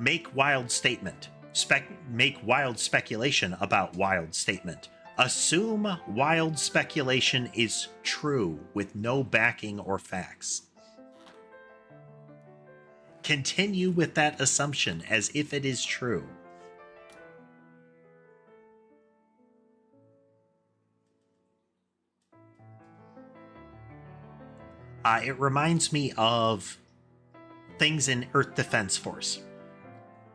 make wild statement, make wild speculation about wild statement. Assume wild speculation is true with no backing or facts. Continue with that assumption as if it is true. It reminds me of things in Earth Defense Force.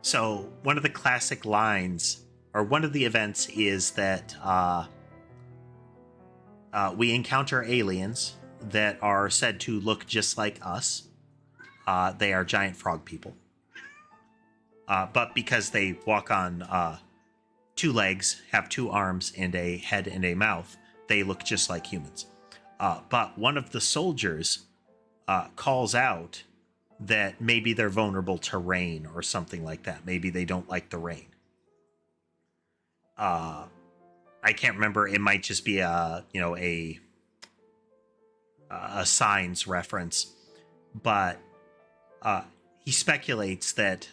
So one of the classic lines, or one of the events, is that we encounter aliens that are said to look just like us. They are giant frog people. But because they walk on 2 legs, have 2 arms, and a head and a mouth, they look just like humans. But one of the soldiers calls out that maybe they're vulnerable to rain or something like that. Maybe they don't like the rain. I can't remember. It might just be a signs reference, but he speculates that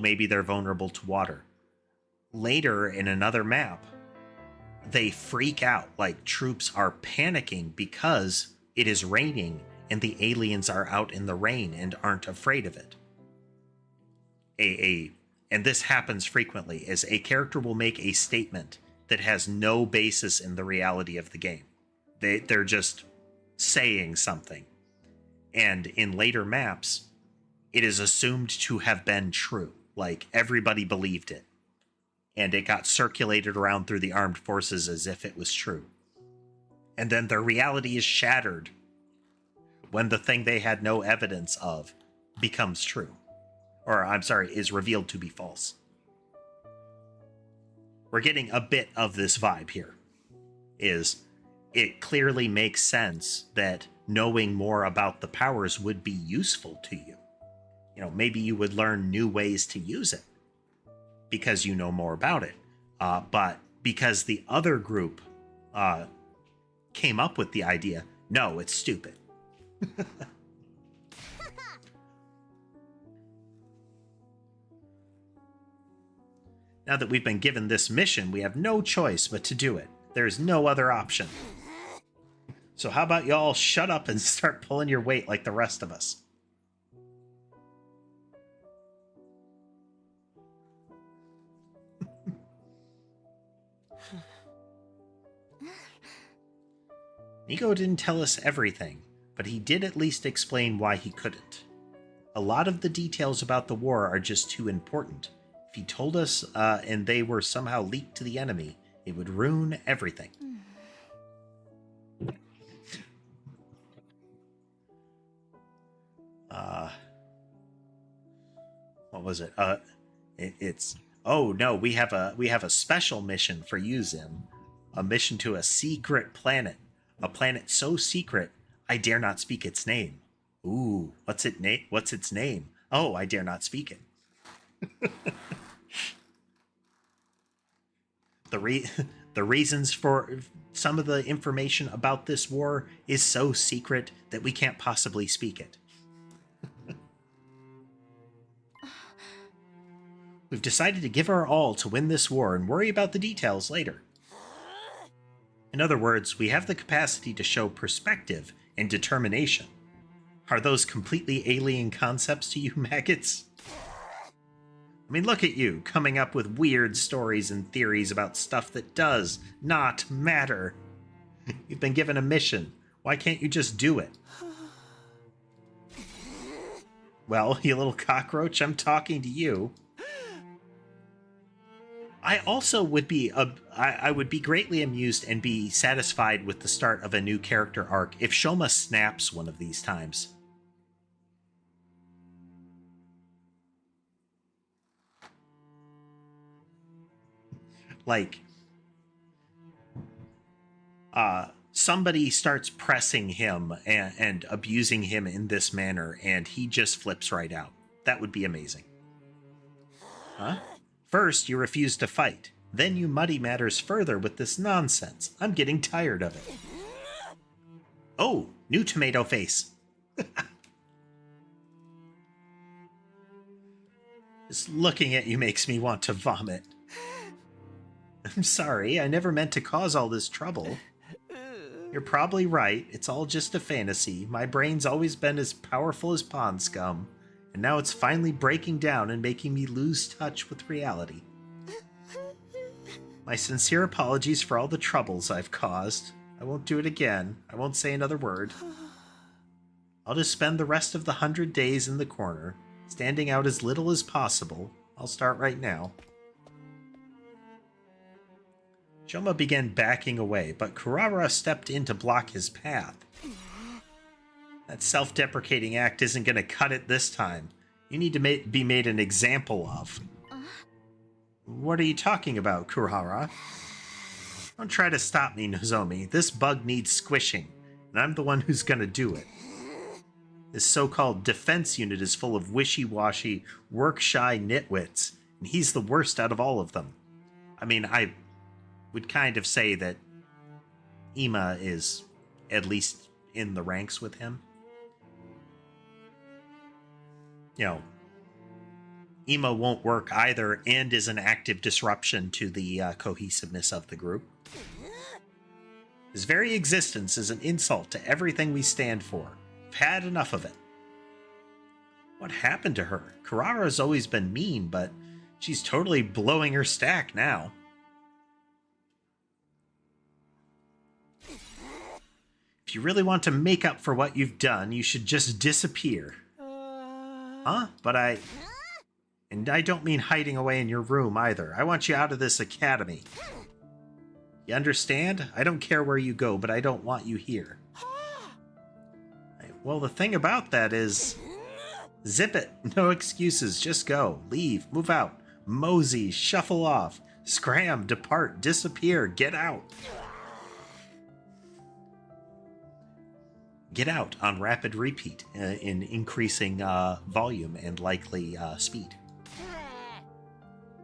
maybe they're vulnerable to water. Later in another map, they freak out, like troops are panicking because it is raining and the aliens are out in the rain and aren't afraid of it. And this happens frequently, as a character will make a statement that has no basis in the reality of the game. They're just saying something. And in later maps, it is assumed to have been true. Like, everybody believed it. And it got circulated around through the armed forces as if it was true. And then their reality is shattered when the thing they had no evidence of becomes true. Or, I'm sorry, is revealed to be false. We're getting a bit of this vibe here. It clearly makes sense that knowing more about the powers would be useful to you. Maybe you would learn new ways to use it because you know more about it. But because the other group came up with the idea, no, it's stupid. Now that we've been given this mission, we have no choice but to do it. There's no other option. So how about y'all shut up and start pulling your weight like the rest of us? Nico didn't tell us everything, but he did at least explain why he couldn't. A lot of the details about the war are just too important. If he told us and they were somehow leaked to the enemy, it would ruin everything. What was it? It's oh no, we have a special mission for you, Zim. A mission to a secret planet. A planet so secret I dare not speak its name. Ooh, what's its name? Oh, I dare not speak it. The reasons for some of the information about this war is so secret that we can't possibly speak it. We've decided to give our all to win this war and worry about the details later. In other words, we have the capacity to show perspective and determination. Are those completely alien concepts to you, maggots? I mean, look at you, coming up with weird stories and theories about stuff that does not matter. You've been given a mission. Why can't you just do it? Well, you little cockroach, I'm talking to you. I also would be I would be greatly amused and be satisfied with the start of a new character arc if Shoma snaps one of these times. Like, somebody starts pressing him and abusing him in this manner, and he just flips right out. That would be amazing. Huh? First, you refuse to fight. Then you muddy matters further with this nonsense. I'm getting tired of it. Oh, new tomato face. Just looking at you makes me want to vomit. I'm sorry, I never meant to cause all this trouble. You're probably right, it's all just a fantasy. My brain's always been as powerful as pond scum, and now it's finally breaking down and making me lose touch with reality. My sincere apologies for all the troubles I've caused. I won't do it again. I won't say another word. I'll just spend the rest of the 100 days in the corner, standing out as little as possible. I'll start right now. Shoma began backing away, but Kurara stepped in to block his path. That self-deprecating act isn't going to cut it this time. You need to be made an example of. What are you talking about, Kurara? Don't try to stop me, Nozomi. This bug needs squishing, and I'm the one who's going to do it. This so-called defense unit is full of wishy-washy, work-shy nitwits, and he's the worst out of all of them. I mean, I would kind of say that Ima is at least in the ranks with him. You know, Ima won't work either and is an active disruption to the cohesiveness of the group. His very existence is an insult to everything we stand for. I've had enough of it. What happened to her? Kurara's always been mean, but she's totally blowing her stack now. If you really want to make up for what you've done, you should just disappear. Huh? But And I don't mean hiding away in your room either. I want you out of this academy. You understand? I don't care where you go, but I don't want you here. Well, the thing about that is... Zip it. No excuses. Just go. Leave. Move out. Mosey. Shuffle off. Scram. Depart. Disappear. Get out. Get out on rapid repeat in increasing volume and likely speed.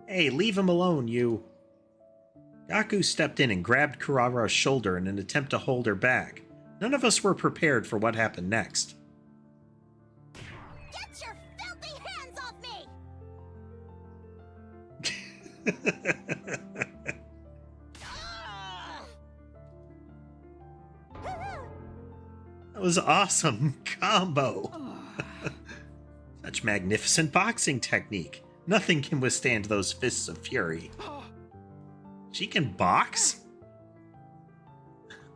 Hey, leave him alone, you. Gaku stepped in and grabbed Kurara's shoulder in an attempt to hold her back. None of us were prepared for what happened next. Get your filthy hands off me! That was awesome combo. Such magnificent boxing technique. Nothing can withstand those fists of fury. She can box?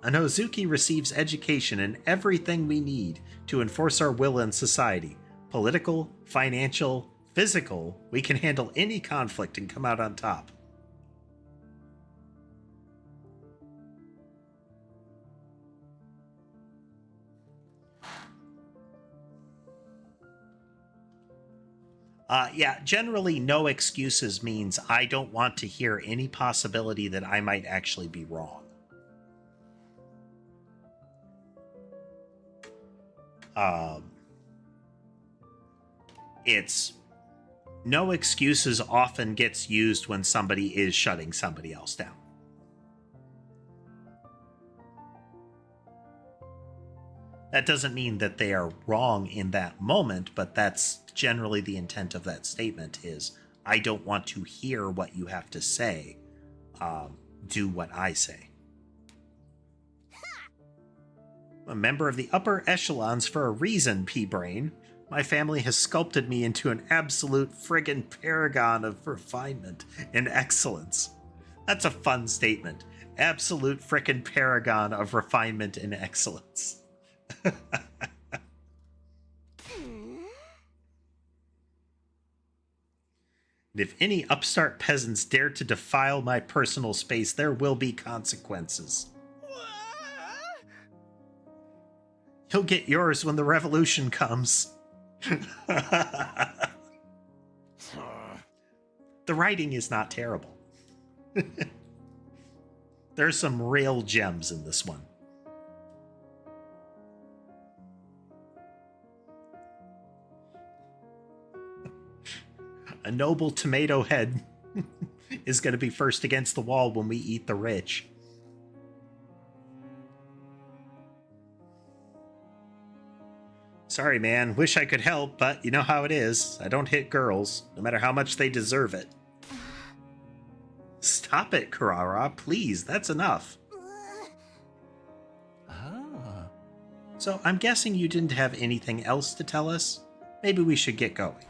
An Ozuki receives education in everything we need to enforce our will in society. Political, financial, Physical, we can handle any conflict and come out on top. Yeah, generally no excuses means I don't want to hear any possibility that I might actually be wrong. It's no excuses often gets used when somebody is shutting somebody else down. That doesn't mean that they are wrong in that moment, but that's generally the intent of that statement is, I don't want to hear what you have to say. Do what I say. A member of the upper echelons for a reason, P-Brain. My family has sculpted me into an absolute friggin' paragon of refinement and excellence. That's a fun statement. Absolute frickin' paragon of refinement and excellence. And if any upstart peasants dare to defile my personal space, there will be consequences. You'll get yours when the revolution comes. The writing is not terrible. There's some real gems in this one. A noble tomato head is going to be first against the wall when we eat the rich. Sorry, man. Wish I could help, but you know how it is. I don't hit girls, no matter how much they deserve it. Stop it, Karara. Please, that's enough. Ah. So, I'm guessing you didn't have anything else to tell us? Maybe we should get going.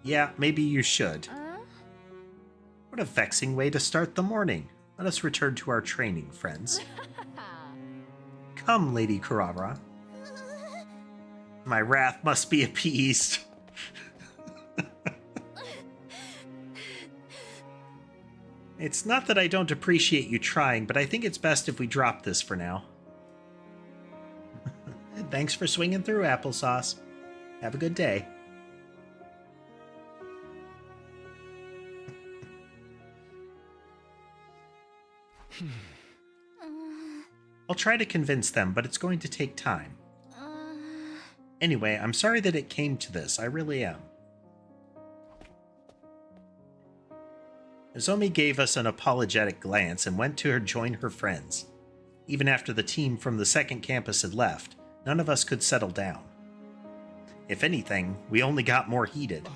Yeah, maybe you should. What a vexing way to start the morning. Let us return to our training, friends. Come, Lady Karara. My wrath must be appeased. It's not that I don't appreciate you trying, but I think it's best if we drop this for now. Thanks for swinging through, Applesauce. Have a good day. I'll try to convince them, but it's going to take time. Anyway, I'm sorry that it came to this. I really am. Nozomi gave us an apologetic glance and went to join her friends. Even after the team from the second campus had left, none of us could settle down. If anything, we only got more heated.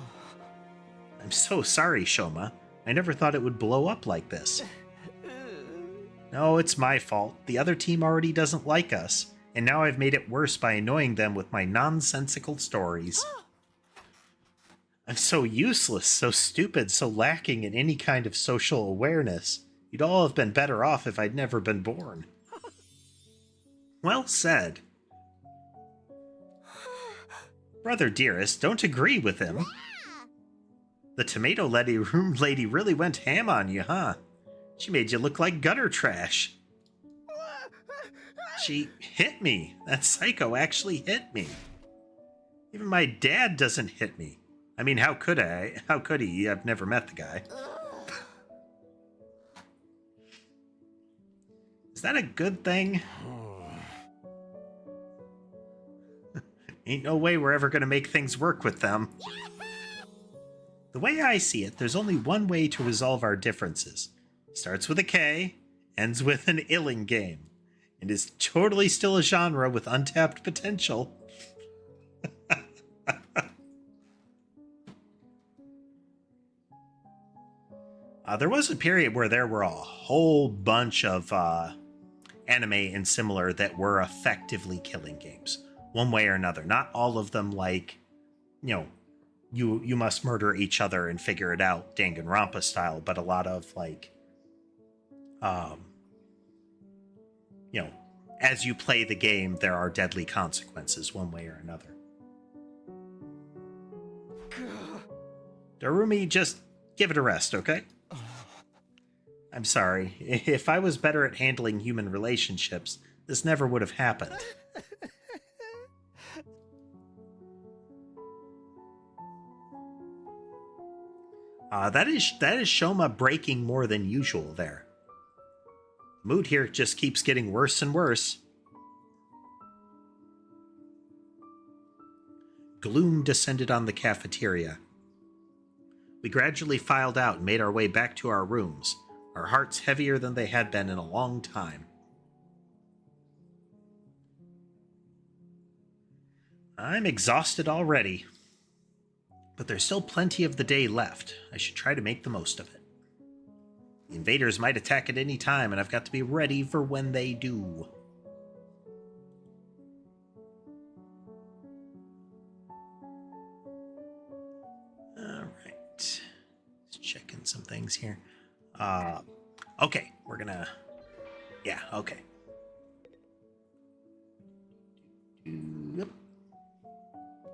I'm so sorry, Shoma. I never thought it would blow up like this. No, it's my fault. The other team already doesn't like us, and now I've made it worse by annoying them with my nonsensical stories. I'm so useless, so stupid, so lacking in any kind of social awareness. You'd all have been better off if I'd never been born. Well said. Brother dearest, don't agree with him. The tomato lady really went ham on you, huh? She made you look like gutter trash. She hit me. That psycho actually hit me. Even my dad doesn't hit me. I mean, how could I? How could he? I've never met the guy. Is that a good thing? Ain't no way we're ever gonna make things work with them. The way I see it, there's only one way to resolve our differences. Starts with a K, ends with an illing game, and is totally still a genre with untapped potential. There was a period where there were a whole bunch of anime and similar that were effectively killing games, one way or another. Not all of them like, you know, you must murder each other and figure it out, Danganronpa style, but a lot of like, you know, as you play the game, there are deadly consequences one way or another. Darumi, just give it a rest, okay? I'm sorry. If I was better at handling human relationships, this never would have happened. That is Shoma breaking more than usual there. The mood here just keeps getting worse and worse. Gloom descended on the cafeteria. We gradually filed out and made our way back to our rooms, our hearts heavier than they had been in a long time. I'm exhausted already, but there's still plenty of the day left. I should try to make the most of it. The invaders might attack at any time, and I've got to be ready for when they do. Alright. Just checking some things here. Okay, we're gonna... Yeah, okay. Yep.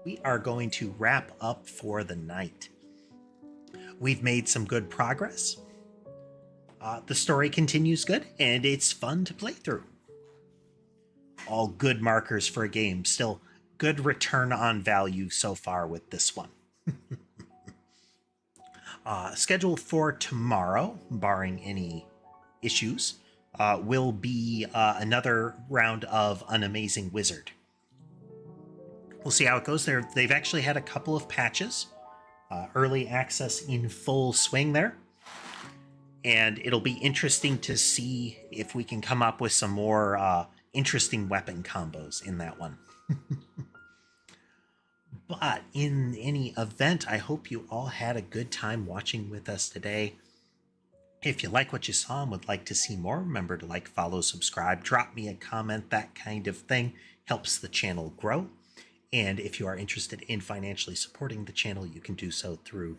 We are going to wrap up for the night. We've made some good progress. The story continues good, and it's fun to play through. All good markers for a game. Still good return on value so far with this one. Scheduled for tomorrow, barring any issues, will be another round of An Amazing Wizard. We'll see how it goes. They've actually had a couple of patches. Early access in full swing there. And it'll be interesting to see if we can come up with some more interesting weapon combos in that one. But in any event, I hope you all had a good time watching with us today. If you like what you saw and would like to see more, remember to like, follow, subscribe, drop me a comment, that kind of thing. Helps the channel grow. And if you are interested in financially supporting the channel, you can do so through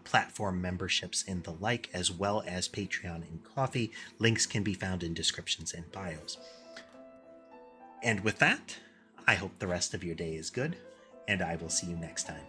platform memberships and the like, as well as Patreon and Coffee. Links can be found in descriptions and bios. And with that, I hope the rest of your day is good, and I will see you next time.